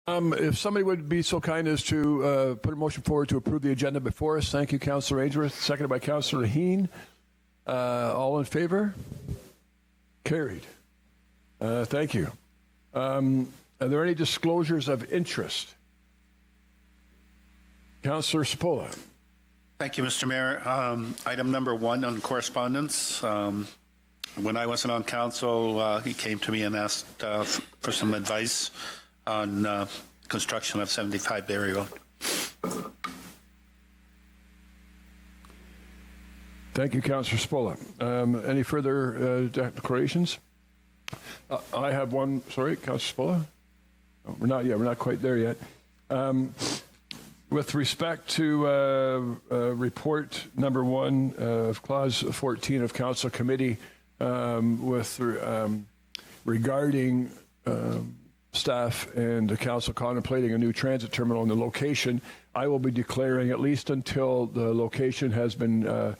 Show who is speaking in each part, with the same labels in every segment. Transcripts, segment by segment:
Speaker 1: If somebody would be so kind as to put a motion forward to approve the agenda before us. Thank you, Councillor Ainsworth. Seconded by Councillor Heen. All in favor? Carried. Thank you. Are there any disclosures of interest? Councillor Cipolla.
Speaker 2: Thank you, Mr. Mayor. Item number 1 on correspondence. When I wasn't on council, he came to me and asked for some advice on construction of 75 Barrie Road.
Speaker 1: Thank you, Councillor Cipolla. Any further declarations? I have one. Sorry, Councillor Cipolla. Oh, we're not quite there yet. With respect to report number 1 of clause 14 of council committee regarding staff and the council contemplating a new transit terminal in the location, I will be declaring at least until the location has been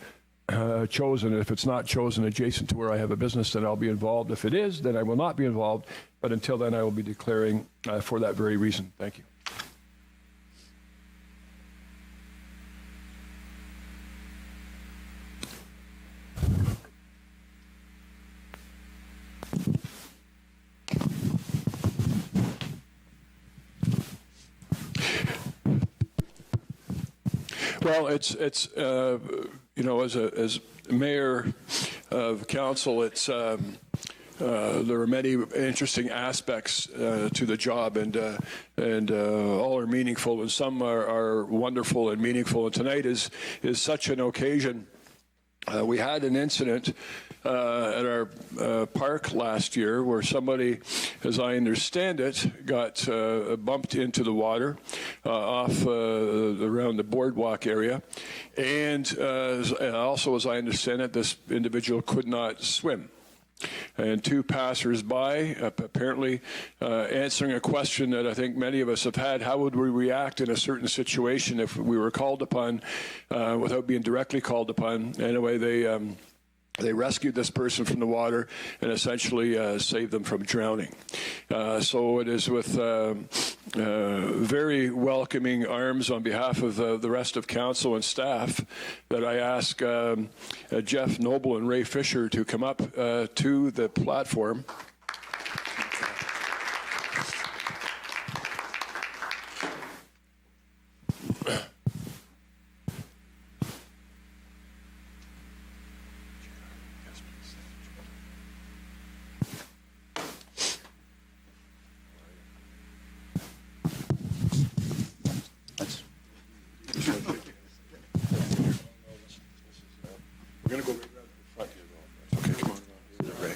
Speaker 1: chosen. If it's not chosen adjacent to where I have a business, then I'll be involved. If it is, then I will not be involved. But until then, I will be declaring for that very reason. Thank you. Well, it's you know, as mayor of council, it's there are many interesting aspects to the job, and all are meaningful, and some are wonderful and meaningful. And tonight is such an occasion. We had an incident at our park last year where somebody, as I understand it, got bumped into the water off around the boardwalk area. And also, as I understand it, this individual could not swim. And 2 passers-by apparently answering a question that I think many of us have had: how would we react in a certain situation if we were called upon without being directly called upon? Anyway, they rescued this person from the water and essentially saved them from drowning. So it is with very welcoming arms on behalf of the rest of council and staff that I ask Jeff Noble and Ray Fisher to come up to the platform. We're going to go right around the front here. Okay, come on. Ready?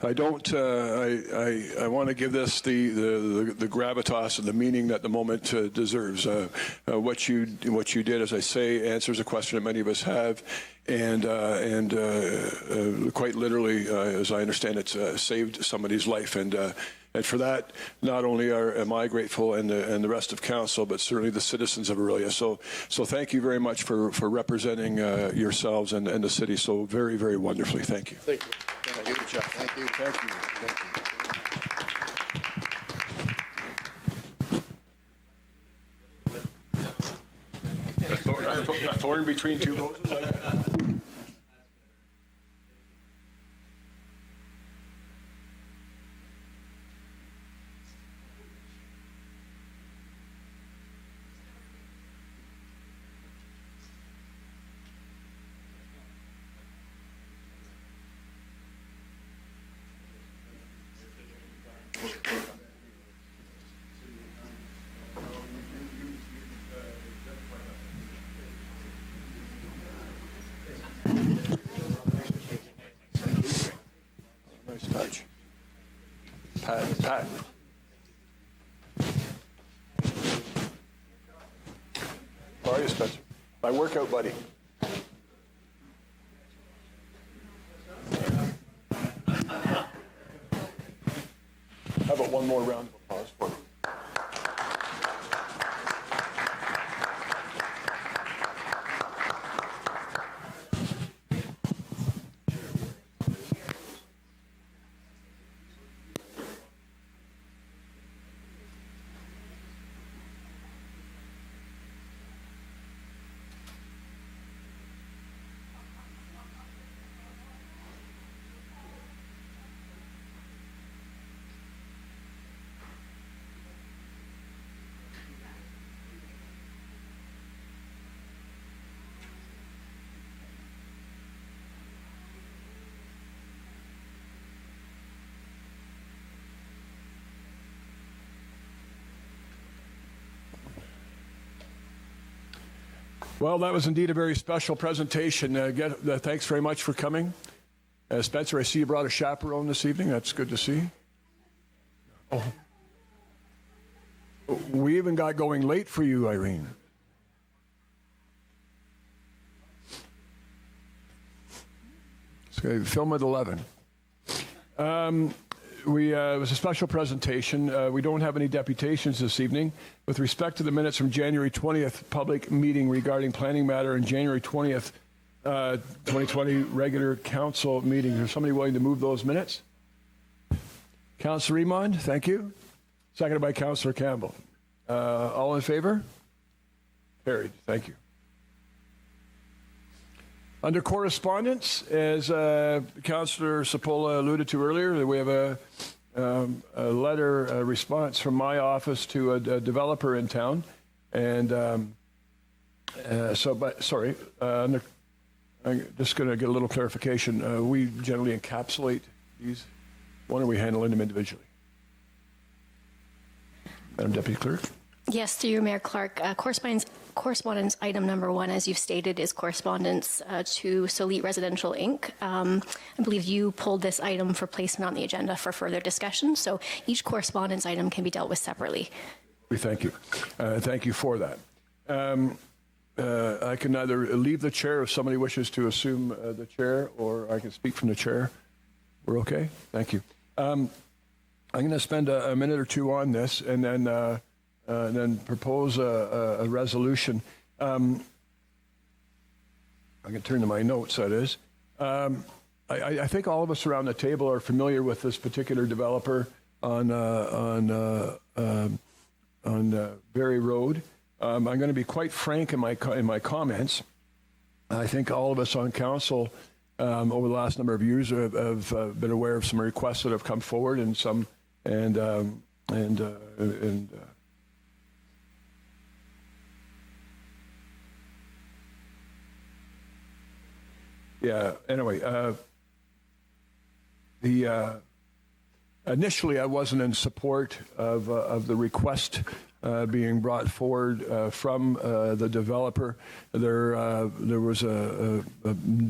Speaker 1: I don't. I want to give this the gravitas and the meaning that the moment deserves. What you did, as I say, answers a question that many of us have, and quite literally, as I understand it, saved somebody's life. And for that, not only am I grateful and the rest of council, but certainly the citizens of Orillia. So thank you very much for representing yourselves and the city so very, very wonderfully. Thank you.
Speaker 3: Thank you. Thank you, Jeff. Thank you.
Speaker 1: Thank you. Thank you. A thorn between 2 roses? Nice touch. Pat. How are you, Spencer? My workout buddy. How about one more round of applause for me? Well, that was indeed a very special presentation. Thanks very much for coming. Spencer, I see you brought a chaperone this evening. That's good to see. Oh. We even got going late for you, Irene. Okay, film at 11. It was a special presentation. We don't have any deputations this evening. With respect to the minutes from January 20th public meeting regarding planning matter and January 20th, 2020 regular council meeting, is somebody willing to move those minutes? Councillor Remond, thank you. Seconded by Councillor Campbell. All in favor? Carried. Thank you. Under correspondence, as Councillor Sapola alluded to earlier, we have a letter, a response from my office to a developer in town. And I'm just going to get a little clarification. We generally encapsulate these. Why don't we handle them individually? Madam Deputy Clerk.
Speaker 4: Yes, through you, Mayor Clark. Correspondence item number 1, as you've stated, is correspondence to Solite Residential Inc. I believe you pulled this item for placement on the agenda for further discussion, so each correspondence item can be dealt with separately.
Speaker 1: We thank you. Thank you for that. I can either leave the chair if somebody wishes to assume the chair, or I can speak from the chair. We're okay? Thank you. I'm going to spend a minute or two on this, and then propose a resolution. I can turn to my notes, that is. I think all of us around the table are familiar with this particular developer on Berry Road. I'm going to be quite frank in my comments. I think all of us on council over the last number of years have been aware of some requests that have come forward, and some yeah. Anyway, initially I wasn't in support of the request being brought forward from the developer. There was a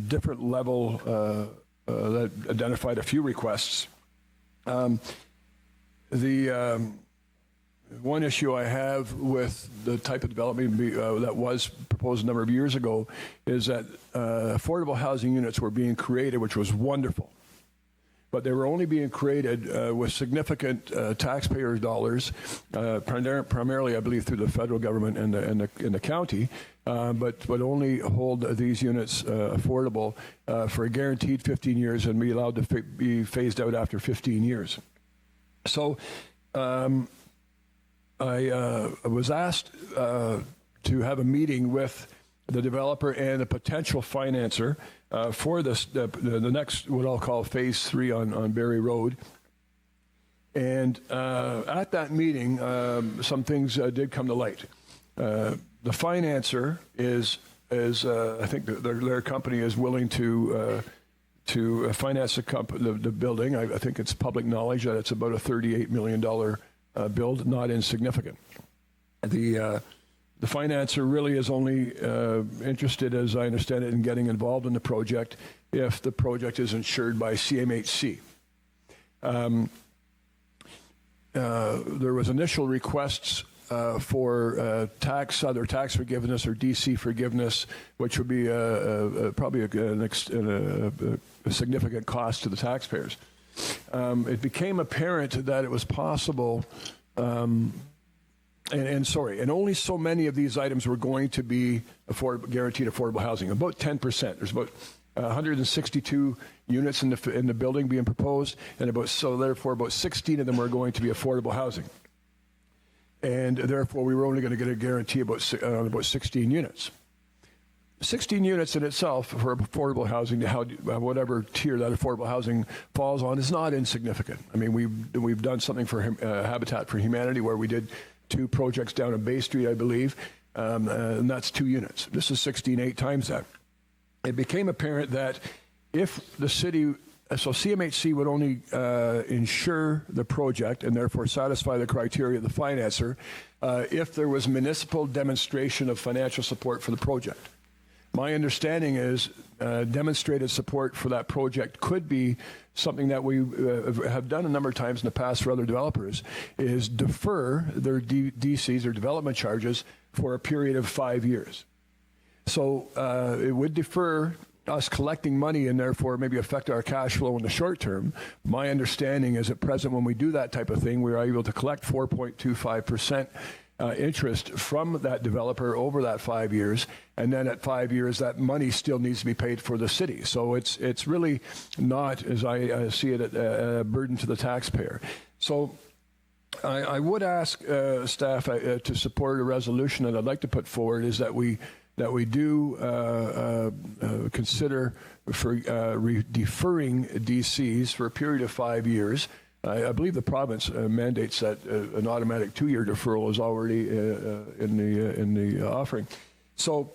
Speaker 1: different level that identified a few requests. One issue I have with the type of development that was proposed a number of years ago is that affordable housing units were being created, which was wonderful. But they were only being created with significant taxpayers' dollars, primarily, I believe, through the federal government and the county, but only hold these units affordable for a guaranteed 15 years and be allowed to be phased out after 15 years. So I was asked to have a meeting with the developer and a potential financer for this, the next, what I'll call phase 3 on Berry Road. And at that meeting, some things did come to light. The financer is I think their company is willing to finance the building. I think it's public knowledge that it's about a $38 million build, not insignificant. The financer really is only interested, as I understand it, in getting involved in the project if the project is insured by CMHC. There was initial requests for either tax forgiveness or DC forgiveness, which would be probably a significant cost to the taxpayers. It became apparent that it was possible, and only so many of these items were going to be guaranteed affordable housing, about 10%. There's about 162 units in the building being proposed, and therefore about 16 of them are going to be affordable housing. And therefore, we were only going to get a guarantee about 16 units. 16 units in itself for affordable housing, whatever tier that affordable housing falls on, is not insignificant. I mean, we've done something for Habitat for Humanity where we did 2 projects down on Bay Street, I believe, and that's 2 units. This is 16, 8 times that. It became apparent that if the city So CMHC would only insure the project and therefore satisfy the criteria of the financer if there was municipal demonstration of financial support for the project. My understanding is demonstrated support for that project could be something that we have done a number of times in the past for other developers, is defer their DCs or development charges for a period of 5 years. So it would defer us collecting money and therefore maybe affect our cash flow in the short term. My understanding is at present when we do that type of thing, we are able to collect 4.25% interest from that developer over that 5 years, and then at 5 years that money still needs to be paid for the city. So it's really not, as I see it, a burden to the taxpayer. So I would ask staff to support a resolution that I'd like to put forward, is that we do consider for deferring DCs for a period of 5 years. I believe the province mandates that an automatic 2-year deferral is already in the offering. So,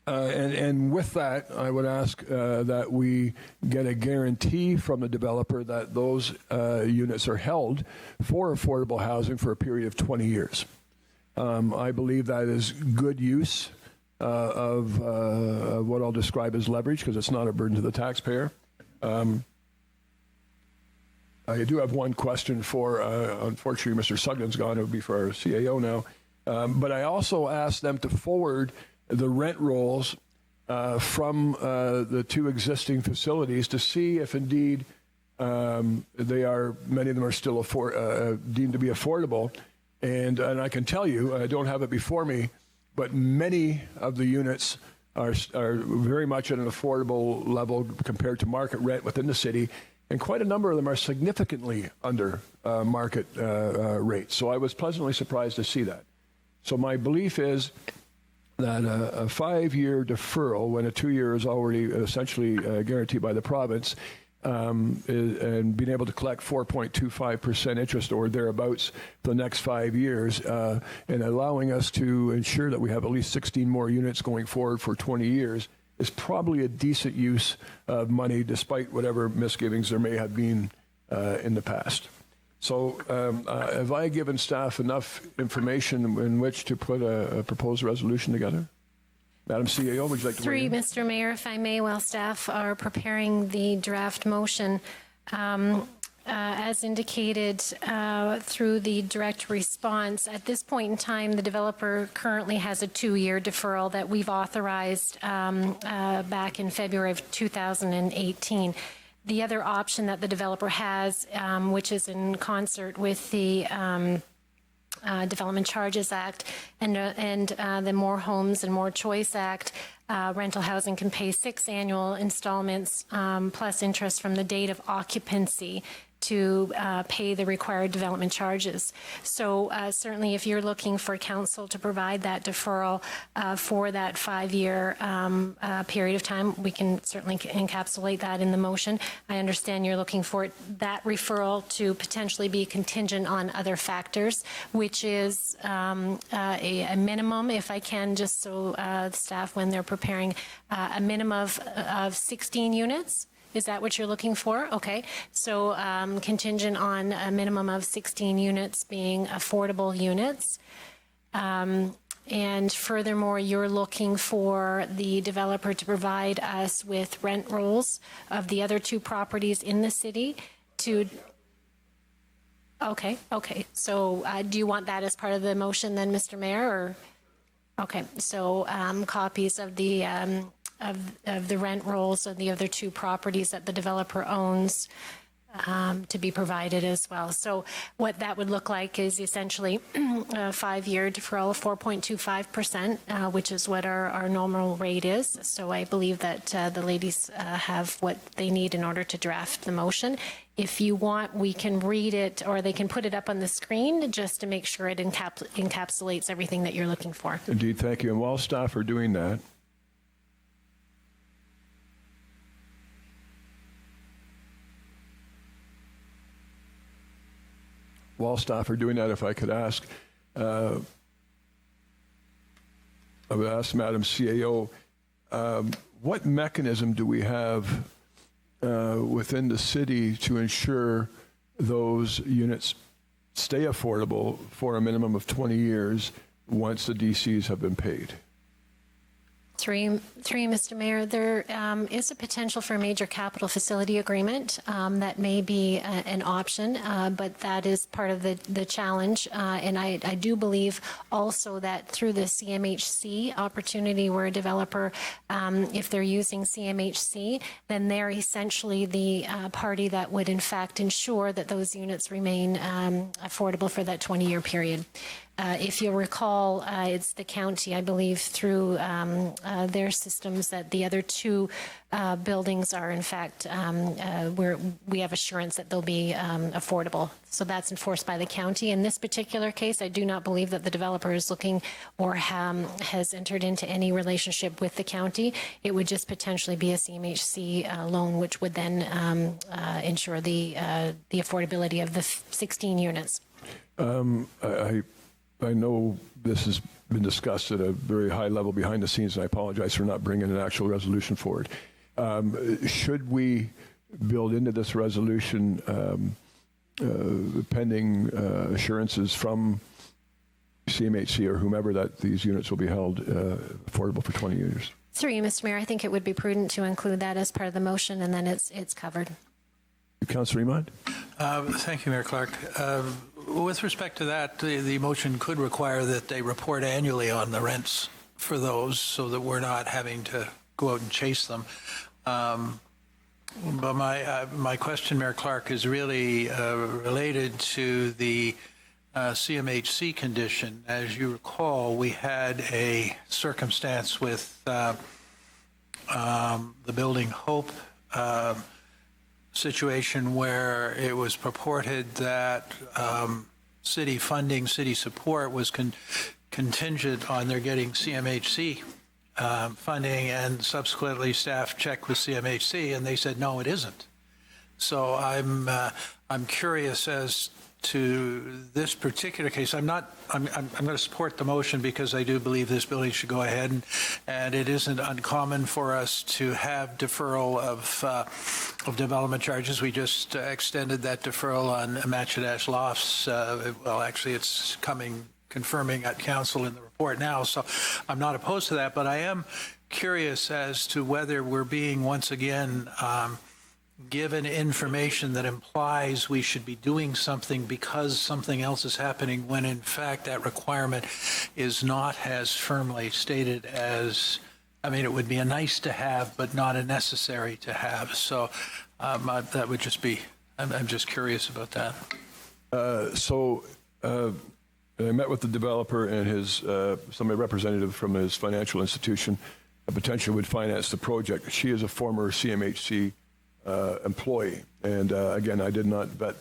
Speaker 1: and with that, I would ask that we get a guarantee from the developer that those units are held for affordable housing for a period of 20 years. I believe that is good use of what I'll describe as leverage, because it's not a burden to the taxpayer. I do have one question for, unfortunately, Mr. Sugden's gone. It would be for our CAO now. But I also asked them to forward the rent rolls from the 2 existing facilities to see if indeed many of them are still deemed to be affordable. And I can tell you, I don't have it before me, but many of the units are very much at an affordable level compared to market rent within the city. And quite a number of them are significantly under market rates. So I was pleasantly surprised to see that. So my belief is that a 5-year deferral, when a 2-year is already essentially guaranteed by the province, and being able to collect 4.25% interest or thereabouts for the next 5 years, and allowing us to ensure that we have at least 16 more units going forward for 20 years, is probably a decent use of money, despite whatever misgivings there may have been in the past. So have I given staff enough information in which to put a proposed resolution together? Madam CAO, would you like to weigh in?
Speaker 5: Mr. Mayor, if I may, while staff are preparing the draft motion, as indicated through the direct response, at this point in time, the developer currently has a 2-year deferral that we've authorized back in February of 2018. The other option that the developer has, which is in concert with the Development Charges Act and the More Homes and More Choice Act, rental housing can pay 6 annual installments plus interest from the date of occupancy to pay the required development charges. So certainly if you're looking for council to provide that deferral for that 5-year period of time, we can certainly encapsulate that in the motion. I understand you're looking for that referral to potentially be contingent on other factors, which is a minimum, if I can, just so staff, when they're preparing, a minimum of 16 units. Is that what you're looking for? Okay. So contingent on a minimum of 16 units being affordable units. And furthermore, you're looking for the developer to provide us with rent rolls of the other 2 properties in the city to... Okay. So do you want that as part of the motion then, Mr. Mayor? Or... Okay. So copies of the... Of the rent rolls of the other 2 properties that the developer owns to be provided as well. So what that would look like is essentially a 5-year deferral of 4.25%, which is what our normal rate is. So I believe that the ladies have what they need in order to draft the motion. If you want, we can read it, or they can put it up on the screen just to make sure it encapsulates everything that you're looking for.
Speaker 1: Indeed, thank you. And while staff are doing that, if I could ask, I would ask Madam CAO, what mechanism do we have within the city to ensure those units stay affordable for a minimum of 20 years once the DCs have been paid?
Speaker 5: Three, Mr. Mayor. There is a potential for a major capital facility agreement that may be an option, but that is part of the challenge. And I do believe also that through the CMHC opportunity where a developer, if they're using CMHC, then they're essentially the party that would in fact ensure that those units remain affordable for that 20-year period. If you'll recall, it's the county, I believe, through their systems that the other two buildings are, in fact, where we have assurance that they'll be affordable. So that's enforced by the county. In this particular case, I do not believe that the developer is looking or has entered into any relationship with the county. It would just potentially be a CMHC loan, which would then ensure the affordability of the 16 units.
Speaker 1: I know this has been discussed at a very high level behind the scenes, and I apologize for not bringing an actual resolution forward. Should we build into this resolution pending assurances from CMHC or whomever that these units will be held affordable for 20 years?
Speaker 5: Through you, Mr. Mayor, I think it would be prudent to include that as part of the motion, and then it's covered.
Speaker 1: Councillor Iman?
Speaker 6: Thank you, Mayor Clark. With respect to that, the motion could require that they report annually on the rents for those so that we're not having to go out and chase them. But my question, Mayor Clark, is really related to the CMHC condition. As you recall, we had a circumstance with the Building Hope situation where it was purported that city funding, city support was contingent on their getting CMHC funding, and subsequently staff checked with CMHC and they said, no, it isn't. So I'm curious as to this particular case. I'm going to support the motion because I do believe this building should go ahead, and it isn't uncommon for us to have deferral of development charges. We just extended that deferral on Matchedash Lofts. Well, actually, it's confirming at council in the report now, so I'm not opposed to that, but I am curious as to whether we're being once again given information that implies we should be doing something because something else is happening, when in fact that requirement is not as firmly stated as, I mean, it would be a nice to have, but not a necessary to have. So that would just be, I'm just curious about that.
Speaker 1: I met with the developer and his somebody representative from his financial institution, potentially would finance the project. She is a former CMHC employee, and again, I did not vet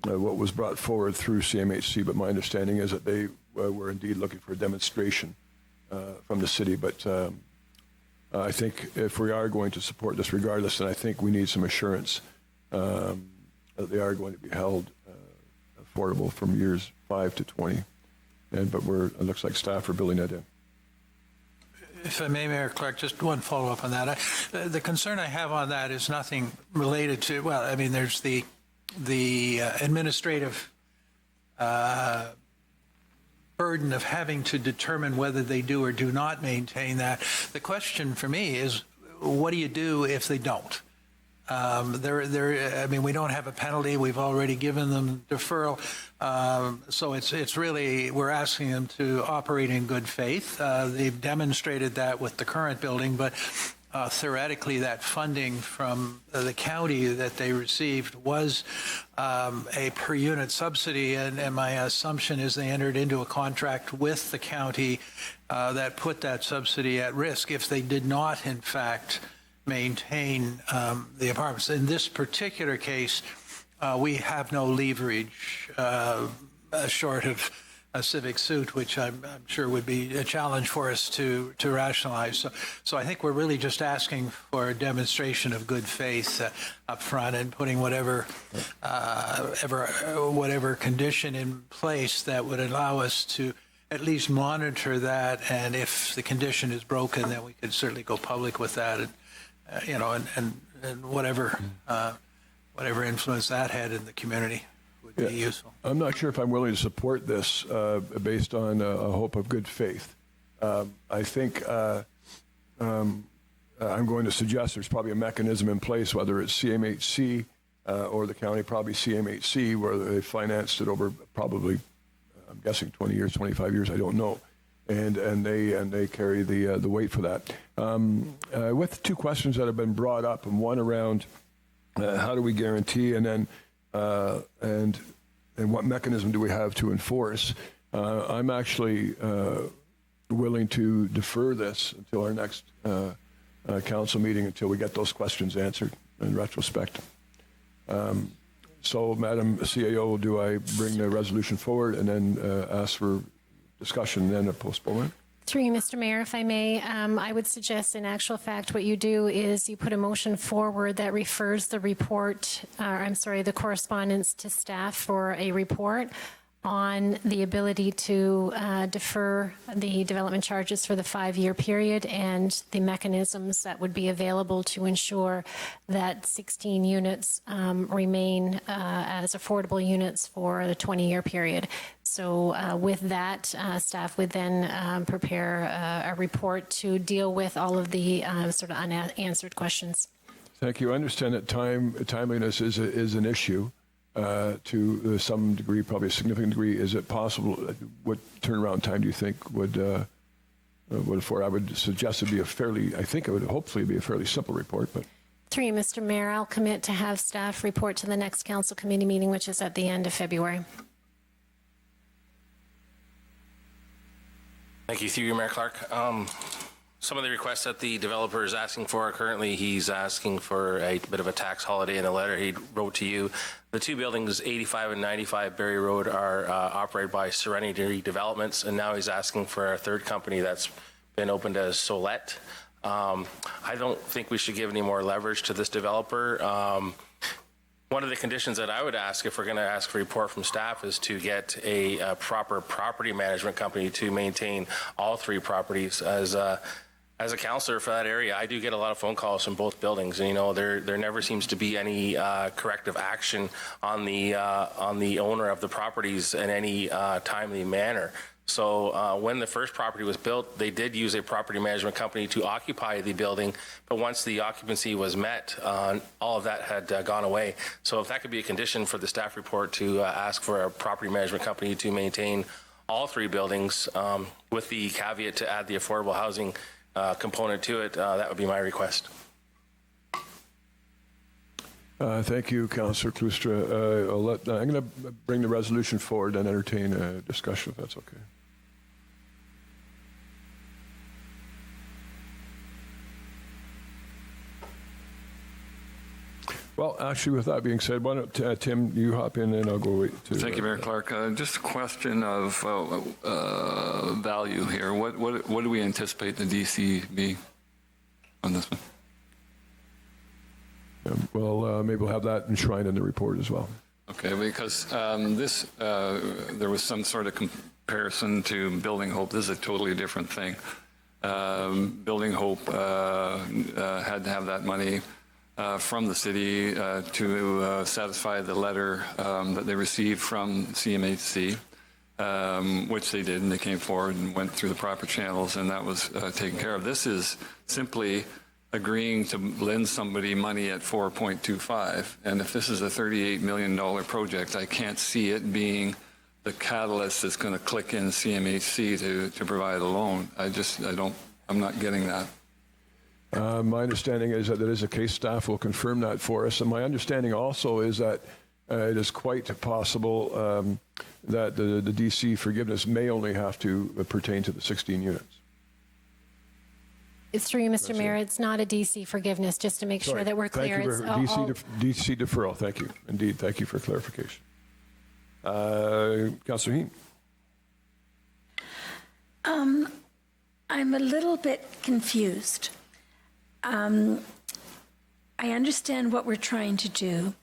Speaker 1: what was brought forward through CMHC, but my understanding is that they were indeed looking for a demonstration from the city. But I think if we are going to support this regardless, then I think we need some assurance that they are going to be held affordable from years 5 to 20. But it looks like staff are building that in.
Speaker 6: If I may, Mayor Clark, just one follow-up on that. The concern I have on that is nothing related to, well, I mean, there's the administrative burden of having to determine whether they do or do not maintain that. The question for me is, what do you do if they don't? I mean, we don't have a penalty. We've already given them deferral. So it's really, we're asking them to operate in good faith. They've demonstrated that with the current building, but theoretically that funding from the county that they received was a per unit subsidy. And my assumption is they entered into a contract with the county that put that subsidy at risk if they did not, in fact, maintain the apartments. In this particular case, we have no leverage short of a civic suit, which I'm sure would be a challenge for us to rationalize. So I think we're really just asking for a demonstration of good faith up front and putting whatever condition in place that would allow us to at least monitor that. And if the condition is broken, then we could certainly go public with that and whatever influence that had in the community would be useful.
Speaker 1: I'm not sure if I'm willing to support this based on a hope of good faith. I think I'm going to suggest there's probably a mechanism in place, whether it's CMHC or the county, probably CMHC, where they financed it over probably, I'm guessing 20 years, 25 years, I don't know. And they carry the weight for that. With two questions that have been brought up, and one around how do we guarantee, and then and what mechanism do we have to enforce? I'm actually willing to defer this until our next council meeting until we get those questions answered in retrospect. So, Madam CAO, do I bring the resolution forward and then ask for discussion and then a postponement?
Speaker 5: Through you, Mr. Mayor, if I may, I would suggest in actual fact what you do is you put a motion forward that refers the report, the correspondence to staff for a report on the ability to defer the development charges for the 5-year period and the mechanisms that would be available to ensure that 16 units remain as affordable units for the 20-year period. So with that, staff would then prepare a report to deal with all of the sort of unanswered questions.
Speaker 1: Thank you. I understand that timeliness is an issue. To some degree, probably a significant degree. Is it possible? What turnaround time do you think would afford? I would suggest it'd be I think it would hopefully be a fairly simple report. But
Speaker 5: Through you, Mr. Mayor, I'll commit to have staff report to the next council committee meeting, which is at the end of February.
Speaker 7: Thank you. Through you, Mayor Clark. Some of the requests that the developer is asking for currently, he's asking for a bit of a tax holiday in a letter he wrote to you. The two buildings, 85 and 95 Berry Road, are operated by Serenity Developments, and now he's asking for a third company that's been opened as Solette. I don't think we should give any more leverage to this developer. One of the conditions that I would ask if we're going to ask for a report from staff is to get a proper property management company to maintain all three properties. As a counselor for that area, I do get a lot of phone calls from both buildings, and there never seems to be any corrective action on the owner of the properties in any timely manner. So when the first property was built, they did use a property management company to occupy the building, but once the occupancy was met, all of that had gone away. So if that could be a condition for the staff report to ask for a property management company to maintain all three buildings, with the caveat to add the affordable housing component to it, that would be my request.
Speaker 1: Thank you, Councillor Cloustra. I'm going to bring the resolution forward and entertain a discussion, if that's okay. Well, actually, with that being said, why don't, Tim, you hop in and I'll go wait to...
Speaker 8: Thank you, Mayor Clark. Just a question of value here. What do we anticipate the DC be on this one?
Speaker 1: Well, maybe we'll have that enshrined in the report as well.
Speaker 8: Okay, because there was some sort of comparison to Building Hope. This is a totally different thing. Building Hope had to have that money from the city to satisfy the letter that they received from CMHC, which they did, and they came forward and went through the proper channels, and that was taken care of. This is simply agreeing to lend somebody money at 4.25, and if this is a $38 million project, I can't see it being the catalyst that's going to click in CMHC to provide a loan. I'm not getting that.
Speaker 1: My understanding is that there is a case. Staff will confirm that for us. And my understanding also is that it is quite possible that the DC forgiveness may only have to pertain to the 16 units.
Speaker 5: It's through you, Mr. Mayor. It's not a DC forgiveness, just to make sure that we're clear.
Speaker 1: Thank you for DC deferral. Thank you. Indeed. Thank you for clarification. Councillor Hean.
Speaker 9: I'm a little bit confused. I understand what we're trying to do.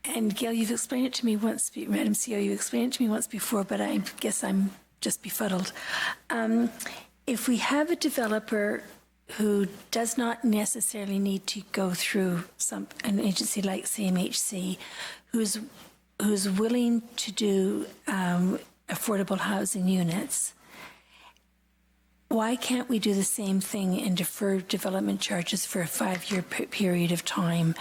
Speaker 9: And Gail, you've explained it to me once, Madam CEO, you explained it to me once before, but I guess I'm just befuddled. If we have a developer who does not necessarily need to go through an agency like CMHC, who's willing to do affordable housing units, why can't we do the same thing and defer development charges for a 5-year period of time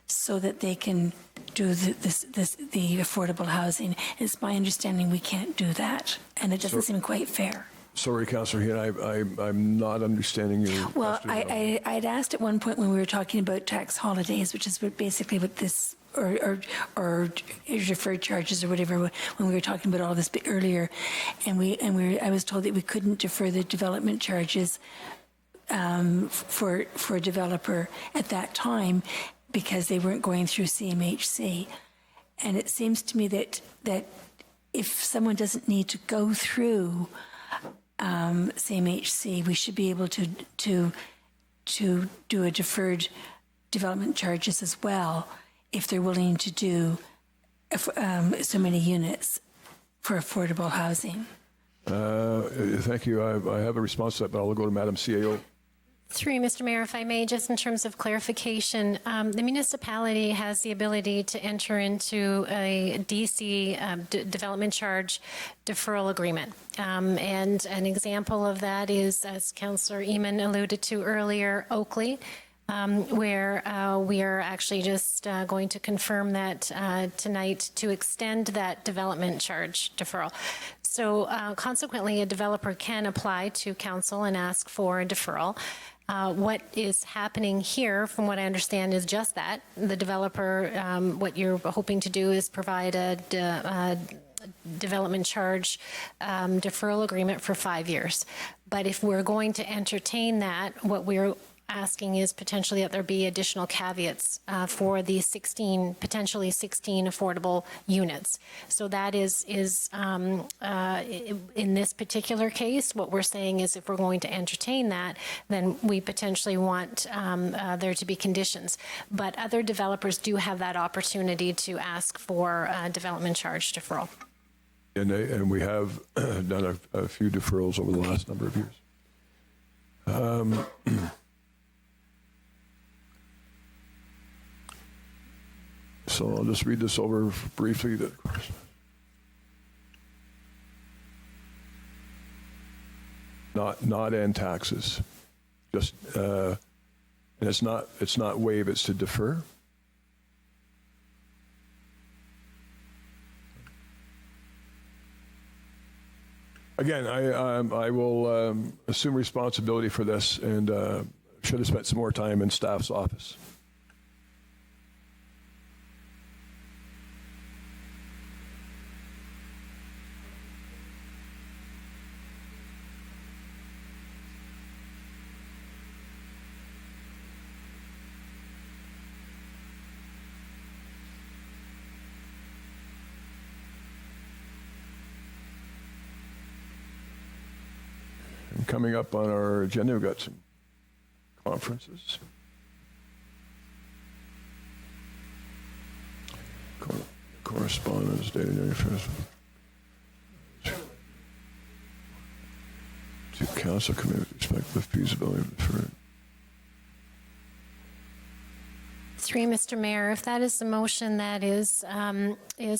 Speaker 9: so that they can do the affordable housing? It's my understanding we can't do that, and it doesn't seem quite fair.
Speaker 1: Sorry, Councillor Hean, I'm not understanding your
Speaker 9: Well,
Speaker 1: question.
Speaker 9: I'd asked at one point when we were talking about tax holidays, which is basically what this, or deferred charges or whatever, when we were talking about all this earlier, I was told that we couldn't defer the development charges for a developer at that time because they weren't going through CMHC. And it seems to me that if someone doesn't need to go through CMHC, we should be able to do a deferred development charges as well if they're willing to do so many units for affordable housing.
Speaker 1: Thank you. I have a response to that, but I'll go to Madam CAO.
Speaker 5: Through you, Mr. Mayor, if I may, just in terms of clarification, the municipality has the ability to enter into a DC development charge deferral agreement. And an example of that is, as Councillor Eamon alluded to earlier, Oakley, where we are actually just going to confirm that tonight to extend that development charge deferral. So consequently, a developer can apply to council and ask for a deferral. What is happening here, from what I understand, is just that. The developer, what you're hoping to do is provide a development charge deferral agreement for 5 years. But if we're going to entertain that, what we're asking is potentially that there be additional caveats for the potentially 16 affordable units. So that is in this particular case, what we're saying is if we're going to entertain that, then we potentially want there to be conditions. But other developers do have that opportunity to ask for development charge deferral.
Speaker 1: And we have done a few deferrals over the last number of years. So I'll just read this over briefly. Not end taxes, just and it's not waive, it's to defer. Again, I will assume responsibility for this, and should have spent some more time in staff's office. Coming up on our agenda, we've got some conferences. Correspondence, data interface. To council committee with respect to the feasibility of deferred.
Speaker 5: Through you, Mr. Mayor, if that is the motion that is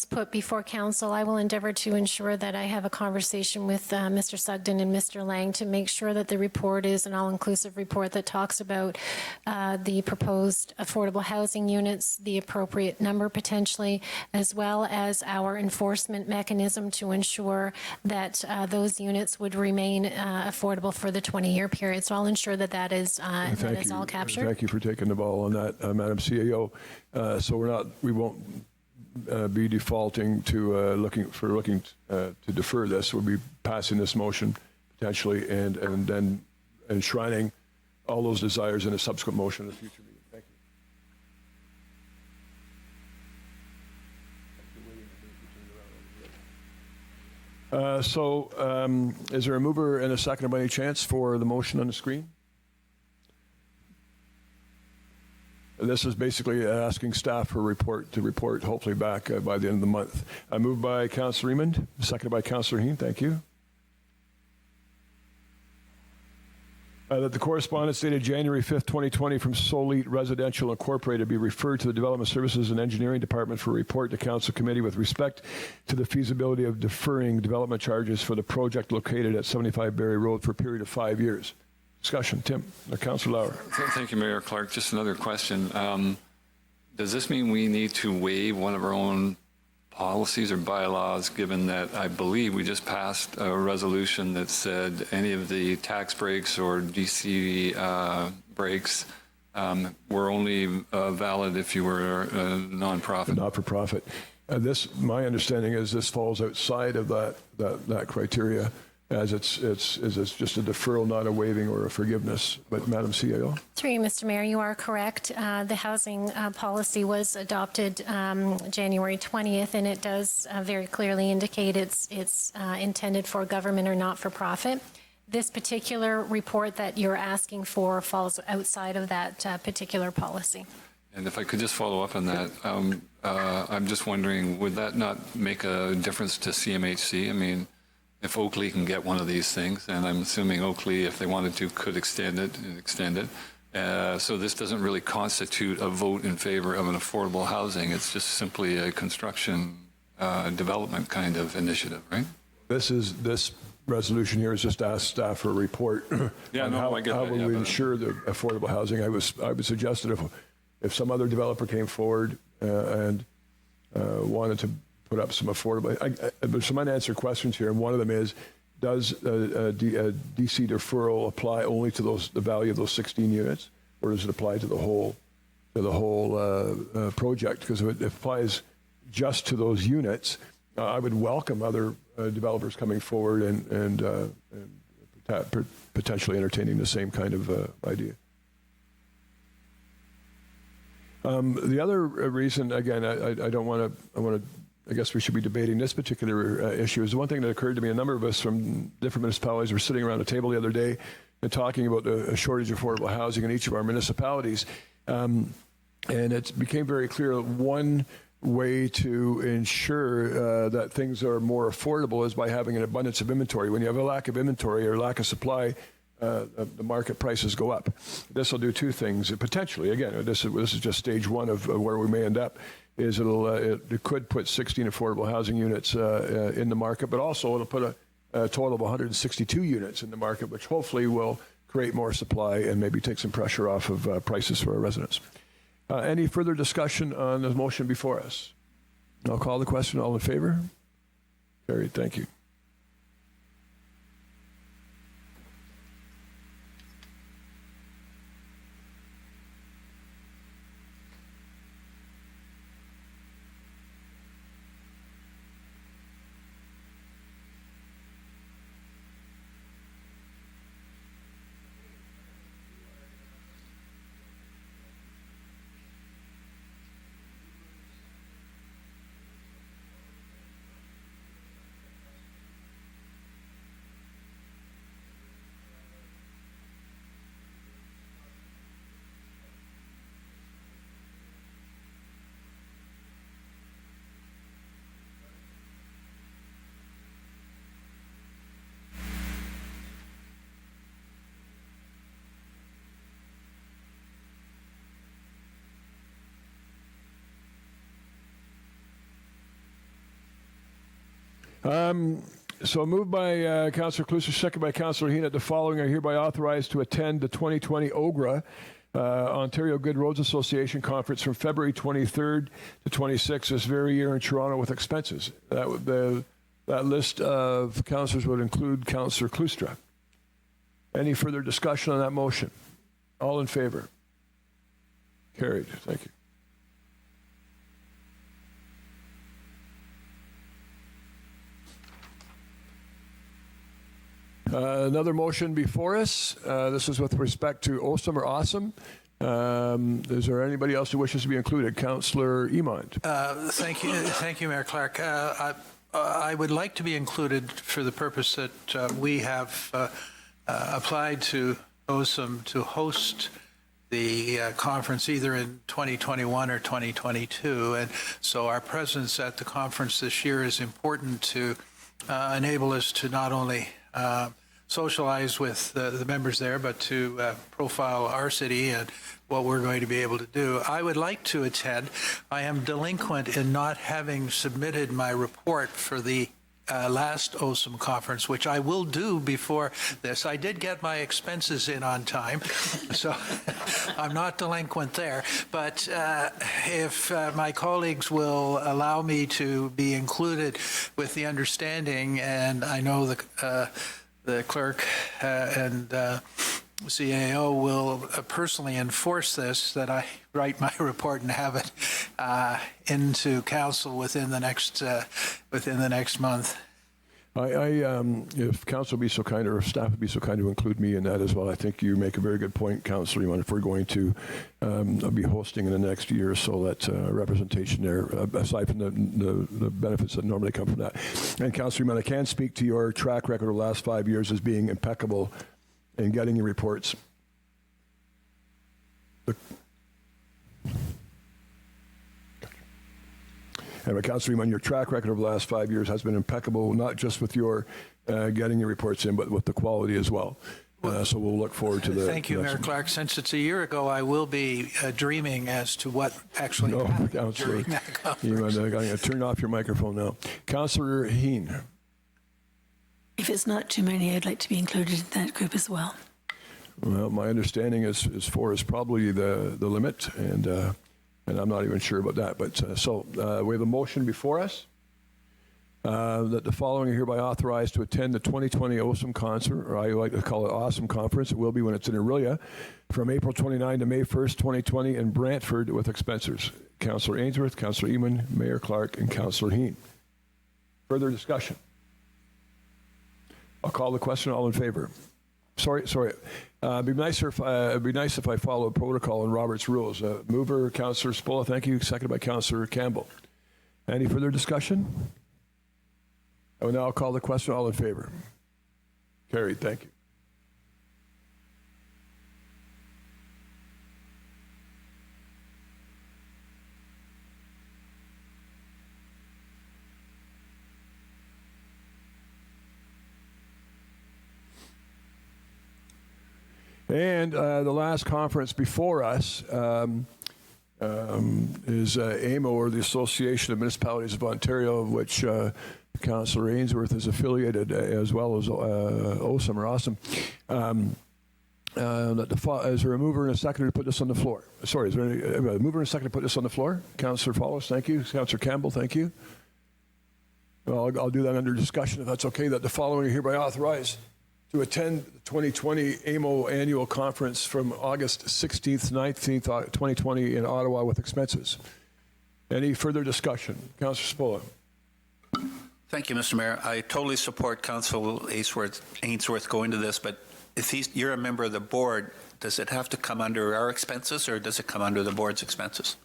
Speaker 5: put before council, I will endeavor to ensure that I have a conversation with Mr. Sugden and Mr. Lang to make sure that the report is an all-inclusive report that talks about the proposed affordable housing units, the appropriate number potentially, as well as our enforcement mechanism to ensure that those units would remain affordable for the 20-year period. So I'll ensure that that is all captured.
Speaker 1: Thank you for taking the ball on that, Madam CAO. So we won't be defaulting to looking to defer this. We'll be passing this motion potentially, and then enshrining all those desires in a subsequent motion in a future meeting. Thank you. So, is there a mover and a seconder by any chance for the motion on the screen? This is basically asking staff to report hopefully back by the end of the month. Moved by Councillor Eamon, seconded by Councillor Hean. Thank you. That the correspondence dated January 5th, 2020 from Solite Residential Incorporated be referred to the Development Services and Engineering Department for a report to Council Committee with respect to the feasibility of deferring development charges for the project located at 75 Barry Road for a period of 5 years. Discussion. Tim, Councillor Lauer.
Speaker 8: Thank you, Mayor Clark. Just another question. Does this mean we need to waive one of our own policies or bylaws, given that I believe we just passed a resolution that said any of the tax breaks or DC breaks were only valid if you were a nonprofit?
Speaker 1: Not-for-profit. My understanding is this falls outside of that criteria, as it's just a deferral, not a waiving or a forgiveness. But Madam CAO?
Speaker 5: Through you, Mr. Mayor, you are correct. The housing policy was adopted January 20th, and it does very clearly indicate it's intended for government or not-for-profit. This particular report that you're asking for falls outside of that particular policy.
Speaker 8: And if I could just follow up on that, I'm just wondering, would that not make a difference to CMHC? I mean, if Oakley can get one of these things, and I'm assuming Oakley, if they wanted to, could extend it. So this doesn't really constitute a vote in favor of an affordable housing. It's just simply a construction development kind of initiative, right?
Speaker 1: This resolution here is just to ask staff for a report
Speaker 8: Yeah,
Speaker 1: on
Speaker 8: no, I get
Speaker 1: how
Speaker 8: that,
Speaker 1: will
Speaker 8: yeah,
Speaker 1: we
Speaker 8: but-
Speaker 1: ensure the affordable housing. I would suggest that if some other developer came forward and wanted to put up some affordable, there's some unanswered questions here, and one of them is, does DC deferral apply only to the value of those 16 units, or does it apply to the whole project? Because if it applies just to those units, I would welcome other developers coming forward and potentially entertaining the same kind of idea. The other reason, again, I don't want to. I guess we should be debating this particular issue. Is one thing that occurred to me. A number of us from different municipalities were sitting around a table the other day and talking about a shortage of affordable housing in each of our municipalities, and it became very clear that one way to ensure that things are more affordable is by having an abundance of inventory. When you have a lack of inventory or lack of supply, the market prices go up. This will do two things. Potentially, again, this is just stage one of where we may end up, is it could put 16 affordable housing units in the market, but also it'll put a total of 162 units in the market, which hopefully will create more supply and maybe take some pressure off of prices for our residents. Any further discussion on the motion before us? I'll call the question. All in favor? Carried. Thank you. So moved by Councillor Cluser, second by Councillor Heenan. The following are hereby authorized to attend the 2020 OGRA, Ontario Good Roads Association Conference from February 23rd to 26th this very year in Toronto with expenses. That list of councillors would include Councillor Clustra. Any further discussion on that motion? All in favor? Carried. Thank you. Another motion before us. This is with respect to OSAM or Awesome. Is there anybody else who wishes to be included? Councillor Emond.
Speaker 6: Thank you, Mayor Clark. I would like to be included for the purpose that we have applied to OSAM to host the conference either in 2021 or 2022. And so our presence at the conference this year is important to enable us to not only socialize with the members there, but to profile our city and what we're going to be able to do. I would like to attend. I am delinquent in not having submitted my report for the last OSUM conference, which I will do before this. I did get my expenses in on time, so I'm not delinquent there. But if my colleagues will allow me to be included with the understanding, and I know the clerk and CAO will personally enforce this, that I write my report and have it into council within the next month.
Speaker 1: If council be so kind, or if staff would be so kind to include me in that as well, I think you make a very good point, Councillor Eamon, if we're going to be hosting in the next year or so, that representation there, aside from the benefits that normally come from that. And Councillor Eamon, I can speak to your track record of the last 5 years as being impeccable in getting your reports. And Councillor Eamon, your track record over the last 5 years has been impeccable, not just with your getting your reports in, but with the quality as well. So we'll look forward to the.
Speaker 6: Thank you, Mayor Clark. Since it's a year ago, I will be dreaming as to what actually happened during that conference.
Speaker 1: I'm going to turn off your microphone now. Councillor Heen.
Speaker 9: If it's not too many, I'd like to be included in that group as well.
Speaker 1: Well, my understanding is 4 is probably the limit, and I'm not even sure about that. But we have a motion before us that the following are hereby authorized to attend the 2020 OSUM concert, or I like to call it Awesome Conference. It will be when it's in Orillia, from April 29 to May 1st, 2020, in Brantford with expenses. Councillor Ainsworth, Councillor Eamon, Mayor Clark, and Councillor Heen. Further discussion? I'll call the question. All in favor? Sorry. It'd be nice if I follow protocol and Robert's rules. Mover, Councillor Spola, thank you. Seconded by Councillor Campbell. Any further discussion? I will now call the question. All in favor? Carried. Thank you. And the last conference before us is AMO, or the Association of Municipalities of Ontario, of which Councillor Ainsworth is affiliated, as well as OSUM, or Awesome. Is there a mover and a seconder to put this on the floor? Sorry, is there a mover and a seconder to put this on the floor? Councillor Follis, thank you. Councillor Campbell, thank you. Well, I'll do that under discussion, if that's okay, that the following are hereby authorized to attend the 2020 AMO annual conference from August 16th, 19th, 2020 in Ottawa with expenses. Any further discussion? Councillor Spola.
Speaker 2: Thank you, Mr. Mayor. I totally support Councillor Ainsworth going to this, but if you're a member of the board, does it have to come under our expenses, or does it come under the board's expenses?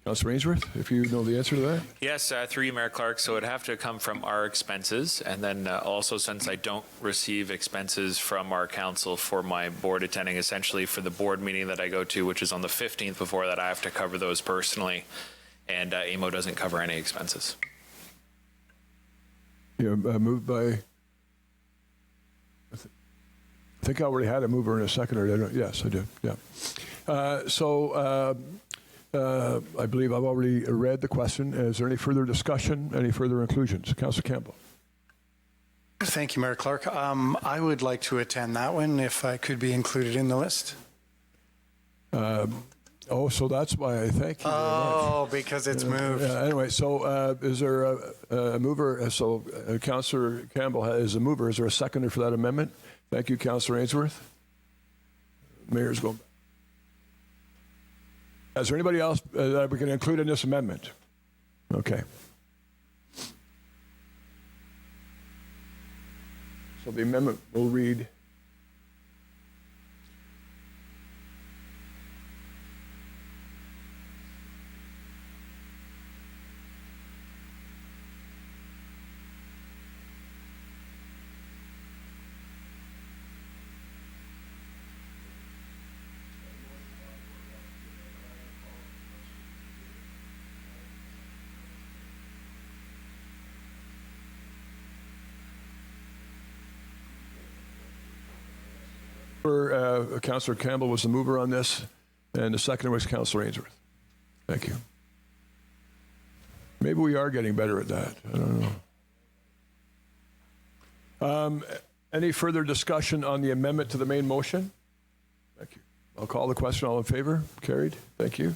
Speaker 1: Councillor Ainsworth, if you know the answer to that.
Speaker 10: Yes, through you, Mayor Clark. So it'd have to come from our expenses. And then also, since I don't receive expenses from our council for my board attending, essentially for the board meeting that I go to, which is on the 15th, before that, I have to cover those personally. And AMO doesn't cover any expenses.
Speaker 1: Yeah, moved by, I think I already had a mover and a seconder. Yes, I did. Yeah. I believe I've already read the question. Is there any further discussion, any further inclusions? Councillor Campbell.
Speaker 11: Thank you, Mayor Clark. I would like to attend that one if I could be included in the list.
Speaker 1: So that's why I thank you very much.
Speaker 11: Oh, because it's moved.
Speaker 1: Anyway, so is there a mover? So Councillor Campbell is a mover. Is there a seconder for that amendment? Thank you, Councillor Ainsworth. Mayor's going back. Is there anybody else that we can include in this amendment? Okay. So the amendment will read, Councillor Campbell was the mover on this, and the second was Councillor Ainsworth. Thank you. Maybe we are getting better at that. I don't know. Any further discussion on the amendment to the main motion? Thank you. I'll call the question. All in favor? Carried. Thank you.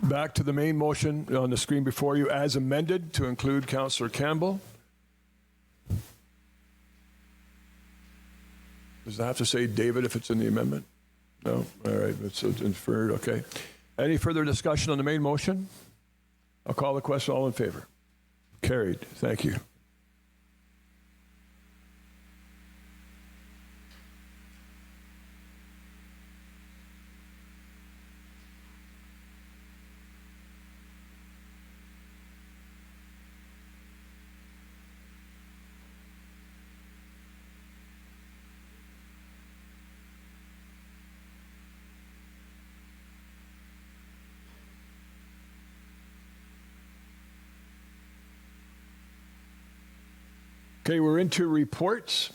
Speaker 1: Back to the main motion on the screen before you as amended to include Councillor Campbell. Does it have to say David if it's in the amendment? No? All right, it's inferred, okay. Any further discussion on the main motion? I'll call the question. All in favor? Carried. Thank you. Okay, we're into reports,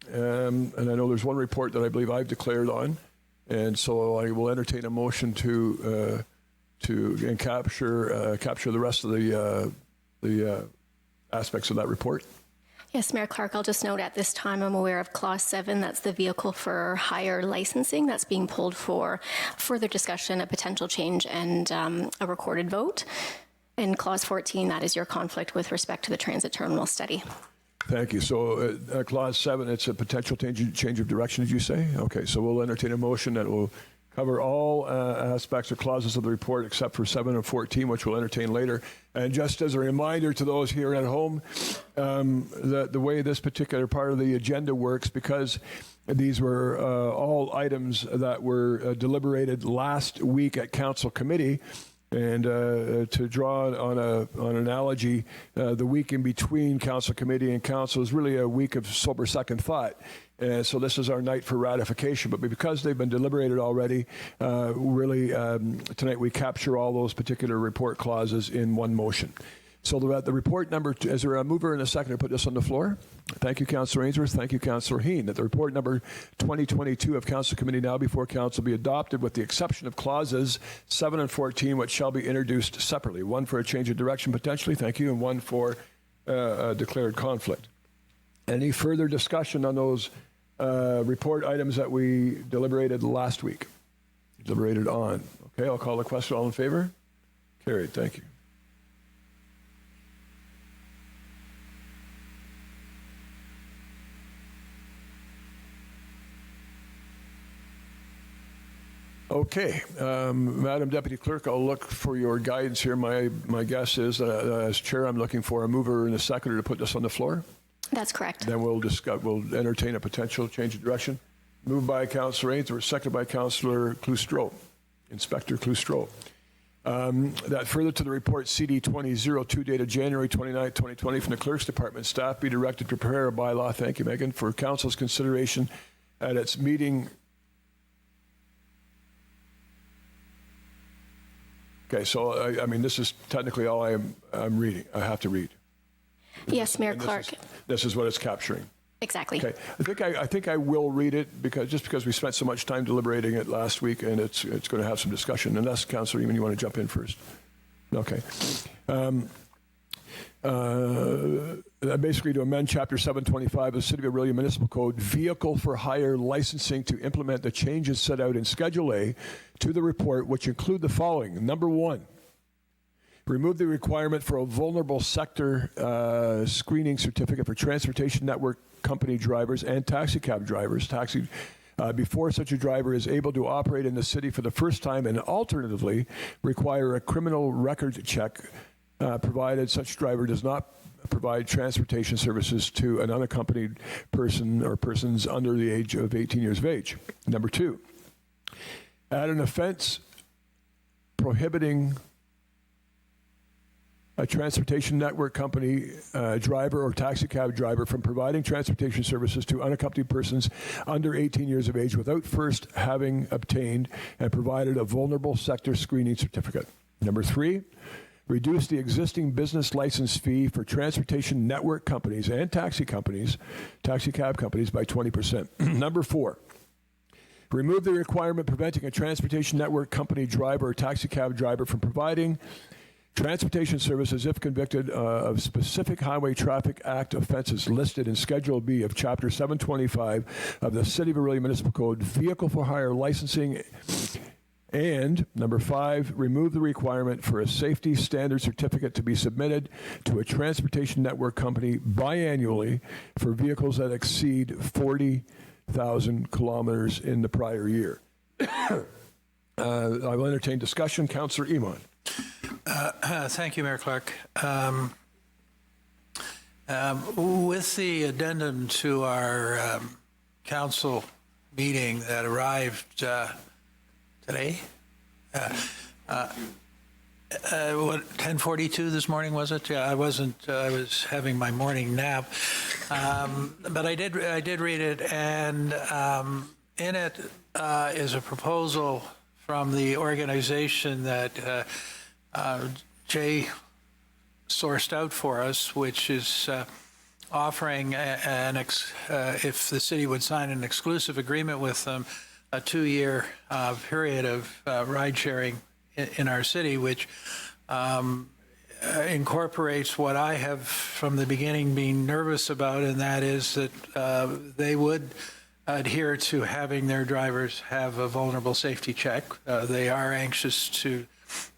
Speaker 1: and I know there's one report that I believe I've declared on, and so I will entertain a motion to capture the rest of the aspects of that report.
Speaker 4: Yes, Mayor Clark, I'll just note at this time I'm aware of Clause 7, that's the vehicle for hire licensing that's being pulled for further discussion, a potential change, and a recorded vote. And Clause 14, that is your conflict with respect to the transit terminal study.
Speaker 1: Thank you. So Clause 7, it's a potential change of direction, did you say? Okay, so we'll entertain a motion that will cover all aspects or clauses of the report except for 7 and 14, which we'll entertain later. And just as a reminder to those here at home, the way this particular part of the agenda works, because these were all items that were deliberated last week at Council Committee, and to draw on an analogy, the week in between Council Committee and Council is really a week of sober second thought. So this is our night for ratification. But because they've been deliberated already, really tonight we capture all those particular report clauses in one motion. So the report number, is there a mover and a seconder to put this on the floor? Thank you, Councillor Ainsworth. Thank you, Councillor Heen. That the report number 2022 of Council Committee now before Council be adopted with the exception of clauses 7 and 14, which shall be introduced separately. One for a change of direction potentially, thank you, and one for a declared conflict. Any further discussion on those report items that we deliberated last week? Deliberated on. Okay, I'll call the question. All in favor? Carried. Thank you. Okay, Madam Deputy Clerk, I'll look for your guidance here. My guess is that as Chair, I'm looking for a mover and a seconder to put this on the floor.
Speaker 4: That's correct.
Speaker 1: Then we'll entertain a potential change of direction. Moved by Councillor Ainsworth, seconded by Councillor Cloustreau, Inspector Cloustreau. That further to the report CD 2002 dated January 29, 2020 from the Clerk's Department, staff be directed to prepare a bylaw, thank you, Megan, for Council's consideration at its meeting. Okay, so I mean, this is technically all I'm reading. I have to read.
Speaker 4: Yes, Mayor Clark.
Speaker 1: This is what it's capturing.
Speaker 4: Exactly.
Speaker 1: Okay, I think I will read it because we spent so much time deliberating it last week, and it's going to have some discussion. Unless Councillor Eamon, you want to jump in first? Okay. Basically, to amend Chapter 725 of the City of Orillia Municipal Code, vehicle for hire licensing to implement the changes set out in Schedule A to the report, which include the following. Number 1, remove the requirement for a vulnerable sector screening certificate for transportation network company drivers and taxi cab drivers. Before such a driver is able to operate in the city for the first time, and alternatively require a criminal record check provided such driver does not provide transportation services to an unaccompanied person or persons under the age of 18 years of age. Number 2, add an offense prohibiting a transportation network company driver or taxi cab driver from providing transportation services to unaccompanied persons under 18 years of age without first having obtained and provided a vulnerable sector screening certificate. Number 3, reduce the existing business license fee for transportation network companies and taxi cab companies by 20%. Number 4, remove the requirement preventing a transportation network company driver or taxi cab driver from providing transportation services if convicted of specific Highway Traffic Act offenses listed in Schedule B of Chapter 725 of the City of Orillia Municipal Code, vehicle for hire licensing. And number 5, remove the requirement for a safety standard certificate to be submitted to a transportation network company biannually for vehicles that exceed 40,000 kilometers in the prior year. I will entertain discussion. Councillor Iman.
Speaker 6: Thank you, Mayor Clark. With the addendum to our council meeting that arrived today, what, 10:42 this morning, was it? Yeah, I wasn't, I was having my morning nap. But I did read it, and in it is a proposal from the organization that Jay sourced out for us, which is offering if the city would sign an exclusive agreement with them, a 2-year period of ride sharing in our city, which incorporates what I have from the beginning been nervous about, and that is that they would adhere to having their drivers have a vulnerable safety check. They are anxious to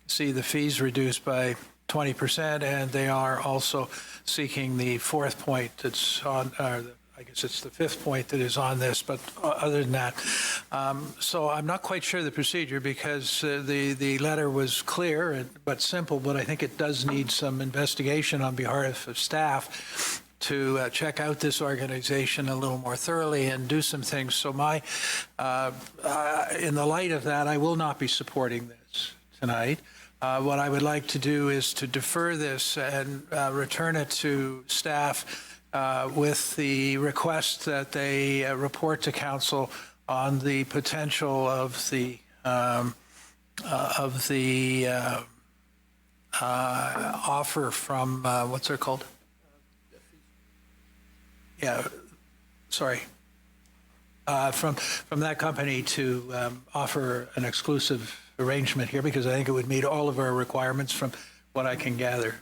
Speaker 6: see the fees reduced by 20%, and they are also seeking the 4th point that's on, I guess it's the 5th point that is on this, but other than that. So I'm not quite sure the procedure, because the letter was clear but simple, but I think it does need some investigation on behalf of staff to check out this organization a little more thoroughly and do some things. So in the light of that, I will not be supporting this tonight. What I would like to do is to defer this and return it to staff with the request that they report to council on the potential of the offer from what's it called? Yeah, sorry. From that company to offer an exclusive arrangement here, because I think it would meet all of our requirements from what I can gather.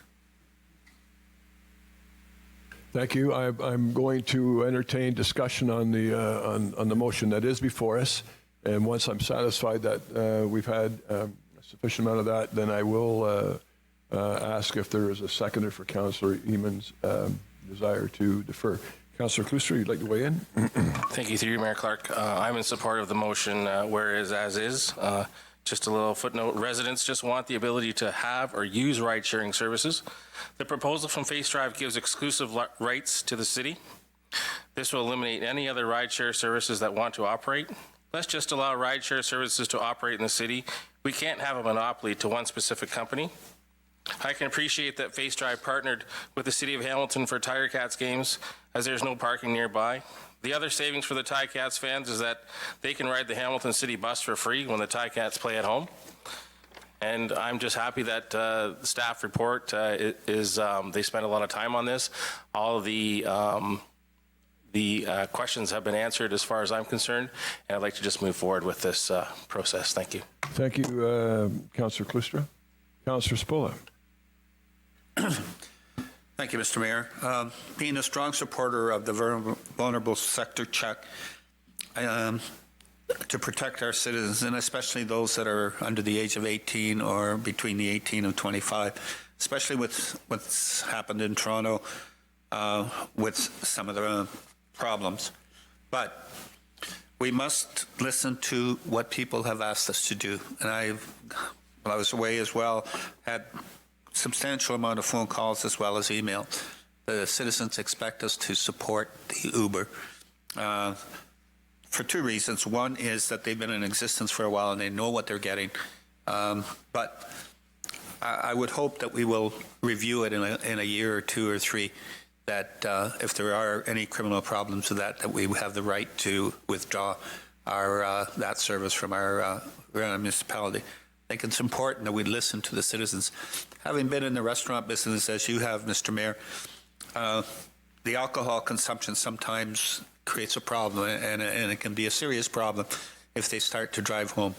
Speaker 1: Thank you. I'm going to entertain discussion on the motion that is before us, and once I'm satisfied that we've had a sufficient amount of that, then I will ask if there is a seconder for Councillor Eamon's desire to defer. Councillor Cloutier, you'd like to weigh in?
Speaker 7: Thank you, through you, Mayor Clark. I'm in support of the motion, whereas as is. Just a little footnote, residents just want the ability to have or use ride-sharing services. The proposal from Face Drive gives exclusive rights to the city. This will eliminate any other ride-share services that want to operate. Let's just allow ride-share services to operate in the city. We can't have a monopoly to one specific company. I can appreciate that Face Drive partnered with the City of Hamilton for Tiger Cats games, as there's no parking nearby. The other savings for the Ticats fans is that they can ride the Hamilton City bus for free when the Ticats play at home. And I'm just happy that the staff report is they spent a lot of time on this. All of the questions have been answered as far as I'm concerned, and I'd like to just move forward with this process. Thank you.
Speaker 1: Thank you, Councillor Cloutier. Councillor Spola.
Speaker 2: Thank you, Mr. Mayor. Being a strong supporter of the vulnerable sector check to protect our citizens, and especially those that are under the age of 18 or between the 18 and 25, especially with what's happened in Toronto with some of the problems. But we must listen to what people have asked us to do. And while I was away as well, had substantial amount of phone calls as well as email. The citizens expect us to support the Uber for 2 reasons. One is that they've been in existence for a while and they know what they're getting. But I would hope that we will review it in a year or 2 or 3, that if there are any criminal problems with that we have the right to withdraw that service from our municipality. think it's important that we listen to the citizens. Having been in the restaurant business, as you have, Mr. Mayor, the alcohol consumption sometimes creates a problem, and it can be a serious problem if they start to drive home.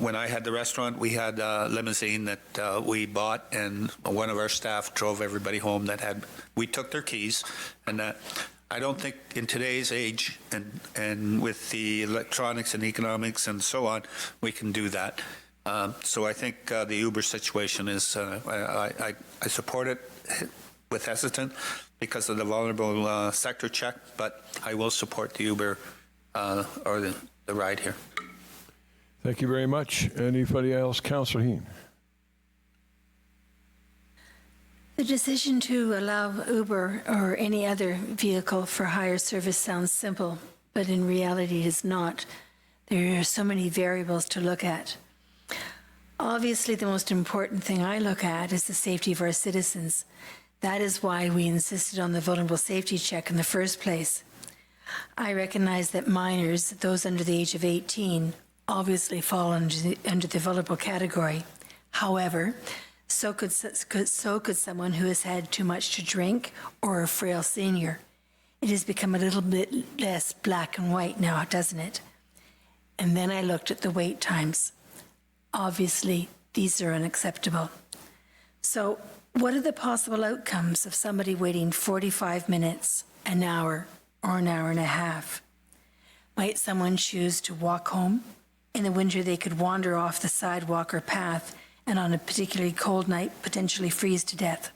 Speaker 2: When I had the restaurant, we had a limousine that we bought, and one of our staff drove everybody home we took their keys, and that. I don't think in today's age and with the electronics and economics and so on, we can do that. So I think the Uber situation is, I support it with hesitant because of the vulnerable sector check, but I will support the Uber or the ride here.
Speaker 1: Thank you very much. Anybody else? Councillor Heen.
Speaker 9: The decision to allow Uber or any other vehicle for hire service sounds simple, but in reality it is not. There are so many variables to look at. Obviously, the most important thing I look at is the safety of our citizens. That is why we insisted on the vulnerable safety check in the first place. I recognize that minors, those under the age of 18, obviously fall under the vulnerable category. However, so could someone who has had too much to drink or a frail senior. It has become a little bit less black and white now, doesn't it? And then I looked at the wait times. Obviously, these are unacceptable. So what are the possible outcomes of somebody waiting 45 minutes, an hour, or an hour and a half? Might someone choose to walk home? In the winter, they could wander off the sidewalk or path and on a particularly cold night, potentially freeze to death.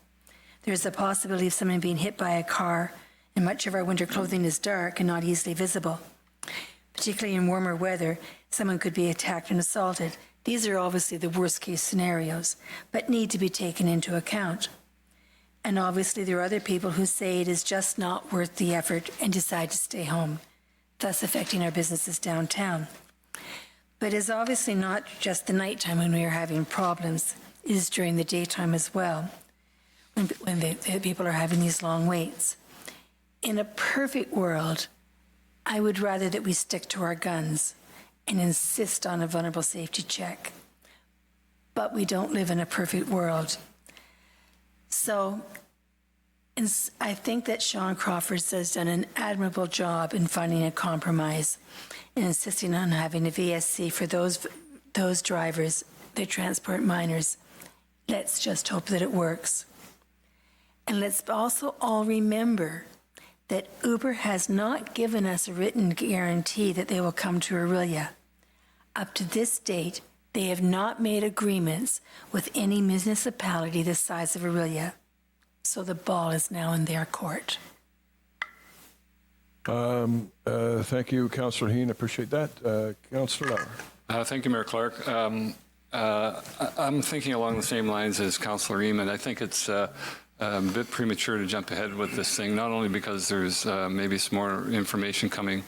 Speaker 9: There's a possibility of someone being hit by a car, and much of our winter clothing is dark and not easily visible. Particularly in warmer weather, someone could be attacked and assaulted. These are obviously the worst-case scenarios, but need to be taken into account. And obviously there are other people who say it is just not worth the effort and decide to stay home, thus affecting our businesses downtown. But it's obviously not just the nighttime when we are having problems. It is during the daytime as well, when the people are having these long waits. In a perfect world, I would rather that we stick to our guns and insist on a vulnerable safety check. But we don't live in a perfect world. So I think that Sean Crawford has done an admirable job in finding a compromise and insisting on having a VSC for those drivers that transport minors. Let's just hope that it works. And let's also all remember that Uber has not given us a written guarantee that they will come to Orillia. Up to this date, they have not made agreements with any municipality the size of Orillia. So the ball is now in their court.
Speaker 1: Thank you, Councillor Heen. Appreciate that. Councillor Lauer.
Speaker 8: Thank you, Mayor Clark. I'm thinking along the same lines as Councillor Eamon. I think it's a bit premature to jump ahead with this thing, not only because there's maybe some more information coming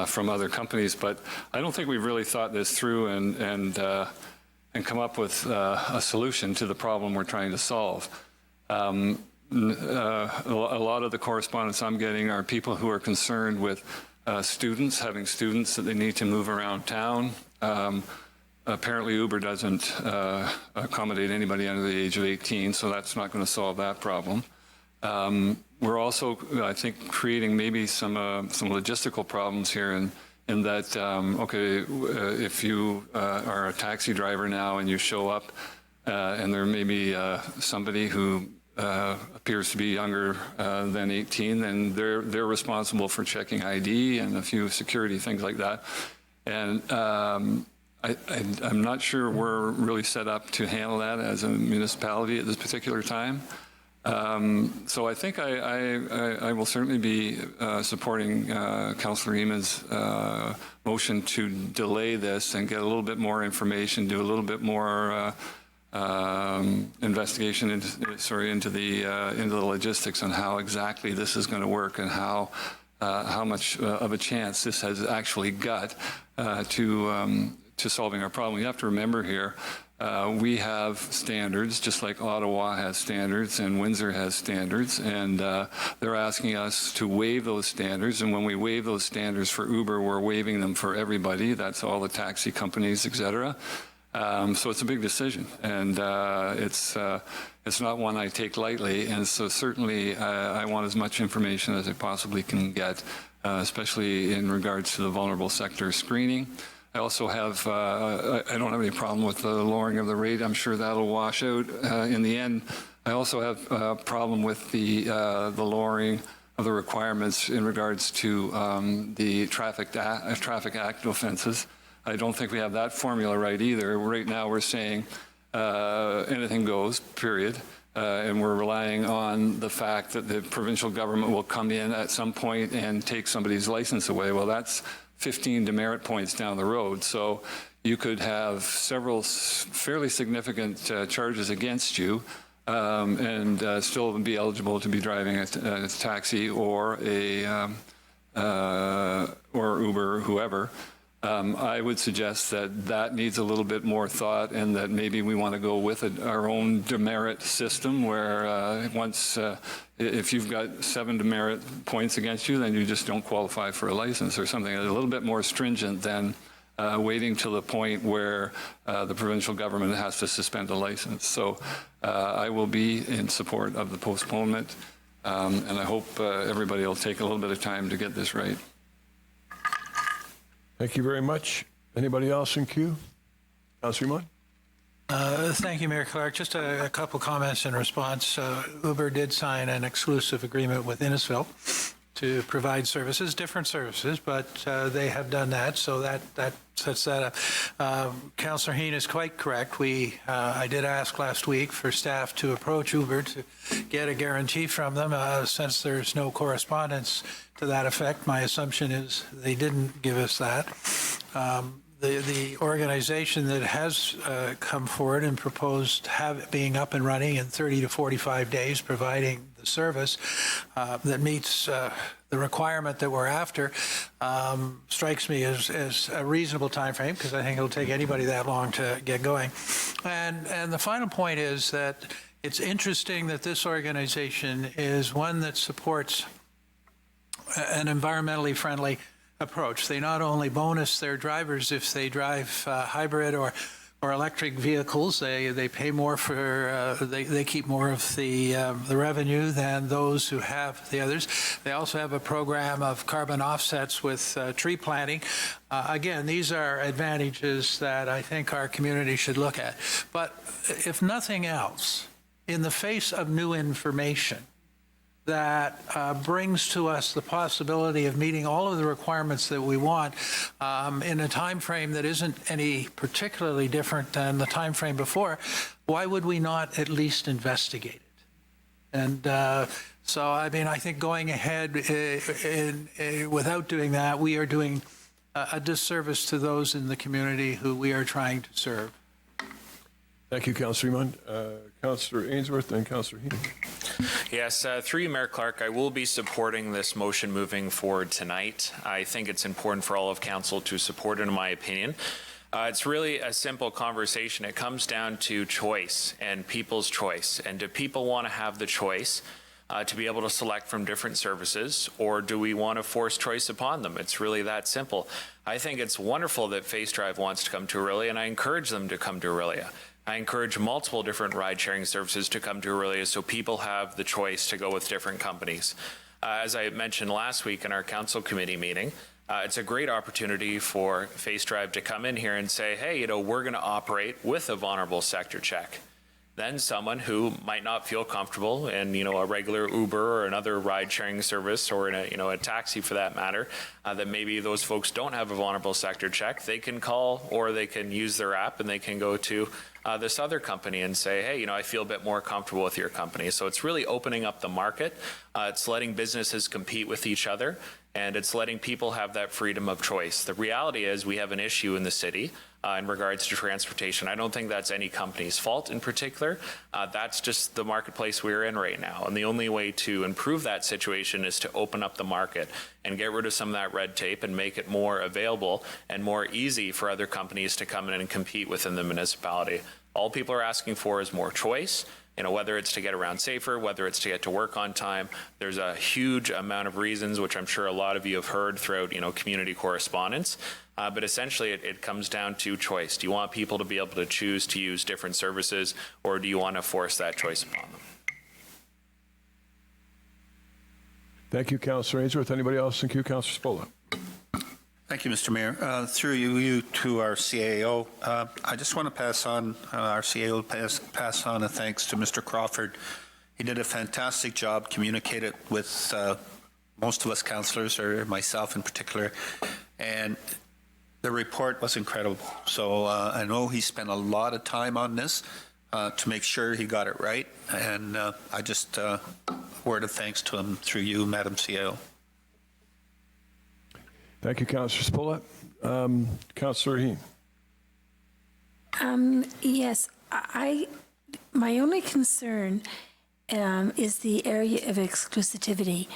Speaker 8: from other companies, but I don't think we've really thought this through and come up with a solution to the problem we're trying to solve. A lot of the correspondence I'm getting are people who are concerned with students, having students that they need to move around town. Apparently Uber doesn't accommodate anybody under the age of 18, so that's not going to solve that problem. We're also, I think, creating maybe some logistical problems here in that, okay, if you are a taxi driver now and you show up and there may be somebody who appears to be younger than 18, then they're responsible for checking ID and a few security things like that. And I'm not sure we're really set up to handle that as a municipality at this particular time. So I think I will certainly be supporting Councillor Eamon's motion to delay this and get a little bit more information, do a little bit more investigation into the logistics on how exactly this is going to work and how much of a chance this has actually got to solving our problem. You have to remember here, we have standards, just like Ottawa has standards and Windsor has standards, and they're asking us to waive those standards. And when we waive those standards for Uber, we're waiving them for everybody. That's all the taxi companies, et cetera. So it's a big decision, and it's not one I take lightly. And so certainly I want as much information as I possibly can get, especially in regards to the vulnerable sector screening. I also have, I don't have any problem with the lowering of the rate. I'm sure that'll wash out in the end. I also have a problem with the lowering of the requirements in regards to the Traffic Act offenses. I don't think we have that formula right either. Right now we're saying anything goes, period. And we're relying on the fact that the provincial government will come in at some point and take somebody's license away. Well, that's 15 demerit points down the road. So you could have several fairly significant charges against you and still be eligible to be driving a taxi or or Uber, whoever. I would suggest that needs a little bit more thought, and that maybe we want to go with our own demerit system where if you've got 7 demerit points against you, then you just don't qualify for a license or something a little bit more stringent than waiting till the point where the provincial government has to suspend a license. So I will be in support of the postponement, and I hope everybody will take a little bit of time to get this right.
Speaker 1: Thank you very much. Anybody else in queue? Councillor Munn?
Speaker 6: Thank you, Mayor Clark. Just a couple comments in response. Uber did sign an exclusive agreement with Innisfil to provide services, different services, but they have done that, so that sets that up. Councillor Heen is quite correct. I did ask last week for staff to approach Uber to get a guarantee from them. Since there's no correspondence to that effect, my assumption is they didn't give us that. The organization that has come forward and proposed being up and running in 30 to 45 days, providing the service that meets the requirement that we're after, strikes me as a reasonable time frame, because I think it'll take anybody that long to get going. And the final point is that it's interesting that this organization is one that supports an environmentally friendly approach. They not only bonus their drivers if they drive hybrid or electric vehicles, they pay more for, they keep more of the revenue than those who have the others. They also have a program of carbon offsets with tree planting. Again, these are advantages that I think our community should look at. But if nothing else, in the face of new information that brings to us the possibility of meeting all of the requirements that we want in a time frame that isn't any particularly different than the time frame before, why would we not at least investigate it? And so, I mean, I think going ahead without doing that, we are doing a disservice to those in the community who we are trying to serve.
Speaker 1: Thank you, Councillor Munn. Councillor Ainsworth and Councillor Heen.
Speaker 10: Yes, through you, Mayor Clark, I will be supporting this motion moving forward tonight. I think it's important for all of council to support it, in my opinion. It's really a simple conversation. It comes down to choice and people's choice. And do people want to have the choice to be able to select from different services, or do we want to force choice upon them? It's really that simple. I think it's wonderful that Face Drive wants to come to Orillia, and I encourage them to come to Orillia. I encourage multiple different ride-sharing services to come to Orillia so people have the choice to go with different companies. As I mentioned last week in our council committee meeting, it's a great opportunity for Face Drive to come in here and say, hey, we're going to operate with a vulnerable sector check. Then someone who might not feel comfortable in, a regular Uber or another ride-sharing service, or in a taxi for that matter, that maybe those folks don't have a vulnerable sector check, they can call, or they can use their app and they can go to this other company and say, hey, I feel a bit more comfortable with your company. So it's really opening up the market. It's letting businesses compete with each other, and it's letting people have that freedom of choice. The reality is we have an issue in the city in regards to transportation. I don't think that's any company's fault in particular. That's just the marketplace we're in right now. And the only way to improve that situation is to open up the market and get rid of some of that red tape and make it more available and more easy for other companies to come in and compete within the municipality. All people are asking for is more choice. Whether it's to get around safer, whether it's to get to work on time. There's a huge amount of reasons, which I'm sure a lot of you have heard throughout, community correspondence. But essentially, it comes down to choice. Do you want people to be able to choose to use different services, or do you want to force that choice upon them?
Speaker 1: Thank you, Councillor Ainsworth. Anybody else? Thank you, Councillor Spola.
Speaker 2: Thank you, Mr. Mayor. Through you to our CAO, I just want to pass on, our CAO pass on a thanks to Mr. Crawford. He did a fantastic job, communicated with most of us councillors, or myself in particular, and the report was incredible. So I know he spent a lot of time on this to make sure he got it right, and I just word of thanks to him through you, Madam CAO.
Speaker 1: Thank you, Councillor Spola. Councillor Heen.
Speaker 9: Yes, my only concern is the area of exclusivity,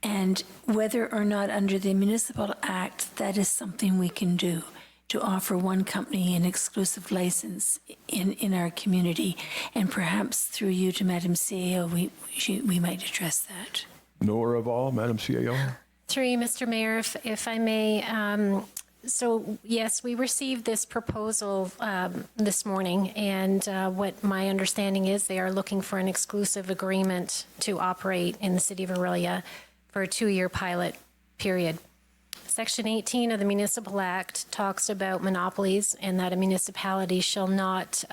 Speaker 9: and whether or not under the Municipal Act that is something we can do to offer one company an exclusive license in our community, and perhaps through you to Madam CAO, we might address that.
Speaker 1: Nora of all, Madam CAO.
Speaker 5: Through you, Mr. Mayor, if I may, so yes, we received this proposal this morning, and what my understanding is they are looking for an exclusive agreement to operate in the city of Orillia for a 2-year pilot period. Section 18 of the Municipal Act talks about monopolies and that a municipality shall not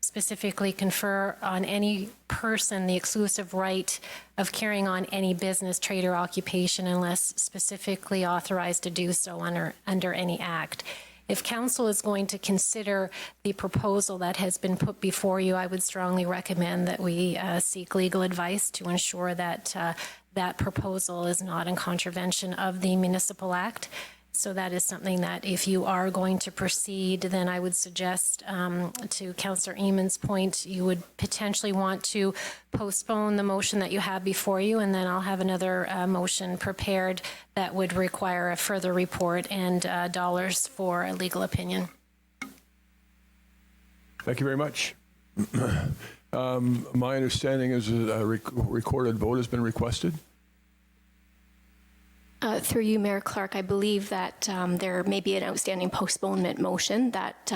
Speaker 5: specifically confer on any person the exclusive right of carrying on any business, trade, or occupation unless specifically authorized to do so under any act. If council is going to consider the proposal that has been put before you, I would strongly recommend that we seek legal advice to ensure that that proposal is not in contravention of the Municipal Act. So that is something that if you are going to proceed, then I would suggest to Councillor Eamon's point, you would potentially want to postpone the motion that you have before you, and then I'll have another motion prepared that would require a further report and dollars for a legal opinion.
Speaker 1: Thank you very much. My understanding is a recorded vote has been requested.
Speaker 4: Through you, Mayor Clark, I believe that there may be an outstanding postponement motion that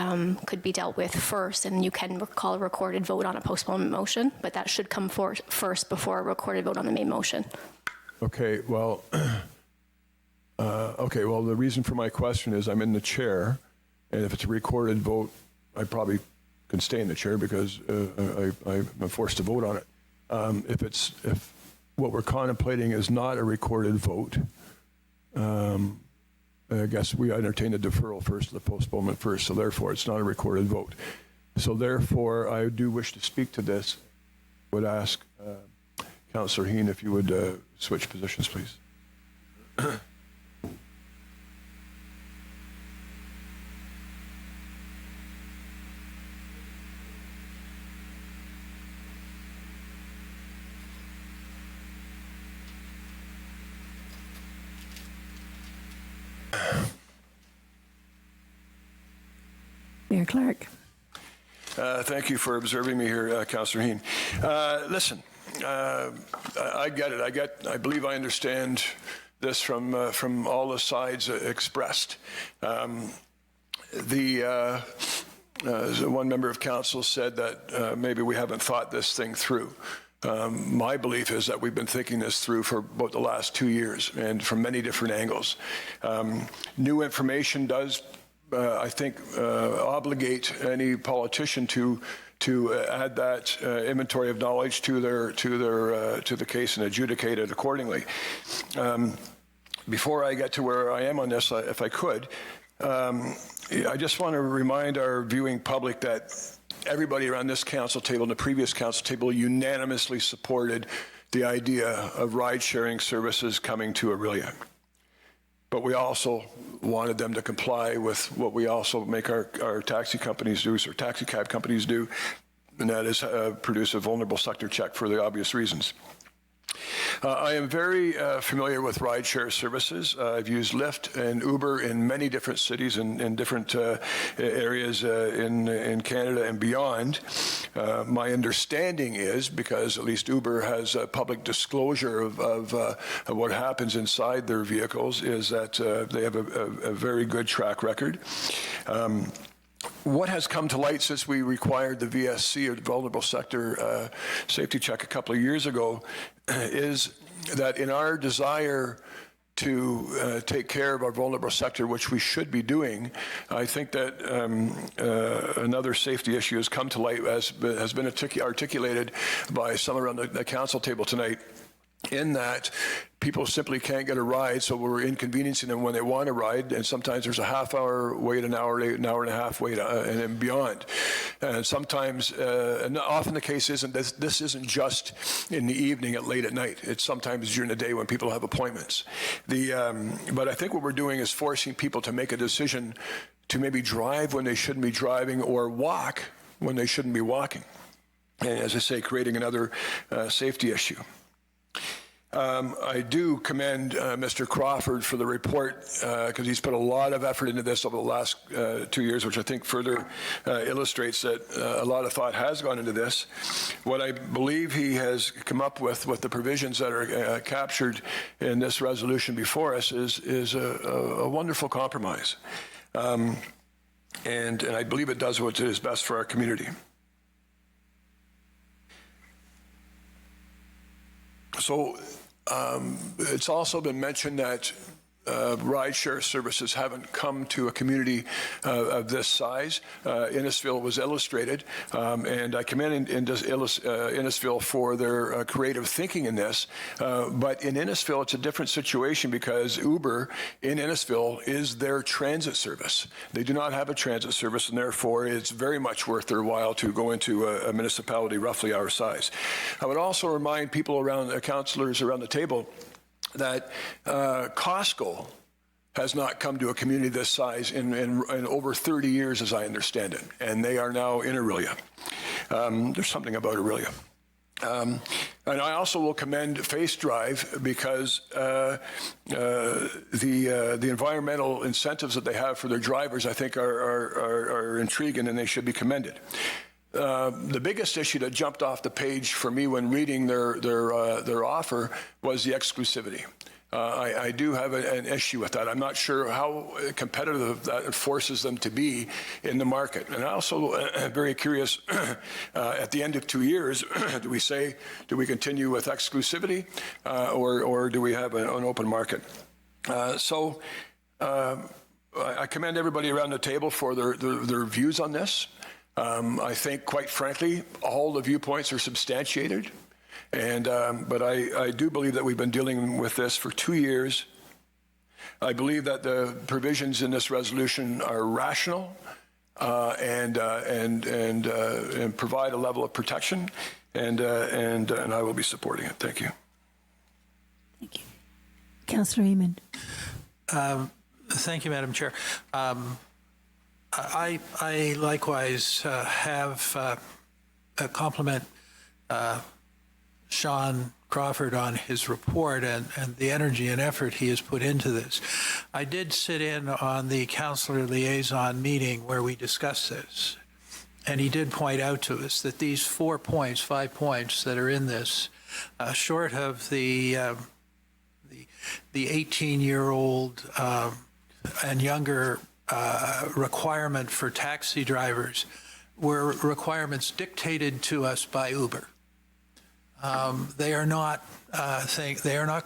Speaker 4: could be dealt with first, and you can call a recorded vote on a postponement motion, but that should come first before a recorded vote on the main motion.
Speaker 1: Okay, well, the reason for my question is I'm in the chair, and if it's a recorded vote, I probably can stay in the chair because I'm forced to vote on it. If what we're contemplating is not a recorded vote, I guess we entertain the deferral first, the postponement first, so therefore it's not a recorded vote. So therefore, I do wish to speak to this. Would ask Councillor Heen if you would switch positions, please.
Speaker 9: Mayor Clark.
Speaker 1: Thank you for observing me here, Councillor Heen. Listen, I get it. I believe I understand this from all the sides expressed. One member of council said that maybe we haven't thought this thing through. My belief is that we've been thinking this through for about the last 2 years and from many different angles. New information does, I think, obligate any politician to add that inventory of knowledge to the case and adjudicate it accordingly. Before I get to where I am on this, if I could, I just want to remind our viewing public that everybody around this council table and the previous council table unanimously supported the idea of ride-sharing services coming to Orillia. But we also wanted them to comply with what we also make our taxi companies do, or taxi cab companies do, and that is produce a vulnerable sector check for the obvious reasons. I am very familiar with rideshare services. I've used Lyft and Uber in many different cities and in different areas in Canada and beyond. My understanding is, because at least Uber has a public disclosure of what happens inside their vehicles, is that they have a very good track record. What has come to light since we required the VSC, or the Vulnerable Sector Safety Check, a couple of years ago, is that in our desire to take care of our vulnerable sector, which we should be doing, I think that another safety issue has come to light, as has been articulated by some around the council table tonight, in that people simply can't get a ride, so we're inconveniencing them when they want a ride, and sometimes there's a half-hour wait, an hour and a half wait, and then beyond. And sometimes, and often the case isn't, this isn't just in the evening late at night. It's sometimes during the day when people have appointments. But I think what we're doing is forcing people to make a decision to maybe drive when they shouldn't be driving, or walk when they shouldn't be walking. And as I say, creating another safety issue. I do commend Mr. Crawford for the report, because he's put a lot of effort into this over the last 2 years, which I think further illustrates that a lot of thought has gone into this. What I believe he has come up with the provisions that are captured in this resolution before us, is a wonderful compromise. And I believe it does what is best for our community. So it's also been mentioned that rideshare services haven't come to a community of this size. Innisfil was illustrated, and I commend Innisfil for their creative thinking in this. But in Innisfil, it's a different situation, because Uber in Innisfil is their transit service. They do not have a transit service, and therefore it's very much worth their while to go into a municipality roughly our size. I would also remind people around, councillors around the table, that Costco has not come to a community this size in over 30 years, as I understand it, and they are now in Orillia. There's something about Orillia. And I also will commend Face Drive, because the environmental incentives that they have for their drivers, I think, are intriguing, and they should be commended. The biggest issue that jumped off the page for me when reading their offer was the exclusivity. I do have an issue with that. I'm not sure how competitive that forces them to be in the market. And I also am very curious, at the end of 2 years, do we continue with exclusivity, or do we have an open market? I commend everybody around the table for their views on this. I think, quite frankly, all the viewpoints are substantiated, but I do believe that we've been dealing with this for 2 years. I believe that the provisions in this resolution are rational and provide a level of protection, and I will be supporting it. Thank you.
Speaker 9: Thank you. Councillor Eamon.
Speaker 6: Thank you, Madam Chair. I likewise have a compliment Sean Crawford on his report and the energy and effort he has put into this. I did sit in on the councillor liaison meeting where we discussed this, and he did point out to us that these 5 points that are in this, short of the 18-year-old and younger requirement for taxi drivers, were requirements dictated to us by Uber. They are not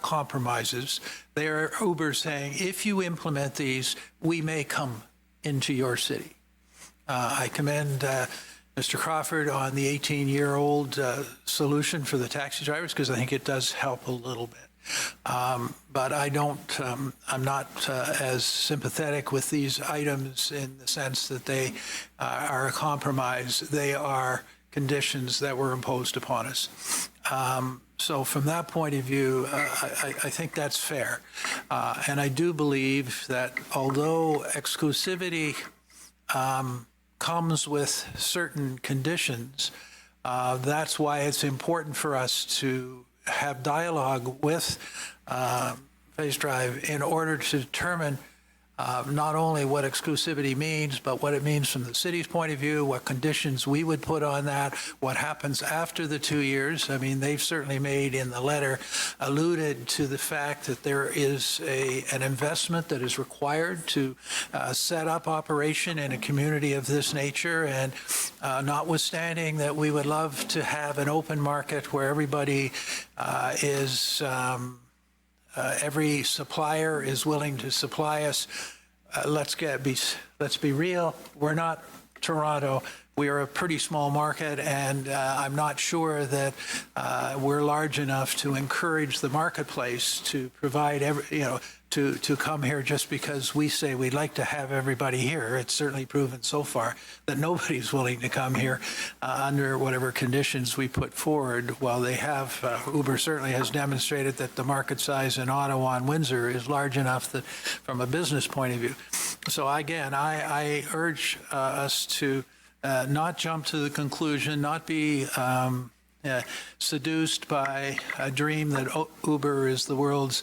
Speaker 6: compromises. They are Uber saying, if you implement these, we may come into your city. I commend Mr. Crawford on the 18-year-old solution for the taxi drivers, because I think it does help a little bit. But I'm not as sympathetic with these items in the sense that they are a compromise. They are conditions that were imposed upon us. So from that point of view, I think that's fair. And I do believe that although exclusivity comes with certain conditions, that's why it's important for us to have dialogue with Face Drive in order to determine not only what exclusivity means, but what it means from the city's point of view, what conditions we would put on that, what happens after the 2 years. I mean, they've certainly made in the letter alluded to the fact that there is an investment that is required to set up operation in a community of this nature. And notwithstanding that we would love to have an open market where everybody is every supplier is willing to supply us. Let's be real. We're not Toronto. We are a pretty small market, and I'm not sure that we're large enough to encourage the marketplace to provide to come here just because we say we'd like to have everybody here. It's certainly proven so far that nobody's willing to come here under whatever conditions we put forward. While they have, Uber certainly has demonstrated that the market size in Ottawa and Windsor is large enough that from a business point of view. So again, I urge us to not jump to the conclusion, not be seduced by a dream that Uber is the world's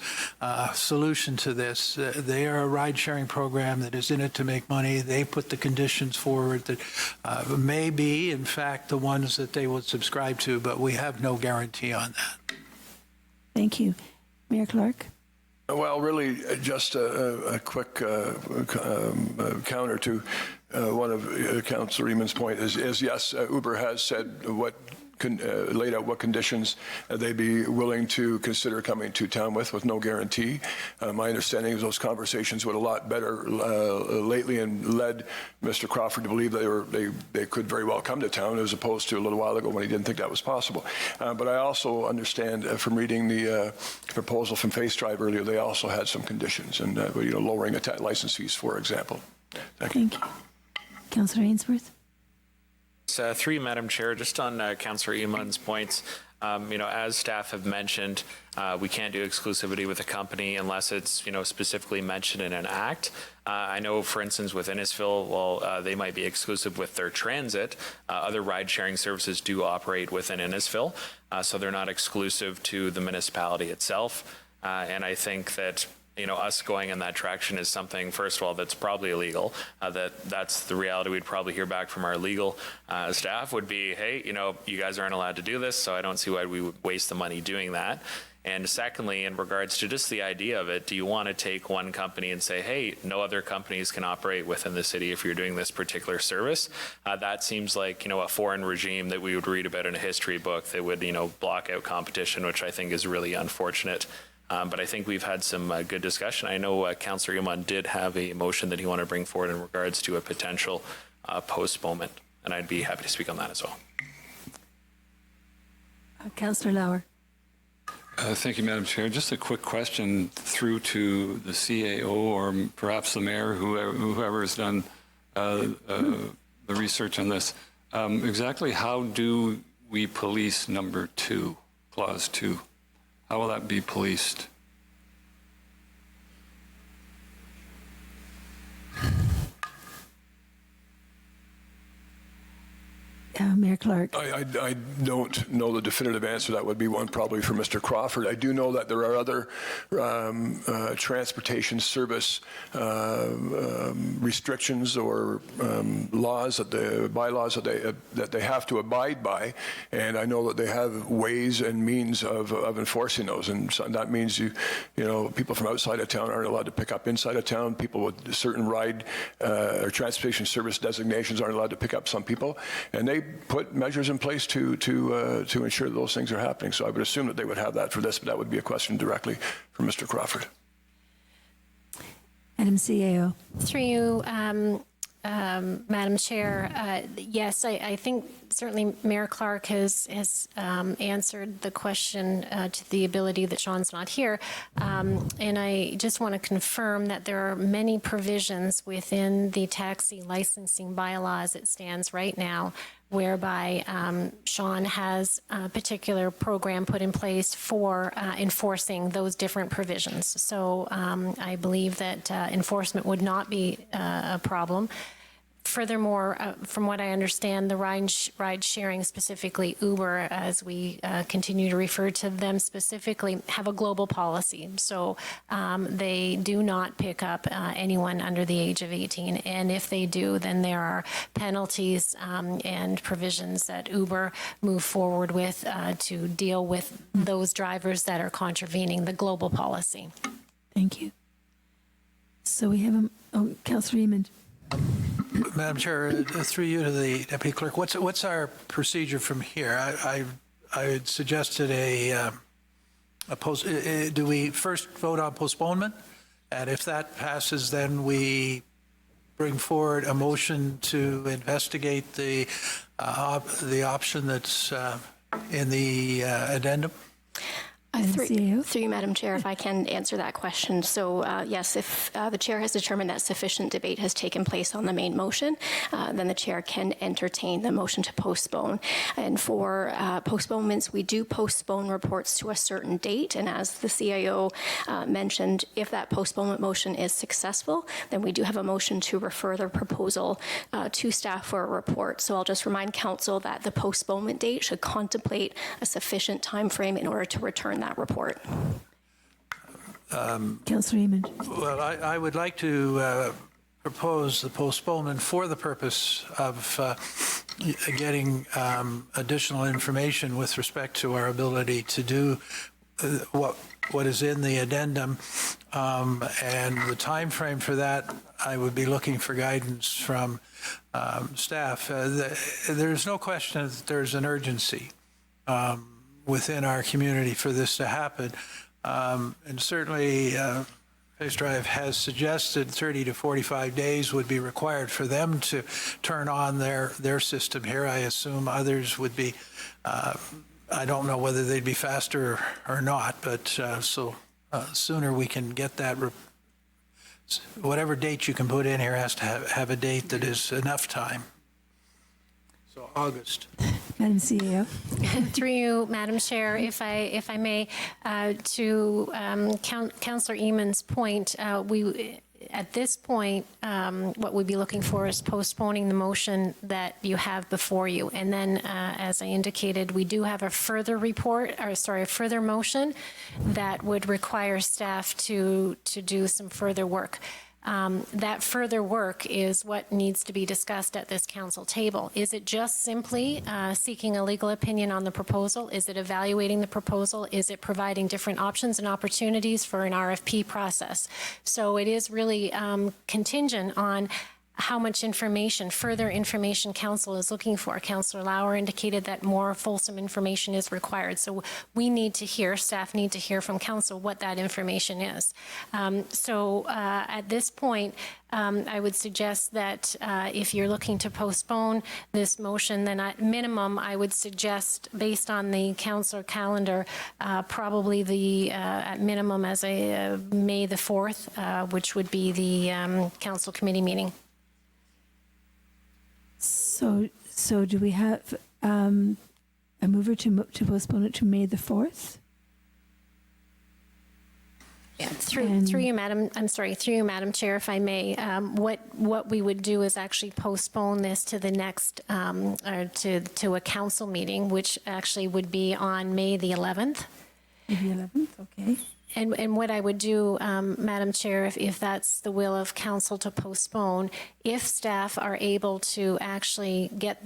Speaker 6: solution to this. They are a ride-sharing program that is in it to make money. They put the conditions forward that may be, in fact, the ones that they would subscribe to, but we have no guarantee on that.
Speaker 9: Thank you. Mayor Clark?
Speaker 1: Well, really, just a quick counter to one of Councillor Eamon's point is yes, Uber has said laid out what conditions they'd be willing to consider coming to town with no guarantee. My understanding is those conversations went a lot better lately and led Mr. Crawford to believe they could very well come to town as opposed to a little while ago when he didn't think that was possible. But I also understand from reading the proposal from Face Drive earlier, they also had some conditions and lowering license fees, for example. Thank you.
Speaker 9: Councillor Ainsworth?
Speaker 10: Through you, Madam Chair, just on Councillor Eamon's points, as staff have mentioned, we can't do exclusivity with a company unless it's, specifically mentioned in an act. I know, for instance, with Innisfil, they might be exclusive with their transit. Other ride-sharing services do operate within Innisfil, so they're not exclusive to the municipality itself. And I think that us going in that direction is something, first of all, that's probably illegal. That's the reality we'd probably hear back from our legal staff would be, hey, you guys aren't allowed to do this, so I don't see why we would waste the money doing that. And secondly, in regards to just the idea of it, do you want to take one company and say, hey, no other companies can operate within the city if you're doing this particular service? That seems like, a foreign regime that we would read about in a history book that would, block out competition, which I think is really unfortunate. But I think we've had some good discussion. I know Councillor Eamon did have a motion that he wanted to bring forward in regards to a potential postponement, and I'd be happy to speak on that as well.
Speaker 9: Councillor Lauer?
Speaker 8: Thank you, Madam Chair. Just a quick question through to the CAO or perhaps the mayor, whoever has done the research on this. Exactly how do we police number 2, clause 2? How will that be policed?
Speaker 9: Mayor Clark.
Speaker 1: I don't know the definitive answer. That would be one probably for Mr. Crawford. I do know that there are other transportation service restrictions or bylaws that they have to abide by, and I know that they have ways and means of enforcing those. And so that means people from outside of town aren't allowed to pick up inside of town. People with certain ride or transportation service designations aren't allowed to pick up some people, and they put measures in place to ensure that those things are happening. So I would assume that they would have that for this, but that would be a question directly for Mr. Crawford.
Speaker 9: Madam CAO.
Speaker 5: Through you, Madam Chair, yes, I think certainly Mayor Clark has answered the question to the ability that Sean's not here. And I just want to confirm that there are many provisions within the taxi licensing bylaw as it stands right now, whereby Sean has a particular program put in place for enforcing those different provisions. So I believe that enforcement would not be a problem. Furthermore, from what I understand, the ride sharing, specifically Uber, as we continue to refer to them specifically, have a global policy. So they do not pick up anyone under the age of 18. And if they do, then there are penalties and provisions that Uber move forward with to deal with those drivers that are contravening the global policy.
Speaker 9: Thank you. So we have Councillor Raymond.
Speaker 6: Madam Chair, through you to the Deputy Clerk, what's our procedure from here? I had suggested do we first vote on postponement? And if that passes, then we bring forward a motion to investigate the option that's in the addendum?
Speaker 4: Through you, Madam Chair, if I can answer that question. So yes, if the chair has determined that sufficient debate has taken place on the main motion, then the chair can entertain the motion to postpone. And for postponements, we do postpone reports to a certain date. And as the CIO mentioned, if that postponement motion is successful, then we do have a motion to refer the proposal to staff for a report. So I'll just remind Council that the postponement date should contemplate a sufficient time frame in order to return that report.
Speaker 9: Councillor Raymond.
Speaker 6: Well, I would like to propose the postponement for the purpose of getting additional information with respect to our ability to do what is in the addendum, and the time frame for that, I would be looking for guidance from staff. There's no question that there's an urgency within our community for this to happen. And certainly, Face Drive has suggested 30 to 45 days would be required for them to turn on their system here. I assume others would be, I don't know whether they'd be faster or not, but sooner we can get that. Whatever date you can put in here has to have a date that is enough time. So August.
Speaker 9: Madam CEO.
Speaker 5: Through you, Madam Chair, if I may, to Councillor Eamon's point, at this point, what we'd be looking for is postponing the motion that you have before you. And then, as I indicated, we do have a further a further motion that would require staff to do some further work. That further work is what needs to be discussed at this council table. Is it just simply seeking a legal opinion on the proposal? Is it evaluating the proposal? Is it providing different options and opportunities for an RFP process? So it is really contingent on how much further information council is looking for. Councillor Lauer indicated that more fulsome information is required. So staff need to hear from council what that information is. At this point, I would suggest that if you're looking to postpone this motion, then at minimum, I would suggest, based on the council calendar, probably at minimum as a May the 4th, which would be the council committee meeting.
Speaker 9: So do we have a mover to postpone it to May the 4th?
Speaker 5: Yeah, through you, Madam Chair, if I may. What we would do is actually postpone this to the next, to a council meeting, which actually would be on May the 11th.
Speaker 9: May the 11th, okay.
Speaker 5: And what I would do, Madam Chair, if that's the will of council to postpone, if staff are able to actually get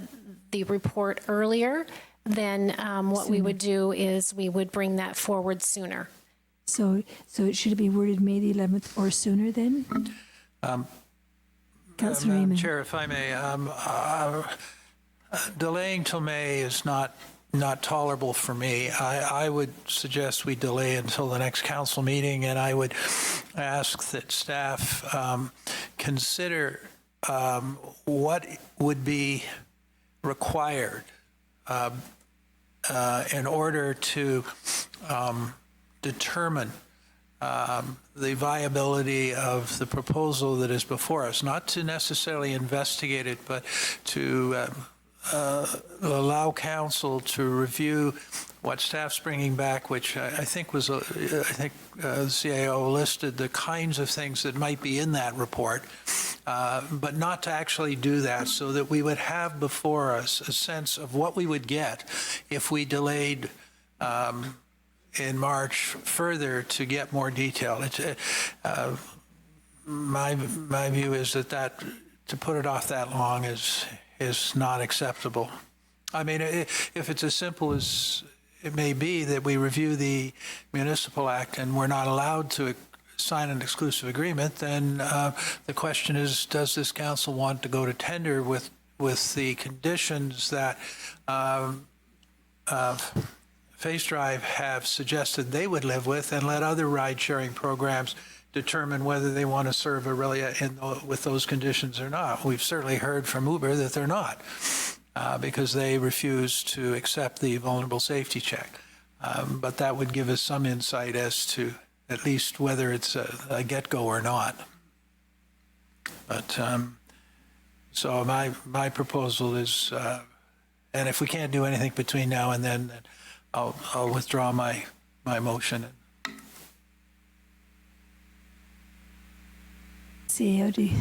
Speaker 5: the report earlier, then what we would do is we would bring that forward sooner.
Speaker 9: So it should be worded May the 11th or sooner then? Councillor
Speaker 6: Madam
Speaker 9: Raymond.
Speaker 6: Chair, if I may, delaying till May is not tolerable for me. I would suggest we delay until the next council meeting, and I would ask that staff consider what would be required in order to determine the viability of the proposal that is before us, not to necessarily investigate it, but to allow council to review what staff's bringing back, which I think the CIO listed the kinds of things that might be in that report, but not to actually do that, so that we would have before us a sense of what we would get if we delayed in March further to get more detail. My view is that to put it off that long is not acceptable. I mean, if it's as simple as it may be that we review the Municipal Act and we're not allowed to sign an exclusive agreement, then the question is, does this council want to go to tender with the conditions that Face Drive have suggested they would live with, and let other ride-sharing programs determine whether they want to serve Aurelia with those conditions or not? We've certainly heard from Uber that they're not, because they refuse to accept the vulnerable safety check. But that would give us some insight as to at least whether it's a get-go or not. But so my proposal is, and if we can't do anything between now and then I'll withdraw my motion.
Speaker 9: CAOD.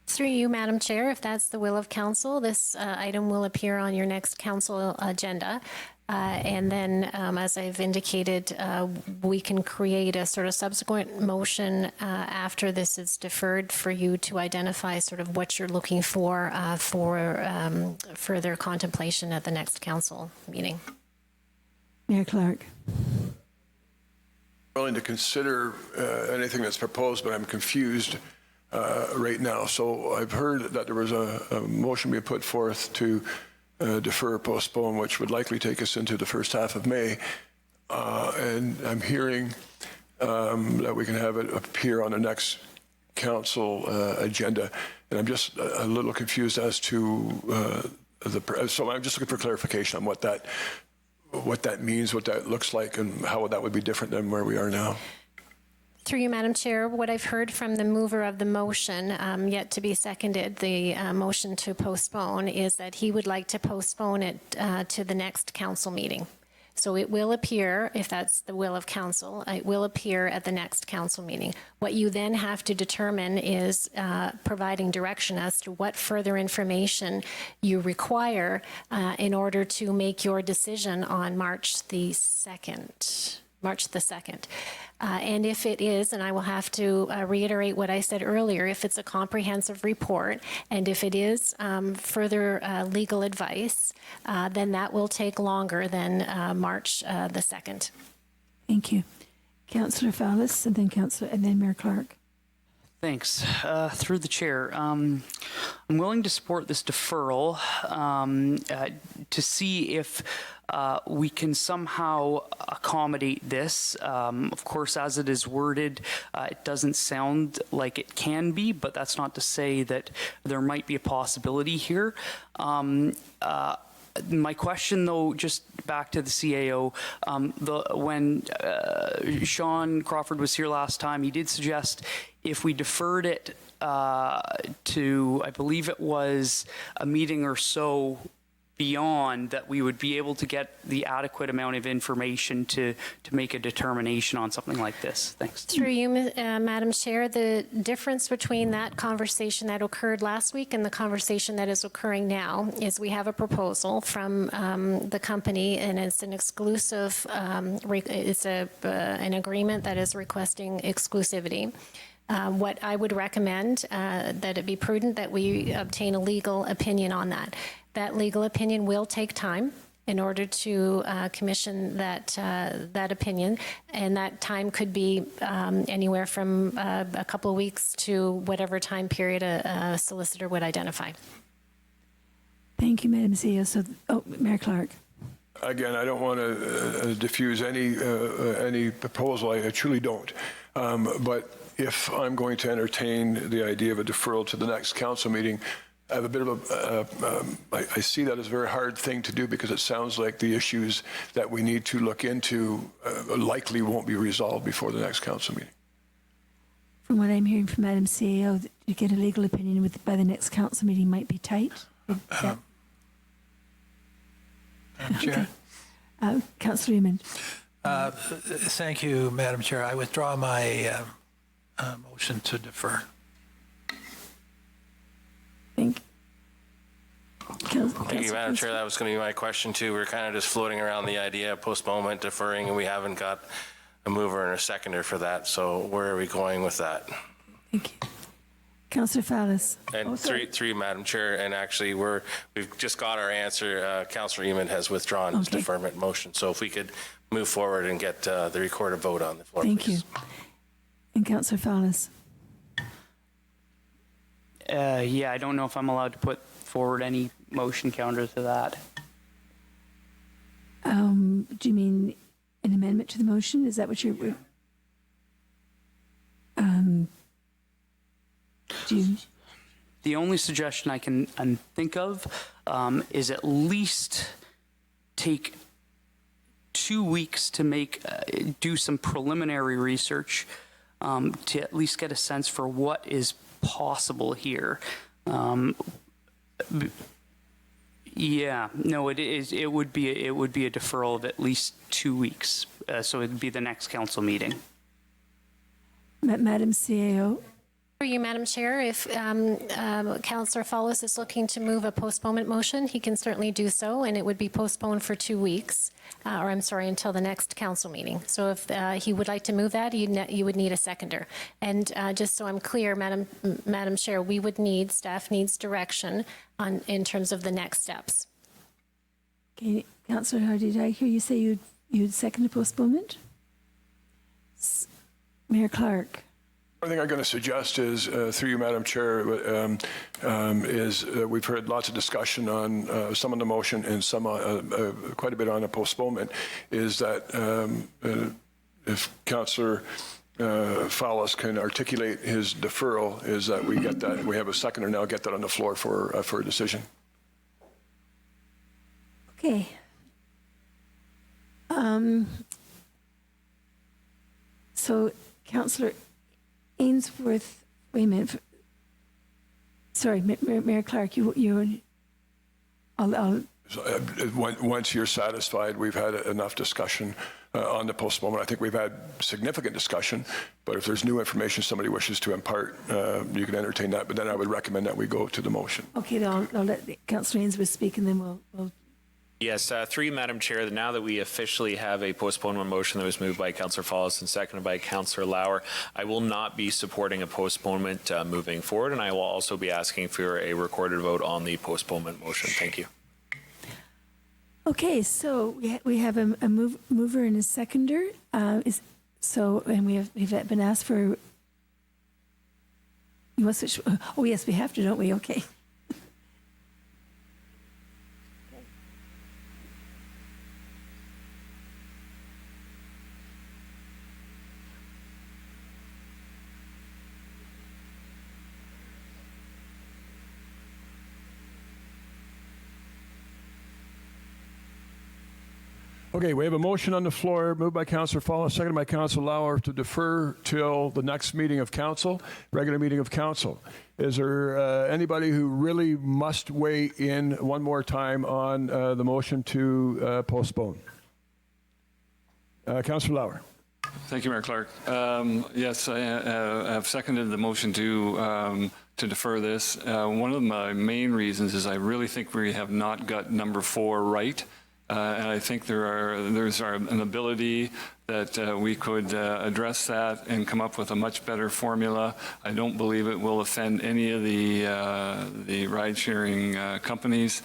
Speaker 5: Through you, Madam Chair, if that's the will of council, this item will appear on your next council agenda. And then, as I've indicated, we can create a sort of subsequent motion after this is deferred for you to identify sort of what you're looking for further contemplation at the next council meeting.
Speaker 9: Mayor Clark.
Speaker 1: Willing to consider anything that's proposed, but I'm confused right now. So I've heard that there was a motion being put forth to defer or postpone, which would likely take us into the first half of May. And I'm hearing that we can have it appear on the next council agenda. And I'm just a little confused as to so I'm just looking for clarification on what that means, what that looks like, and how that would be different than where we are now.
Speaker 5: Through you, Madam Chair, what I've heard from the mover of the motion, yet to be seconded, the motion to postpone, is that he would like to postpone it to the next council meeting. So it will appear, if that's the will of council, it will appear at the next council meeting. What you then have to determine is providing direction as to what further information you require in order to make your decision on March the 2nd. And if it is, and I will have to reiterate what I said earlier, if it's a comprehensive report, and if it is further legal advice, then that will take longer than March the 2nd.
Speaker 9: Thank you. Councillor Fallis, and then Mayor Clark.
Speaker 12: Thanks. Through the chair, I'm willing to support this deferral to see if we can somehow accommodate this. Of course, as it is worded, it doesn't sound like it can be, but that's not to say that there might be a possibility here. My question, though, just back to the CAO, when Sean Crawford was here last time, he did suggest if we deferred it to, I believe it was a meeting or so beyond, that we would be able to get the adequate amount of information to make a determination on something like this. Thanks.
Speaker 5: Through you, Madam Chair, the difference between that conversation that occurred last week and the conversation that is occurring now is we have a proposal from the company, and it's an exclusive, it's an agreement that is requesting exclusivity. What I would recommend, that it be prudent that we obtain a legal opinion on that. That legal opinion will take time in order to commission that opinion, and that time could be anywhere from a couple of weeks to whatever time period a solicitor would identify.
Speaker 9: Thank you, Madam CEO. So, Mayor Clark.
Speaker 1: Again, I don't want to diffuse any proposal. I truly don't. But if I'm going to entertain the idea of a deferral to the next council meeting, I have a bit of I see that as a very hard thing to do, because it sounds like the issues that we need to look into likely won't be resolved before the next council meeting.
Speaker 9: From what I'm hearing from Madam CEO, to get a legal opinion by the next council meeting might be tight.
Speaker 6: Madam Chair.
Speaker 9: Councillor Raymond.
Speaker 6: Thank you, Madam Chair. I withdraw my motion to defer.
Speaker 7: Thank you, Madam Chair. That was going to be my question too. We're kind of just floating around the idea of postponement, deferring, and we haven't got a mover and a seconder for that. So where are we going with that?
Speaker 9: Thank you. Councillor Fallis.
Speaker 7: And three, Madam Chair, and actually we've just got our answer. Councillor Eamon has withdrawn his deferment motion. So if we could move forward and get the recorded vote on the floor,
Speaker 9: Thank
Speaker 7: please.
Speaker 9: you. And Councillor Fallis.
Speaker 12: Yeah, I don't know if I'm allowed to put forward any motion counter to that.
Speaker 9: Do you mean an amendment to the motion? Is that what you're?
Speaker 12: The only suggestion I can think of is at least take 2 weeks to do some preliminary research to at least get a sense for what is possible here. Yeah, no, it is. It would be a deferral of at least 2 weeks. So it'd be the next council meeting.
Speaker 9: Madam CAO.
Speaker 5: For you, Madam Chair, if Councillor Fallis is looking to move a postponement motion, he can certainly do so, and it would be postponed for 2 weeks, or I'm sorry, until the next council meeting. So if he would like to move that, you would need a seconder. And just so I'm clear, Madam Chair, staff needs direction in terms of the next steps.
Speaker 9: Okay, Councillor, how did I hear you say you'd second the postponement? Mayor Clark.
Speaker 1: I think I'm going to suggest is, through you, Madam Chair, we've heard lots of discussion on some of the motion and some quite a bit on the postponement, is that if Councillor Fallis can articulate his deferral, is that we get that, we have a seconder now, get that on the floor for a decision.
Speaker 9: Okay. So, Councillor Ainsworth, wait a minute. Sorry, Mayor Clark,
Speaker 1: Once you're satisfied, we've had enough discussion on the postponement. I think we've had significant discussion, but if there's new information somebody wishes to impart, you can entertain that. But then I would recommend that we go to the motion.
Speaker 9: Okay, then I'll let Councillor Ainsworth speak, and then we'll
Speaker 10: Yes, through you, Madam Chair, now that we officially have a postponement motion that was moved by Councillor Fallis and seconded by Councillor Lauer, I will not be supporting a postponement moving forward, and I will also be asking for a recorded vote on the postponement motion. Thank you.
Speaker 9: Okay, so we have a mover and a seconder. And we've been asked for. You want to switch? Oh yes, we have to, don't we? Okay.
Speaker 1: Okay, we have a motion on the floor, moved by Councillor Fallis, seconded by Councillor Lauer, to defer till the next meeting of council, regular meeting of council. Is there anybody who really must weigh in one more time on the motion to postpone? Councillor Lauer.
Speaker 8: Thank you, Mayor Clark. Yes, I have seconded the motion to defer this. One of my main reasons is I really think we have not got number 4 right. And I think there's an ability that we could address that and come up with a much better formula. I don't believe it will offend any of the ride-sharing companies.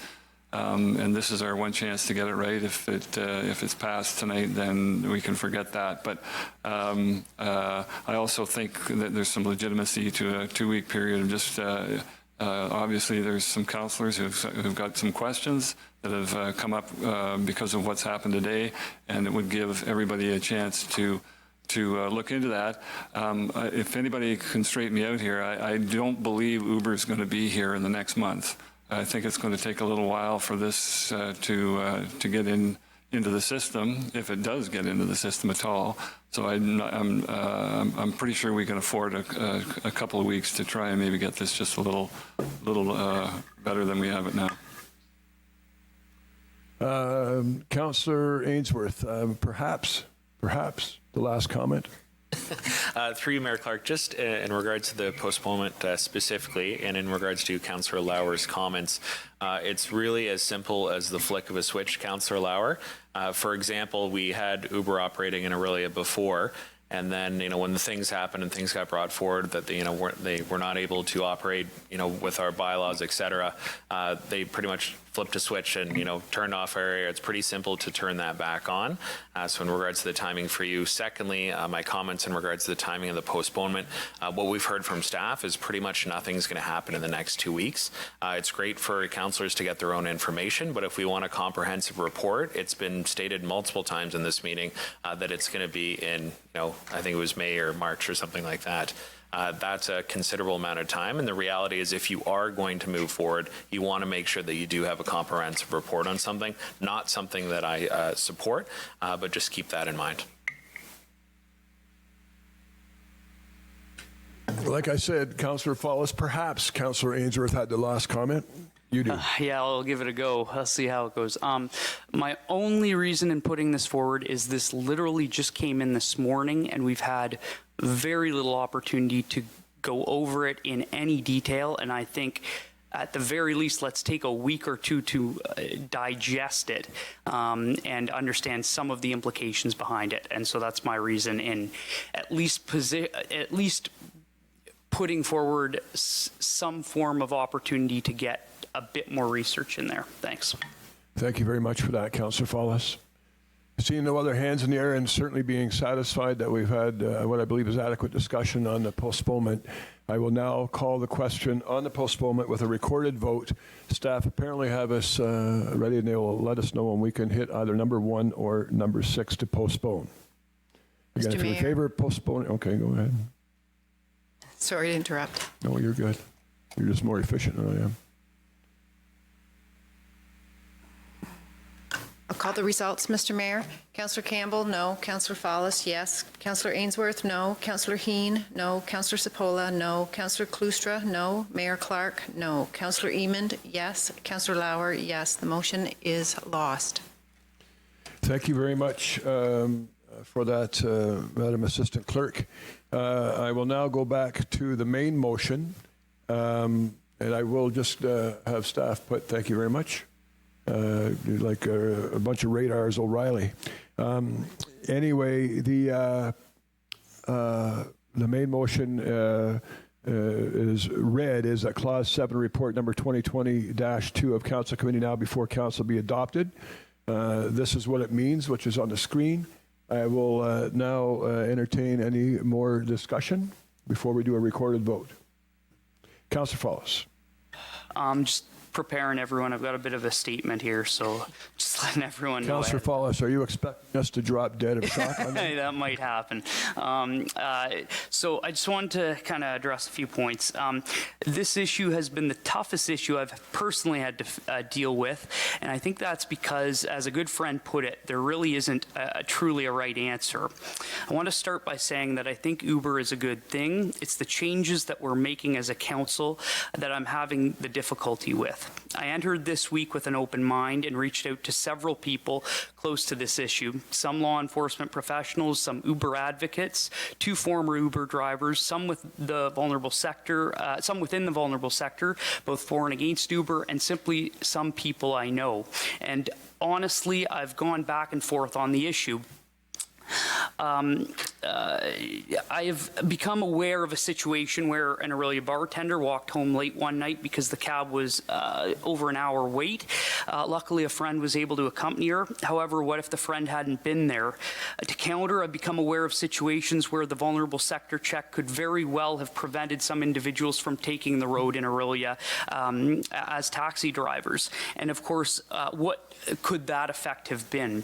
Speaker 8: And this is our one chance to get it right. If it's passed tonight, then we can forget that. But I also think that there's some legitimacy to a 2-week period of just. Obviously, there's some councillors who've got some questions that have come up because of what's happened today, and it would give everybody a chance to look into that. If anybody can straighten me out here, I don't believe Uber is going to be here in the next month. I think it's going to take a little while for this to get into the system, if it does get into the system at all. So I'm pretty sure we can afford a couple of weeks to try and maybe get this just a little better than we have it now.
Speaker 1: Councillor Ainsworth, perhaps the last comment.
Speaker 10: Through you, Mayor Clark, just in regards to the postponement specifically, and in regards to Councillor Lauer's comments, it's really as simple as the flick of a switch, Councillor Lauer. For example, we had Uber operating in Orillia before, and then, when the things happened and things got brought forward that they were not able to operate, with our bylaws, et cetera, they pretty much flipped a switch and, turned off our area. It's pretty simple to turn that back on. So in regards to the timing for you. Secondly, my comments in regards to the timing of the postponement, what we've heard from staff is pretty much nothing's going to happen in the next 2 weeks. It's great for councillors to get their own information, but if we want a comprehensive report, it's been stated multiple times in this meeting that it's going to be in, I think it was May or March or something like that. That's a considerable amount of time. And the reality is if you are going to move forward, you want to make sure that you do have a comprehensive report on something, not something that I support, but just keep that in mind.
Speaker 1: Like I said, Councillor Follis, perhaps Councillor Ainsworth had the last comment. You do.
Speaker 12: Yeah, I'll give it a go. I'll see how it goes. My only reason in putting this forward is this literally just came in this morning, and we've had very little opportunity to go over it in any detail. And I think at the very least, let's take a week or two to digest it and understand some of the implications behind it. And so that's my reason in at least putting forward some form of opportunity to get a bit more research in there. Thanks.
Speaker 1: Thank you very much for that, Councillor Follis. Seeing no other hands in the air and certainly being satisfied that we've had what I believe is adequate discussion on the postponement, I will now call the question on the postponement with a recorded vote. Staff apparently have us ready, and they will let us know when we can hit either number 1 or number 6 to postpone. Again, if you're in favor of postponing, okay, go ahead.
Speaker 13: Sorry to interrupt.
Speaker 1: No, you're good. You're just more efficient than I am.
Speaker 13: I'll call the results, Mr. Mayor. Councillor Campbell, no. Councillor Follis, yes. Councillor Ainsworth, no. Councillor Heen, no. Councillor Sepola, no. Councillor Klustra, no. Mayor Clark, no. Councillor Emond, yes. Councillor Lauer, yes. The motion is lost.
Speaker 1: Thank you very much for that, Madam Assistant Clerk. I will now go back to the main motion, and I will just have staff put, thank you very much. Like a bunch of radars, O'Reilly. Anyway, the main motion is read is that Clause 7 Report Number 2020-2 of Council Committee now before Council be adopted. This is what it means, which is on the screen. I will now entertain any more discussion before we do a recorded vote. Councillor Follis.
Speaker 12: Just preparing everyone. I've got a bit of a statement here, so just letting everyone know.
Speaker 1: Councillor Follis, are you expecting us to drop dead of shock on that?
Speaker 12: That might happen. So I just wanted to kind of address a few points. This issue has been the toughest issue I've personally had to deal with, and I think that's because, as a good friend put it, there really isn't truly a right answer. I want to start by saying that I think Uber is a good thing. It's the changes that we're making as a council that I'm having the difficulty with. I entered this week with an open mind and reached out to several people close to this issue, some law enforcement professionals, some Uber advocates, 2 former Uber drivers, some with the vulnerable sector, some within the vulnerable sector, both for and against Uber, and simply some people I know. And honestly, I've gone back and forth on the issue. I have become aware of a situation where an Orillia bartender walked home late one night because the cab was over an hour wait. Luckily, a friend was able to accompany her. However, what if the friend hadn't been there? To counter, I've become aware of situations where the vulnerable sector check could very well have prevented some individuals from taking the road in Orillia as taxi drivers. And of course, what could that effect have been?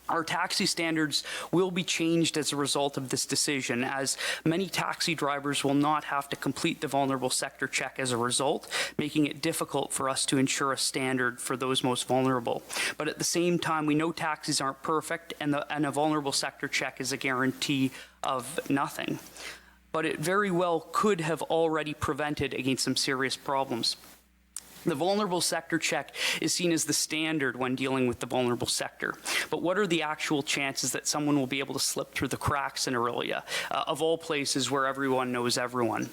Speaker 12: Our taxi standards will be changed as a result of this decision, as many taxi drivers will not have to complete the vulnerable sector check as a result, making it difficult for us to ensure a standard for those most vulnerable. But at the same time, we know taxis aren't perfect, and a vulnerable sector check is a guarantee of nothing. But it very well could have already prevented against some serious problems. The vulnerable sector check is seen as the standard when dealing with the vulnerable sector. But what are the actual chances that someone will be able to slip through the cracks in Orillia, of all places where everyone knows everyone?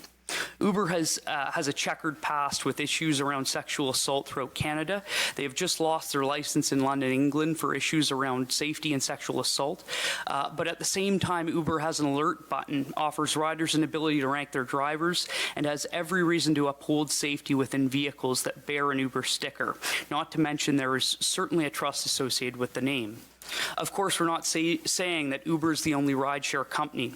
Speaker 12: Uber has a checkered past with issues around sexual assault throughout Canada. They have just lost their license in London, England for issues around safety and sexual assault. But at the same time, Uber has an alert button, offers riders an ability to rank their drivers, and has every reason to uphold safety within vehicles that bear an Uber sticker. Not to mention there is certainly a trust associated with the name. Of course, we're not saying that Uber is the only rideshare company.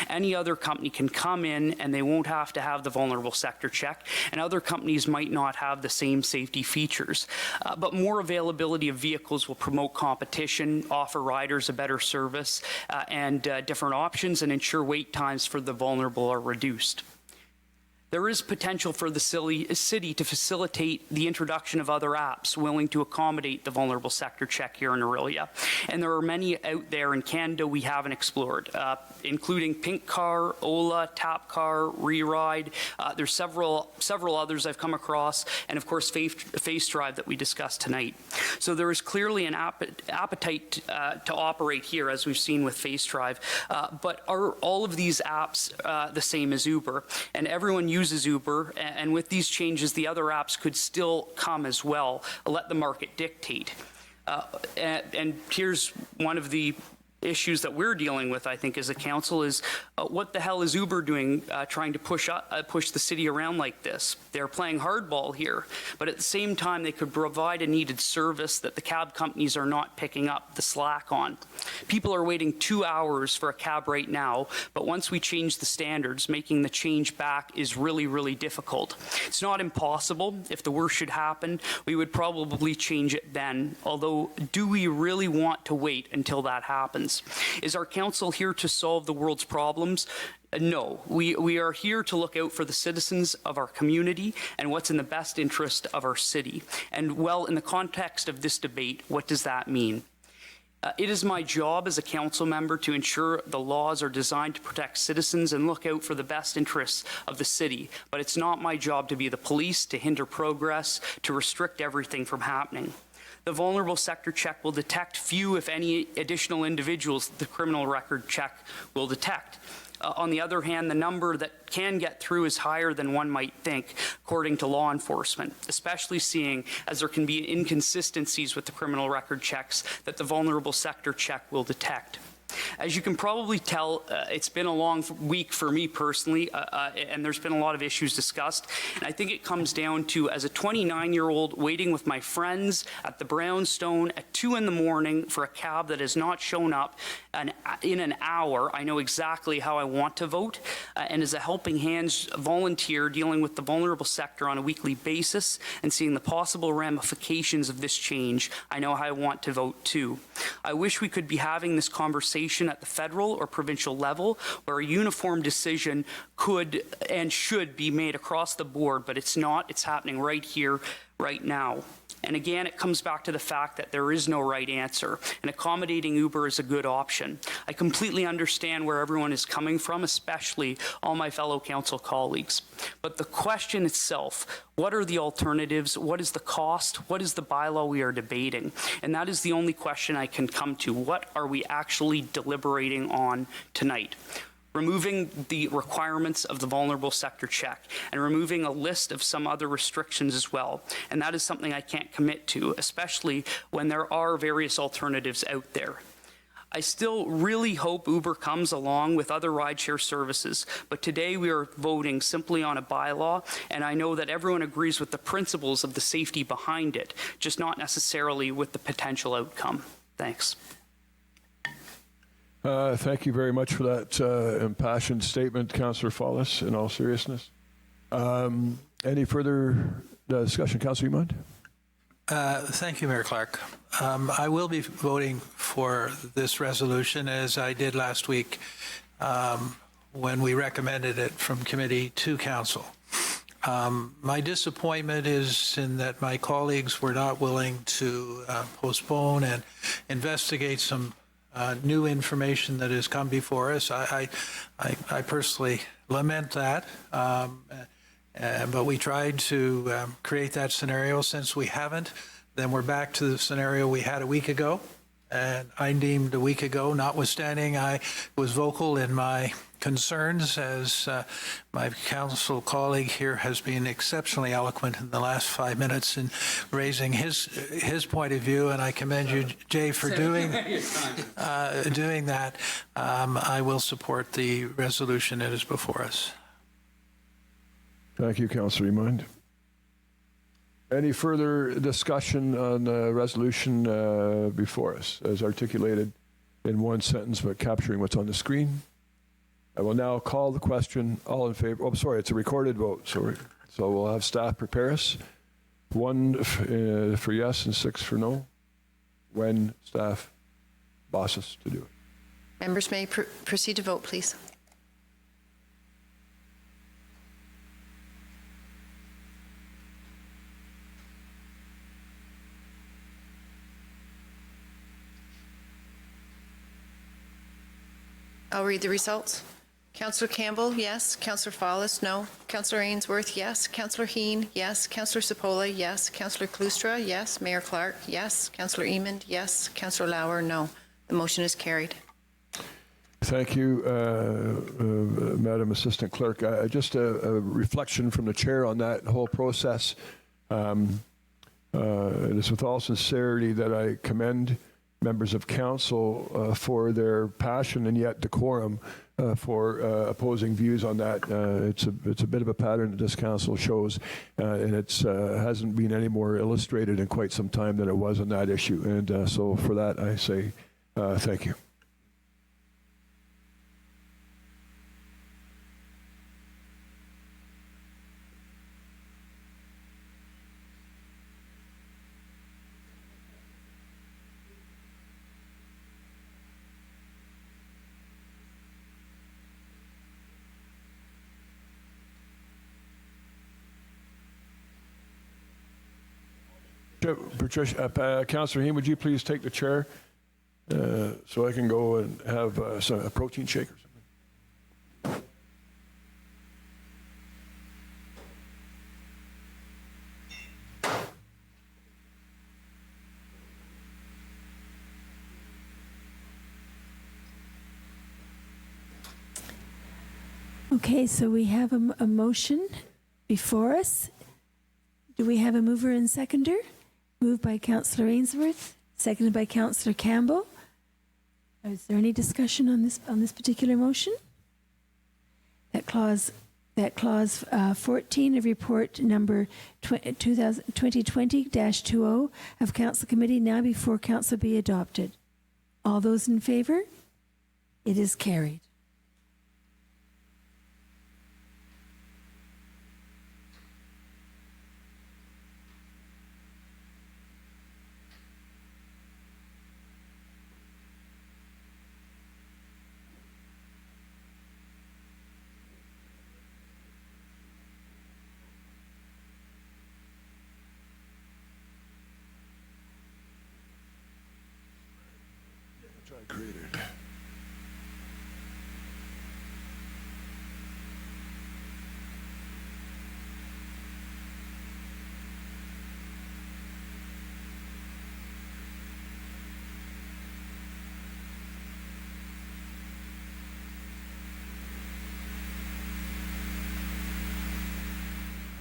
Speaker 12: Any other company can come in and they won't have to have the vulnerable sector check, and other companies might not have the same safety features. But more availability of vehicles will promote competition, offer riders a better service and different options, and ensure wait times for the vulnerable are reduced. There is potential for the city to facilitate the introduction of other apps willing to accommodate the vulnerable sector check here in Orillia. And there are many out there in Canada we haven't explored, including Pink Car, Ola, Tap Car, Reride. There's several others I've come across, and of course Face Drive that we discussed tonight. So there is clearly an appetite to operate here, as we've seen with Face Drive. But are all of these apps the same as Uber? And everyone uses Uber, and with these changes, the other apps could still come as well. Let the market dictate. And here's one of the issues that we're dealing with, I think, as a council is what the hell is Uber doing trying to push the city around like this? They're playing hardball here, but at the same time, they could provide a needed service that the cab companies are not picking up the slack on. People are waiting 2 hours for a cab right now, but once we change the standards, making the change back is really, really difficult. It's not impossible. If the worst should happen, we would probably change it then, although do we really want to wait until that happens? Is our council here to solve the world's problems? No, we are here to look out for the citizens of our community and what's in the best interest of our city. And well, in the context of this debate, what does that mean? It is my job as a council member to ensure the laws are designed to protect citizens and look out for the best interests of the city. But it's not my job to be the police, to hinder progress, to restrict everything from happening. The vulnerable sector check will detect few, if any, additional individuals the criminal record check will detect. On the other hand, the number that can get through is higher than one might think, according to law enforcement, especially seeing as there can be inconsistencies with the criminal record checks that the vulnerable sector check will detect. As you can probably tell, it's been a long week for me personally, and there's been a lot of issues discussed. And I think it comes down to, as a 29-year-old waiting with my friends at the Brownstone at 2 in the morning for a cab that has not shown up in an hour, I know exactly how I want to vote. And as a Helping Hands volunteer dealing with the vulnerable sector on a weekly basis and seeing the possible ramifications of this change, I know how I want to vote too. I wish we could be having this conversation at the federal or provincial level where a uniform decision could and should be made across the board, but it's not. It's happening right here, right now. And again, it comes back to the fact that there is no right answer, and accommodating Uber is a good option. I completely understand where everyone is coming from, especially all my fellow council colleagues. But the question itself, what are the alternatives? What is the cost? What is the bylaw we are debating? And that is the only question I can come to. What are we actually deliberating on tonight? Removing the requirements of the vulnerable sector check and removing a list of some other restrictions as well. And that is something I can't commit to, especially when there are various alternatives out there. I still really hope Uber comes along with other rideshare services, but today we are voting simply on a bylaw, and I know that everyone agrees with the principles of the safety behind it, just not necessarily with the potential outcome. Thanks.
Speaker 1: Thank you very much for that impassioned statement, Councillor Follis, in all seriousness. Any further discussion? Councillor Emond?
Speaker 6: Thank you, Mayor Clark. I will be voting for this resolution, as I did last week when we recommended it from committee to council. My disappointment is in that my colleagues were not willing to postpone and investigate some new information that has come before us. I personally lament that. But we tried to create that scenario. Since we haven't, then we're back to the scenario we had a week ago. And I deemed a week ago, notwithstanding I was vocal in my concerns, as my council colleague here has been exceptionally eloquent in the last 5 minutes in raising his point of view, and I commend you, Jay, for doing that. I will support the resolution that is before us.
Speaker 1: Thank you, Councillor Emond. Any further discussion on the resolution before us, as articulated in one sentence, but capturing what's on the screen? I will now call the question. All in favor? Oh, sorry, it's a recorded vote. So we'll have staff prepare us. 1 for yes and 6 for no, when staff boss us to do it.
Speaker 13: Members may proceed to vote, please. I'll read the results. Councillor Campbell, yes. Councillor Fallis, no. Councillor Ainsworth, yes. Councillor Heen, yes. Councillor Sepola, yes. Councillor Cloustra, yes. Mayor Clark, yes. Councillor Emond, yes. Councillor Lauer, no. The motion is carried.
Speaker 1: Thank you, Madam Assistant Clerk. Just a reflection from the chair on that whole process. It is with all sincerity that I commend members of council for their passion and yet decorum for opposing views on that. It's a bit of a pattern that this council shows, and it's hasn't been any more illustrated in quite some time than it was on that issue. And so for that, I say thank you. Patricia, Councillor Heen, would you please take the chair so I can go and have a protein shake or something?
Speaker 9: Okay, so we have a motion before us. Do we have a mover and seconder? Moved by Councillor Ainsworth, seconded by Councillor Campbell. Is there any discussion on this particular motion? That clause 14 of report number 2020-20 of Council Committee now before Council be adopted. All those in favor? It is carried.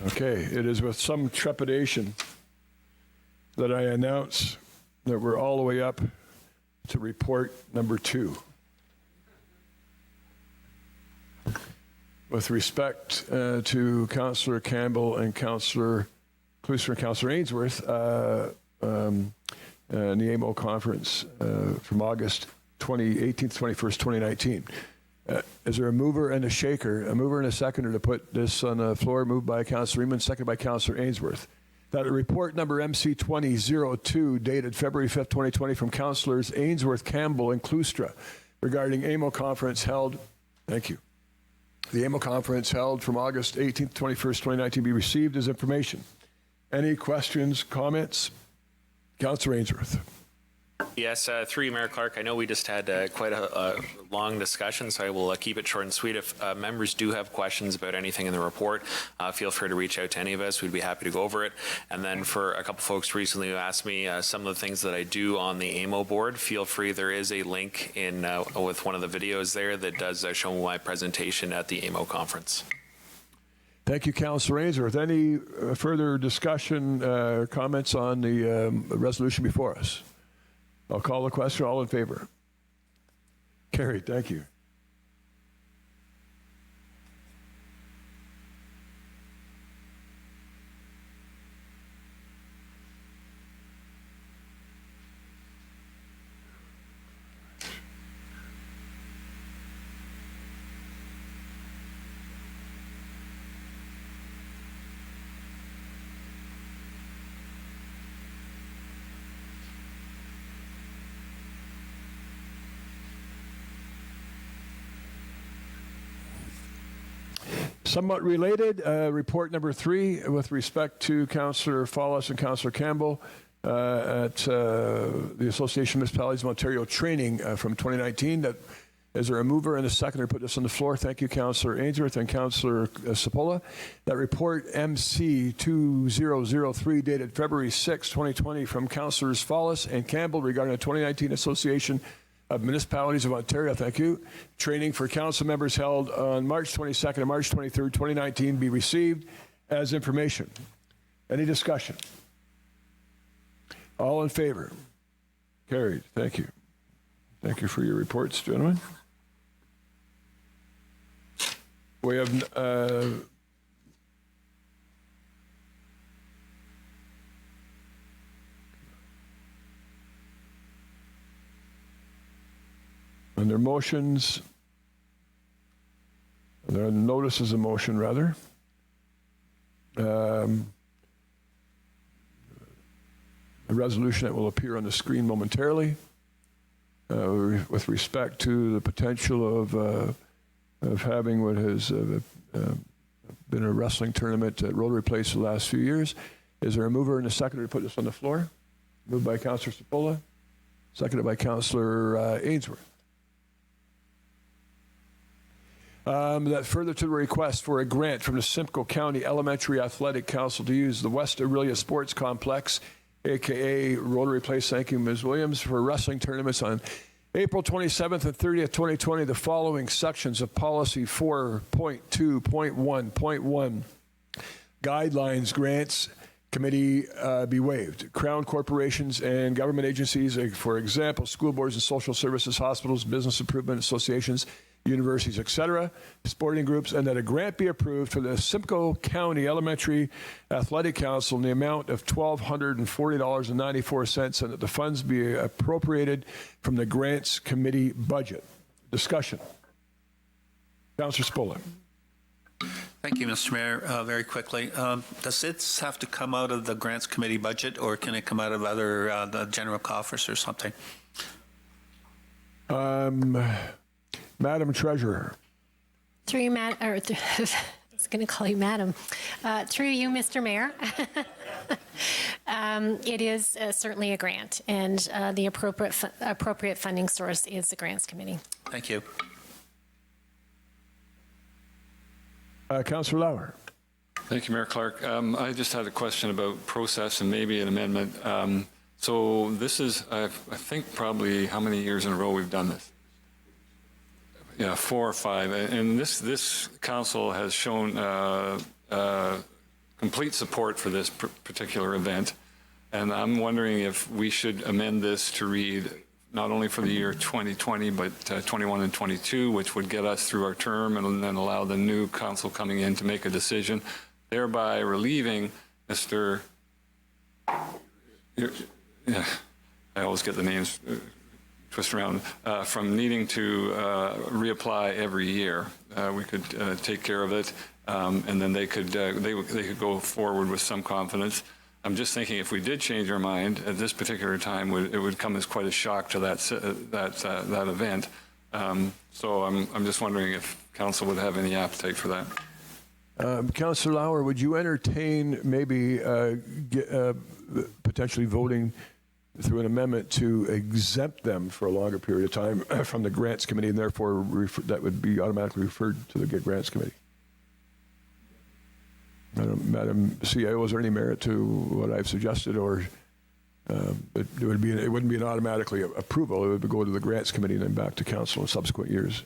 Speaker 1: Okay, it is with some trepidation that I announce that we're all the way up to report number 2. With respect to Councillor Campbell and Councillor Cloustra and Councillor Ainsworth, in the AMO conference from August 18th, 21st, 2019. Is there a mover and a shaker, a mover and a seconder to put this on the floor? Moved by Councillor Emond, seconded by Councillor Ainsworth. That report number MC 2002, dated February 5th, 2020, from Councillors Ainsworth, Campbell, and Cloustra regarding AMO conference held. Thank you. The AMO conference held from August 18th, 21st, 2019, be received as information. Any questions, comments? Councillor Ainsworth.
Speaker 10: Yes, through you, Mayor Clark. I know we just had quite a long discussion, so I will keep it short and sweet. If members do have questions about anything in the report, feel free to reach out to any of us. We'd be happy to go over it. And then for a couple folks recently who asked me some of the things that I do on the AMO board, feel free. There is a link in with one of the videos there that does show my presentation at the AMO conference.
Speaker 1: Thank you, Councillor Ainsworth. Any further discussion, comments on the resolution before us? I'll call the question. All in favor? Carried. Thank you. Somewhat related, report number 3 with respect to Councillor Fallis and Councillor Campbell at the Association of Municipalities of Ontario training from 2019. That is there a mover and a seconder? Put this on the floor. Thank you, Councillor Ainsworth and Councillor Cipolla. That report MC 2003 dated February 6, 2020 from Councillors Fallis and Campbell regarding the 2019 Association of Municipalities of Ontario, thank you. Training for council members held on March 22nd and March 23rd, 2019 be received as information. Any discussion? All in favor? Carried. Thank you. Thank you for your reports, gentlemen. We have under motions, there are notices of motion, rather. A resolution that will appear on the screen momentarily with respect to the potential of having what has been a wrestling tournament at Rotary Place the last few years. Is there a mover and a seconder to put this on the floor? Moved by Councillor Cipolla, seconded by Councillor Ainsworth. That further to the request for a grant from the Simcoe County Elementary Athletic Council to use the West Aurelia Sports Complex, a.k.a. Rotary Place, thank you, Ms. Williams, for wrestling tournaments on April 27th and 30th, 2020. The following sections of Policy 4.2.1.1 Guidelines Grants Committee be waived. Crown corporations and government agencies, for example, school boards and social services, hospitals, business improvement associations, universities, etc., sporting groups, and that a grant be approved for the Simcoe County Elementary Athletic Council in the amount of $1,240.94, and that the funds be appropriated from the Grants Committee budget. Discussion. Councillor Cipolla.
Speaker 2: Thank you, Mr. Mayor. Very quickly, does this have to come out of the Grants Committee budget, or can it come out of other the general coffers or something?
Speaker 1: Madam Treasurer.
Speaker 5: Through you, I was going to call you Madam. Through you, Mr. Mayor. It is certainly a grant, and the appropriate funding source is the Grants Committee.
Speaker 2: Thank you.
Speaker 1: Councillor Lauer.
Speaker 8: Thank you, Mayor Clark. I just had a question about process and maybe an amendment. So this is, I think, probably how many years in a row we've done this? Yeah, 4 or 5. And this council has shown complete support for this particular event. And I'm wondering if we should amend this to read not only for the year 2020, but 21 and 22, which would get us through our term and then allow the new council coming in to make a decision, thereby relieving Mr. Yeah, I always get the names twist around, from needing to reapply every year. We could take care of it, and then they could go forward with some confidence. I'm just thinking if we did change our mind at this particular time, it would come as quite a shock to that event. So I'm just wondering if council would have any appetite for that.
Speaker 1: Councillor Lauer, would you entertain maybe potentially voting through an amendment to exempt them for a longer period of time from the Grants Committee, and therefore that would be automatically referred to the Grants Committee. Madam CIO, is there any merit to what I've suggested, or it wouldn't be an automatically approval? It would go to the Grants Committee and then back to council in subsequent years.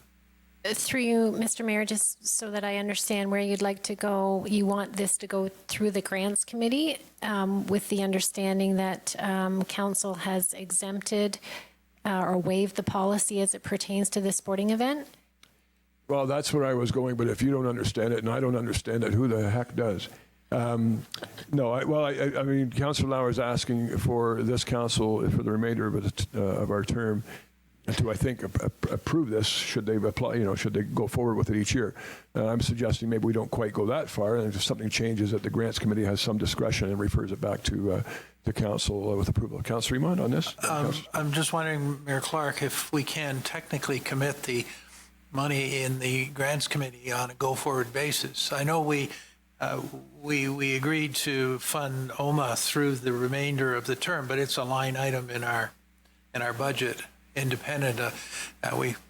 Speaker 5: Through you, Mr. Mayor, just so that I understand where you'd like to go, you want this to go through the Grants Committee with the understanding that council has exempted or waived the policy as it pertains to this sporting event?
Speaker 1: Well, that's where I was going, but if you don't understand it and I don't understand it, who the heck does? No, I mean, Councillor Lauer is asking for this council for the remainder of our term to, I think, approve this. Should they apply? Should they go forward with it each year? I'm suggesting maybe we don't quite go that far, and if something changes, that the Grants Committee has some discretion and refers it back to the council with approval. Councillor Iman on this.
Speaker 6: I'm just wondering, Mayor Clark, if we can technically commit the money in the Grants Committee on a go-forward basis. I know we agreed to fund OMA through the remainder of the term, but it's a line item in our budget, independent.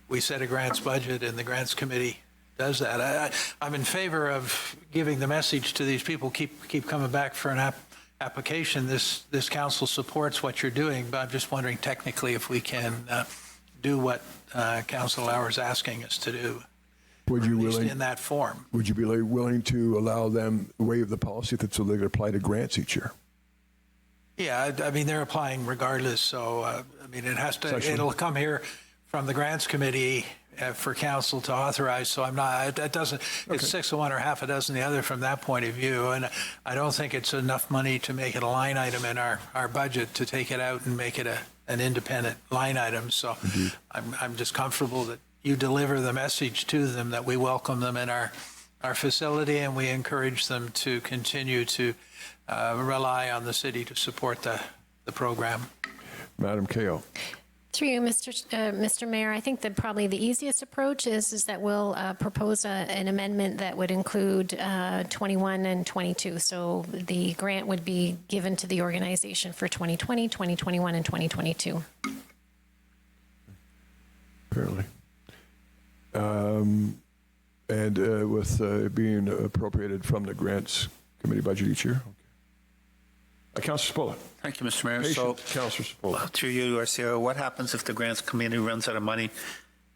Speaker 6: We set a grants budget, and the Grants Committee does that. I'm in favor of giving the message to these people: keep coming back for an application. This council supports what you're doing, but I'm just wondering technically if we can do what Council Lauer is asking us to do.
Speaker 1: Would you willing
Speaker 6: in that form?
Speaker 1: Would you be willing to allow them waive the policy so they could apply to grants each year?
Speaker 6: Yeah, I mean, they're applying regardless. So I mean, it'll come here from the Grants Committee for council to authorize. So I'm not. That doesn't. Okay. It's 6 of one or half a dozen the other from that point of view. And I don't think it's enough money to make it a line item in our budget to take it out and make it an independent line item. So I'm just comfortable that you deliver the message to them that we welcome them in our facility, and we encourage them to continue to rely on the city to support the program.
Speaker 1: Madam Kao.
Speaker 5: Through you, Mr. Mayor, I think that probably the easiest approach is that we'll propose an amendment that would include 21 and 22. So the grant would be given to the organization for 2020, 2021, and 2022.
Speaker 1: Apparently. And with being appropriated from the Grants Committee budget each year. Okay. Councillor Cipolla.
Speaker 2: Thank you, Mr. Mayor.
Speaker 1: Councillor Cipolla.
Speaker 2: Through you, RCO, what happens if the Grants Committee runs out of money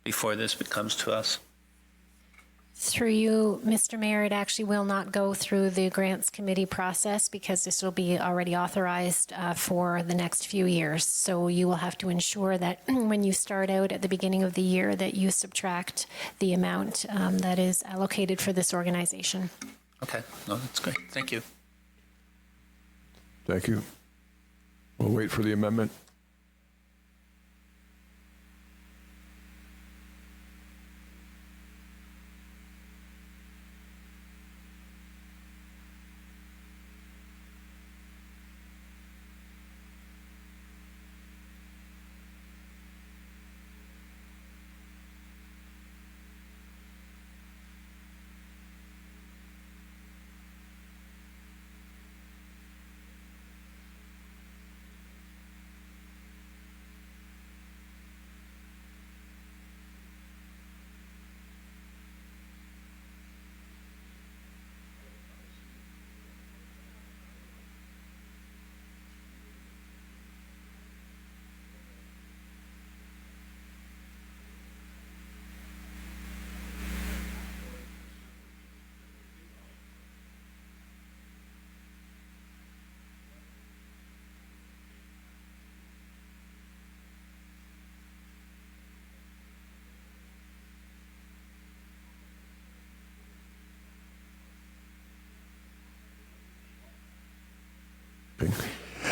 Speaker 2: before this comes to us?
Speaker 5: Through you, Mr. Mayor, it actually will not go through the Grants Committee process because this will be already authorized for the next few years. So you will have to ensure that when you start out at the beginning of the year that you subtract the amount that is allocated for this organization.
Speaker 2: Okay, no, that's great. Thank you.
Speaker 1: Thank you. We'll wait for the amendment.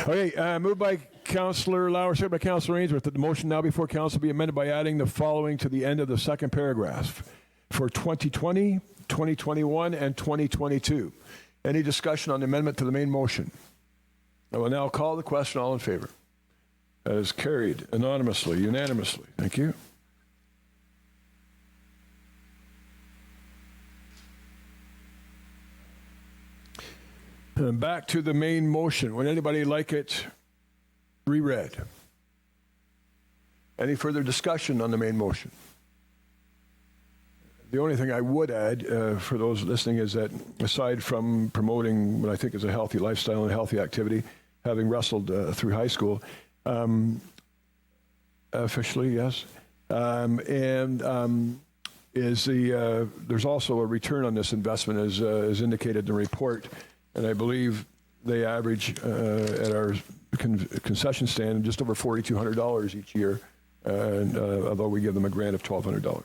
Speaker 1: Okay, moved by Councillor Lauer, second by Councillor Ainsworth, that the motion now before council be amended by adding the following to the end of the second paragraph for 2020, 2021, and 2022. Any discussion on the amendment to the main motion? I will now call the question. All in favor? That is carried unanimously. Thank you. And back to the main motion. Would anybody like it reread. Any further discussion on the main motion? The only thing I would add for those listening is that aside from promoting what I think is a healthy lifestyle and healthy activity, having wrestled through high school, officially, yes, there's also a return on this investment as indicated in the report, and I believe they average at our concession stand just over $4,200 each year, and although we give them a grant of $1,200.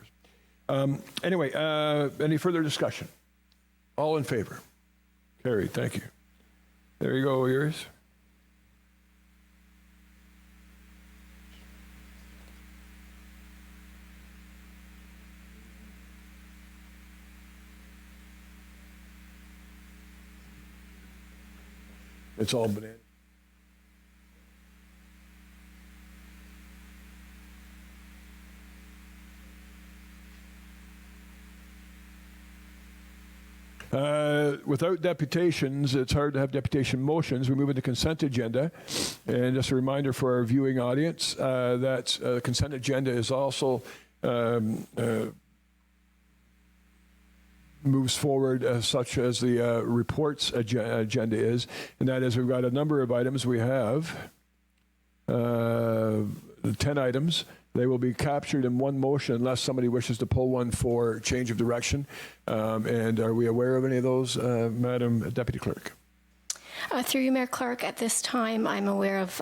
Speaker 1: Anyway, any further discussion? All in favor? Carried. Thank you. There you go, yours. It's all banana. Without deputations, it's hard to have deputation motions. We move into consent agenda. And just a reminder for our viewing audience that consent agenda is also moves forward such as the reports agenda is. And that is, we've got a number of items. We have 10 items. They will be captured in one motion unless somebody wishes to pull one for change of direction. And are we aware of any of those, Madam Deputy Clerk?
Speaker 4: Through you, Mayor Clark, at this time, I'm aware of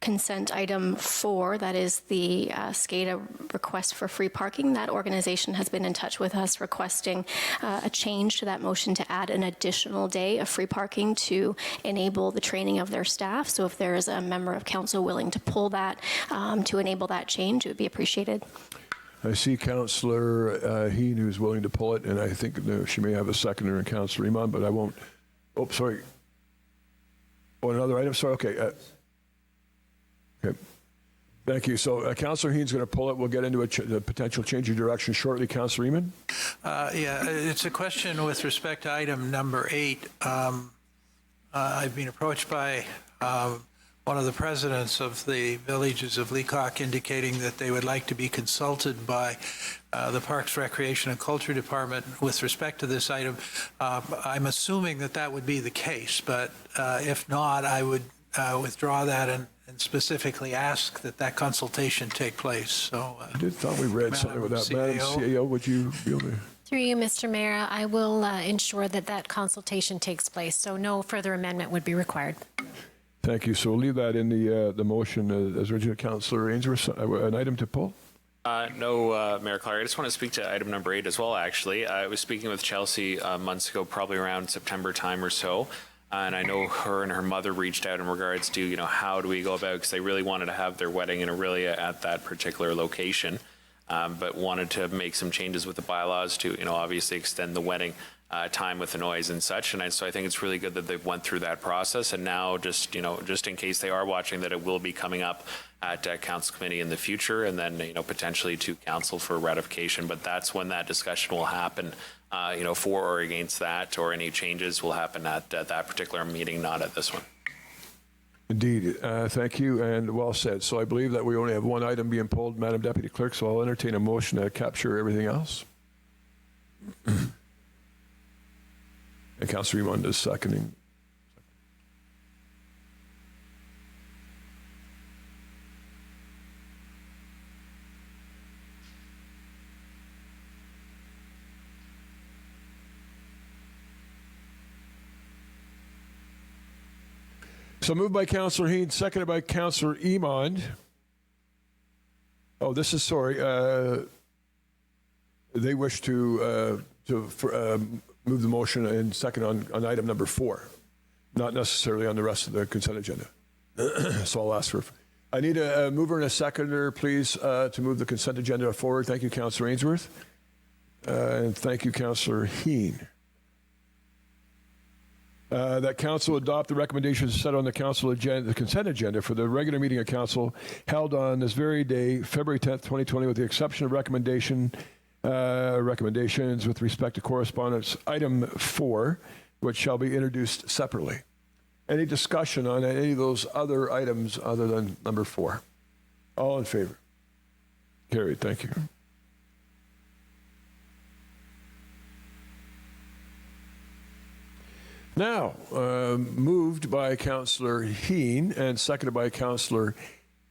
Speaker 4: consent item 4, that is the SCADA request for free parking. That organization has been in touch with us requesting a change to that motion to add an additional day of free parking to enable the training of their staff. So if there is a member of council willing to pull that to enable that change, it would be appreciated.
Speaker 1: I see Councillor Heen who's willing to pull it, and I think she may have a seconder in Councillor Iman, but I won't. Oh, sorry. Oh, another item? Sorry, okay. Okay. Thank you. So Councillor Heen's going to pull it. We'll get into the potential change of direction shortly. Councillor Eamon?
Speaker 6: Yeah, it's a question with respect to item number 8. I've been approached by one of the presidents of the villages of Leacock indicating that they would like to be consulted by the Parks, Recreation and Culture Department with respect to this item. I'm assuming that that would be the case, but if not, I would withdraw that and specifically ask that that consultation take place. So
Speaker 1: I did thought we read something with that. Madam CAO, would you be able to?
Speaker 5: Through you, Mr. Mayor, I will ensure that that consultation takes place, so no further amendment would be required.
Speaker 1: Thank you. So we'll leave that in the motion as original. Councillor Ainsworth, an item to pull?
Speaker 10: No, Mayor Clark. I just want to speak to item number 8 as well, actually. I was speaking with Chelsea months ago, probably around September time or so. And I know her and her mother reached out in regards to, how do we go about, because they really wanted to have their wedding in Orillia at that particular location, but wanted to make some changes with the bylaws to, obviously extend the wedding time with the noise and such. And so I think it's really good that they've went through that process. And now just in case they are watching, that it will be coming up at council committee in the future, and then, potentially to council for ratification. But that's when that discussion will happen. For or against that, or any changes will happen at that particular meeting, not at this one.
Speaker 1: Indeed. Thank you, and well said. So I believe that we only have one item being pulled, Madam Deputy Clerk, so I'll entertain a motion to capture everything else. And Councillor Iman is seconding. So moved by Councillor Heen, seconded by Councillor Iman. Oh, this is, sorry. They wish to move the motion and second on item number 4, not necessarily on the rest of the consent agenda. So I'll ask for. I need a mover and a seconder, please, to move the consent agenda forward. Thank you, Councillor Ainsworth. And thank you, Councillor Heen. That council adopt the recommendations set on the council agenda, the consent agenda for the regular meeting of council held on this very day, February 10th, 2020, with the exception of recommendations with respect to correspondence item 4, which shall be introduced separately. Any discussion on any of those other items other than number 4? All in favor? Carried. Thank you. Now, moved by Councillor Heen and seconded by Councillor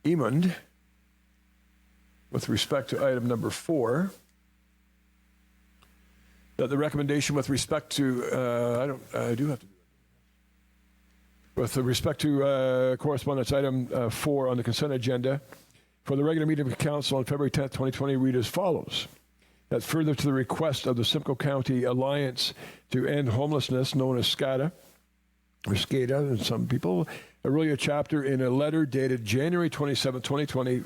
Speaker 1: Emond, with respect to item number 4, that the recommendation with respect to, with respect to correspondence item 4 on the consent agenda for the regular meeting of council on February 10th, 2020, read as follows. That further to the request of the Simcoe County Alliance to End Homelessness, known as SCADA, or SCADA, and some people, Aurelia chapter in a letter dated January 27, 2020,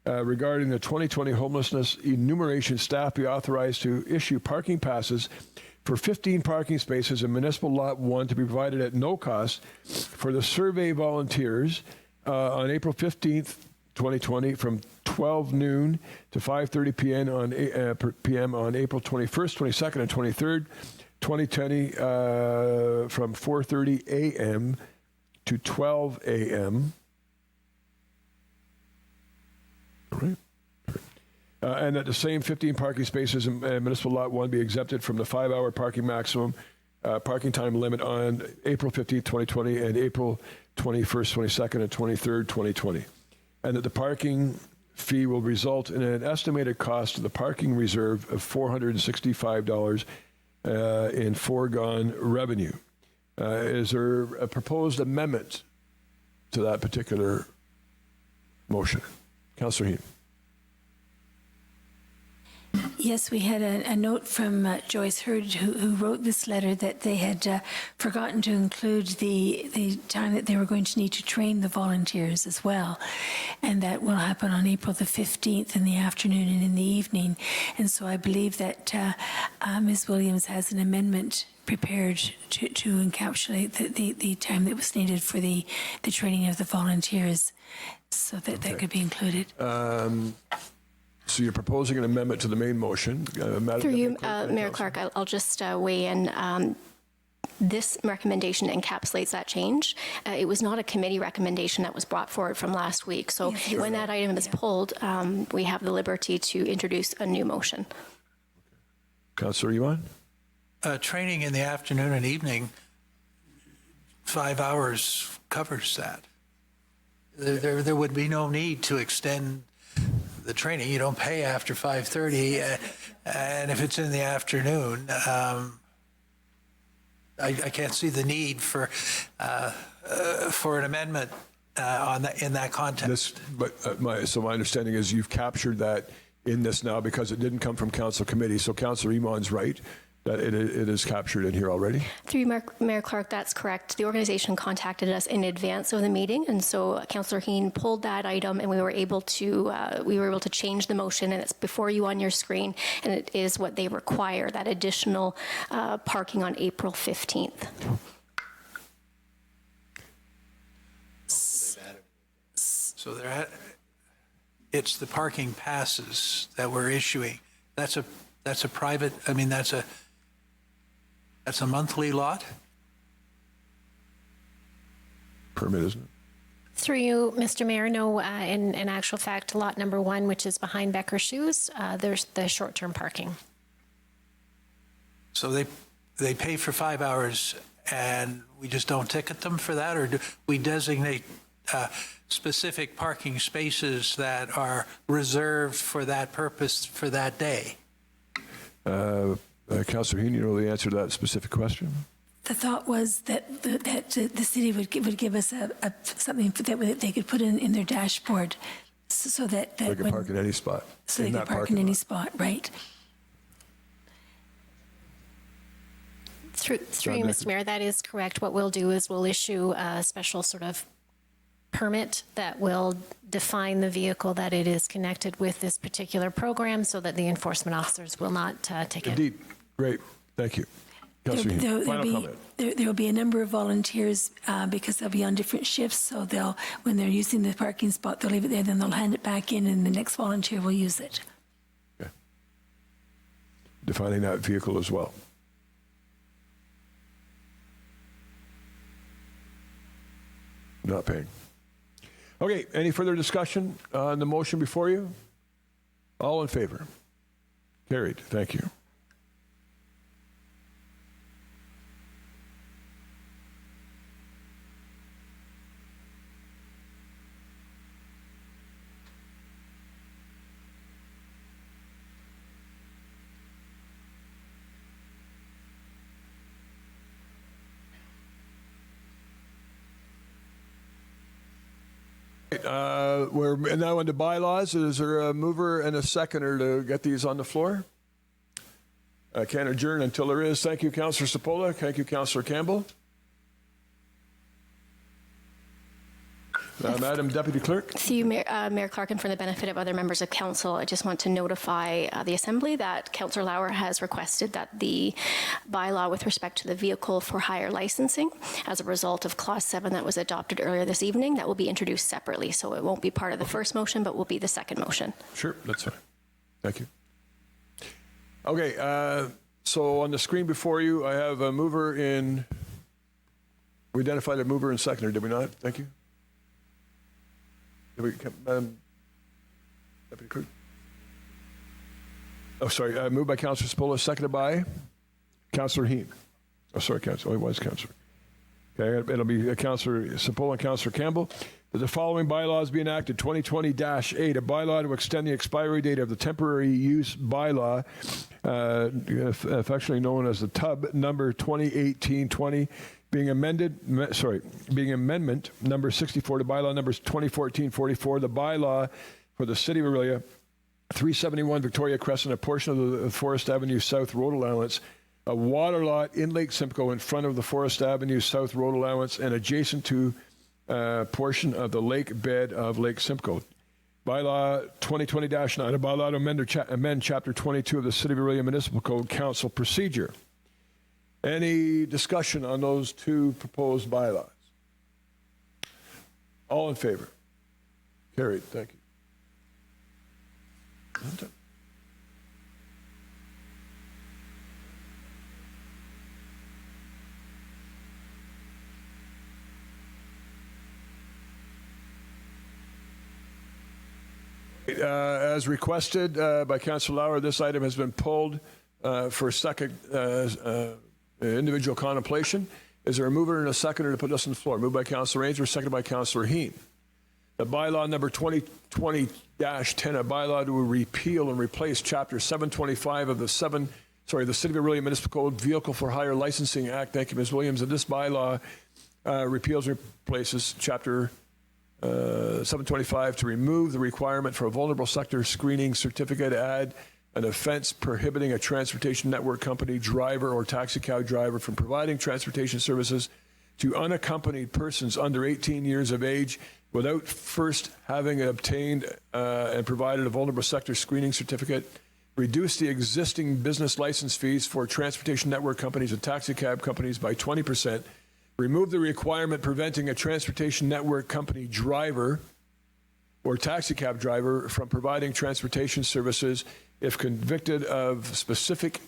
Speaker 1: regarding the 2020 homelessness enumeration, staff be authorized to issue parking passes for 15 parking spaces in Municipal Lot 1 to be provided at no cost for the survey volunteers on April 15th, 2020 from 12 noon to 5:30 p.m. on April 21st, 22nd, and 23rd, 2020 from 4:30 a.m. to 12 a.m. All right. And that the same 15 parking spaces in Municipal Lot 1 be exempted from the 5-hour parking maximum parking time limit on April 15th, 2020 and April 21st, 22nd, and 23rd, 2020. And that the parking fee will result in an estimated cost of the parking reserve of $465 in foregone revenue. Is there a proposed amendment to that particular motion? Councillor Heen.
Speaker 9: Yes, we had a note from Joyce Hurd, who wrote this letter, that they had forgotten to include the time that they were going to need to train the volunteers as well. And that will happen on April the 15th in the afternoon and in the evening. And so I believe that Ms. Williams has an amendment prepared to encapsulate the time that was needed for the training of the volunteers, so that that could be included.
Speaker 1: So you're proposing an amendment to the main motion.
Speaker 4: Through you, Mayor Clark, I'll just weigh in. This recommendation encapsulates that change. It was not a committee recommendation that was brought forward from last week. So when that item is pulled, we have the liberty to introduce a new motion.
Speaker 1: Councillor Yuan?
Speaker 6: Training in the afternoon and evening, 5 hours covers that. There would be no need to extend the training. You don't pay after 5:30, and if it's in the afternoon, I can't see the need for an amendment in that context.
Speaker 1: So my understanding is you've captured that in this now because it didn't come from council committee. So Councillor Iman's right that it is captured in here already.
Speaker 4: Through Mayor Clark, that's correct. The organization contacted us in advance of the meeting, and so Councillor Heen pulled that item, and we were able to change the motion, and it's before you on your screen, and it is what they require, that additional parking on April 15th.
Speaker 6: So it's the parking passes that we're issuing. That's a private. I mean, that's a monthly lot?
Speaker 1: Permit, isn't it?
Speaker 5: Through you, Mr. Mayor, no, in actual fact, lot number 1, which is behind Becker Shoes, there's the short-term parking.
Speaker 6: So they pay for 5 hours and we just don't ticket them for that? Or do we designate specific parking spaces that are reserved for that purpose for that day?
Speaker 1: Councillor Heen, you know the answer to that specific question?
Speaker 9: The thought was that the city would give us something that they could put in their dashboard, so that
Speaker 1: they could park in any spot.
Speaker 9: So they could park in any spot, right?
Speaker 5: Through you, Mr. Mayor, that is correct. What we'll do is we'll issue a special sort of permit that will define the vehicle that it is connected with this particular program, so that the enforcement officers will not take it.
Speaker 1: Indeed. Great. Thank you. Councillor Heen, final comment.
Speaker 9: There will be a number of volunteers because they'll be on different shifts. So when they're using the parking spot, they'll leave it there, then they'll hand it back in, and the next volunteer will use it.
Speaker 1: Okay. Defining that vehicle as well. not paying. Okay, any further discussion on the motion before you? All in favor? Carried. Thank you. We're now into bylaws. Is there a mover and a seconder to get these on the floor? I can't adjourn until there is. Thank you, Councillor Cipolla. Thank you, Councillor Campbell. Madam Deputy Clerk.
Speaker 4: Through Mayor Clark, and for the benefit of other members of council, I just want to notify the Assembly that Councillor Lauer has requested that the bylaw with respect to the vehicle for hire licensing, as a result of Clause 7 that was adopted earlier this evening, that will be introduced separately. So it won't be part of the first motion, but will be the second motion.
Speaker 1: Sure, that's fine. Thank you. Okay, so on the screen before you, I have a mover in. We identified a mover and seconder, did we not? Thank you. Madam Deputy Clerk. Oh, sorry. Moved by Councillor Cipolla, seconded by Councillor Heen. Oh, sorry, Councillor. Oh, it was Councillor. Okay, it'll be Councillor Cipolla and Councillor Campbell. That the following bylaws be enacted: 2020-8, a bylaw to extend the expiry date of the temporary use bylaw, affectionately known as the TUB, number 2018-20. Being amendment number 64 to bylaw number 2014-44, the bylaw for the City of Orillia, 371 Victoria Crescent, a portion of the Forest Avenue South road allowance, a water lot in Lake Simcoe in front of the Forest Avenue South road allowance and adjacent to a portion of the lake bed of Lake Simcoe. Bylaw 2020-9, a bylaw to amend Chapter 22 of the City of Orillia Municipal Code, Council Procedure. Any discussion on those two proposed bylaws? All in favor? Carried. Thank you. As requested by Councillor Lauer, this item has been pulled for second individual contemplation. Is there a mover and a seconder to put this on the floor? Moved by Councillor Ainsworth, seconded by Councillor Heen. The bylaw number 2020-10, a bylaw to repeal and replace Chapter 725 of the City of Orillia Municipal Code, Vehicle for Hire Licensing Act. Thank you, Ms. Williams. And this bylaw repeals and replaces Chapter 725 to remove the requirement for a vulnerable sector screening certificate, add an offense prohibiting a transportation network company driver or taxi cab driver from providing transportation services to unaccompanied persons under 18 years of age without first having obtained and provided a vulnerable sector screening certificate, reduce the existing business license fees for transportation network companies and taxi cab companies by 20%, remove the requirement preventing a transportation network company driver or taxi cab driver from providing transportation services if convicted of specific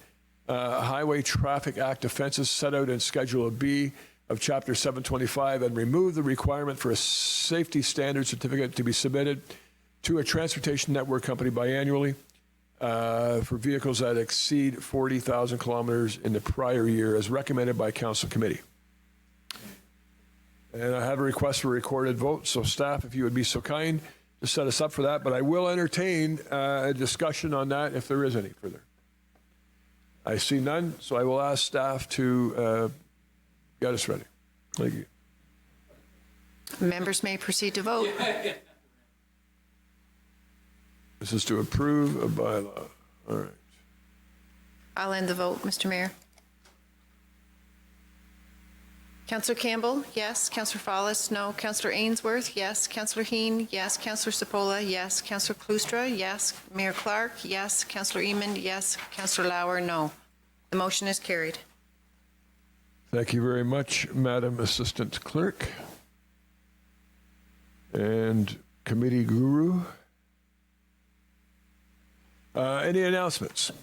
Speaker 1: Highway Traffic Act offenses set out in Schedule B of Chapter 725, and remove the requirement for a safety standard certificate to be submitted to a transportation network company biannually for vehicles that exceed 40,000 kilometers in the prior year, as recommended by Council Committee. And I have a request for a recorded vote, so staff, if you would be so kind to set us up for that, but I will entertain a discussion on that if there is any further. I see none, so I will ask staff to get us ready. Thank you.
Speaker 13: Members may proceed to vote.
Speaker 1: This is to approve a bylaw. All right.
Speaker 13: I'll end the vote, Mr. Mayor. Councillor Campbell, yes. Councillor Fallis, no. Councillor Ainsworth, yes. Councillor Heen, yes. Councillor Cipolla, yes. Councillor Cloustra, yes. Mayor Clark, yes. Councillor Eamon, yes. Councillor Lauer, no. The motion is carried.
Speaker 1: Thank you very much, Madam Assistant Clerk. And Committee Guru. Any announcements?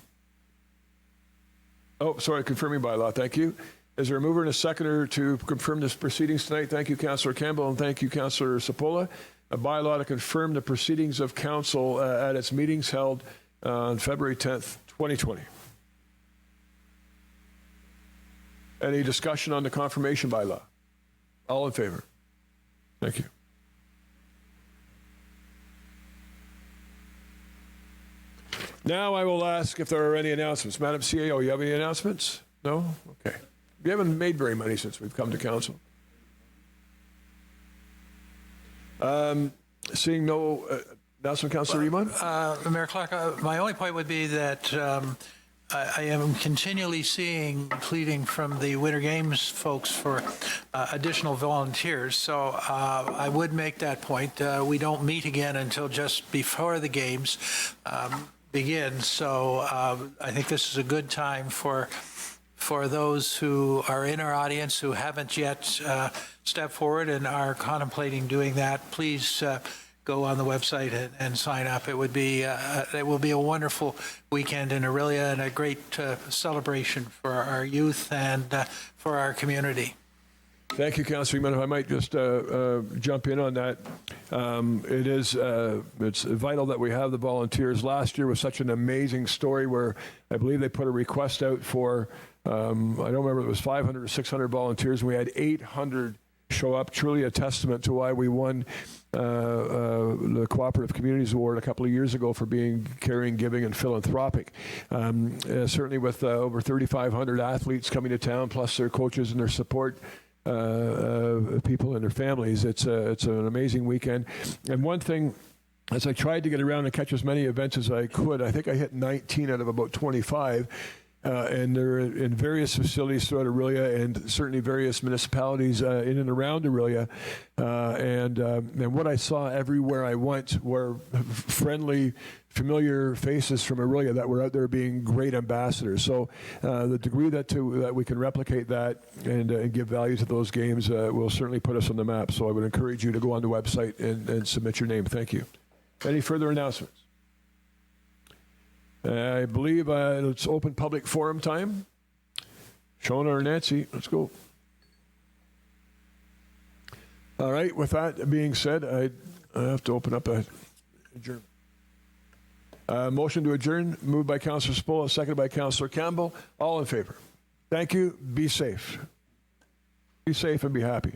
Speaker 1: Oh, sorry, confirming bylaw. Thank you. Is there a mover and a seconder to confirm this proceedings tonight? Thank you, Councillor Campbell, and thank you, Councillor Sepola. A bylaw to confirm the proceedings of council at its meetings held on February 10th, 2020. Any discussion on the confirmation bylaw? All in favor? Thank you. Now I will ask if there are any announcements. Madam CAO, you have any announcements? No? Okay. We haven't made very many since we've come to council. Seeing no announcement, Councillor Iman?
Speaker 6: Mayor Clark, my only point would be that I am continually pleading from the Winter Games folks for additional volunteers. So I would make that point. We don't meet again until just before the games begin. So I think this is a good time for those who are in our audience who haven't yet stepped forward and are contemplating doing that. Please go on the website and sign up. It will be a wonderful weekend in Orillia and a great celebration for our youth and for our community.
Speaker 1: Thank you, Councillor Iman. If I might just jump in on that. It's vital that we have the volunteers. Last year was such an amazing story where I believe they put a request out for, I don't remember if it was 500 or 600 volunteers, and we had 800 show up. Truly a testament to why we won the Cooperative Communities Award a couple of years ago for being caring, giving, and philanthropic. Certainly with over 3,500 athletes coming to town, plus their coaches and their support people and their families. It's an amazing weekend. And one thing, as I tried to get around and catch as many events as I could, I think I hit 19 out of about 25. And they're in various facilities throughout Orillia and certainly various municipalities in and around Orillia. And what I saw everywhere I went were friendly, familiar faces from Orillia that were out there being great ambassadors. So the degree that we can replicate that and give value to those games will certainly put us on the map. So I would encourage you to go on the website and submit your name. Thank you. Any further announcements? I believe it's open public forum time. Shona or Nancy, let's go. All right, with that being said, I have to open up a adjournment. Motion to adjourn, moved by Councillor Sepola, seconded by Councillor Campbell. All in favor. Thank you. Be safe. Be safe and be happy.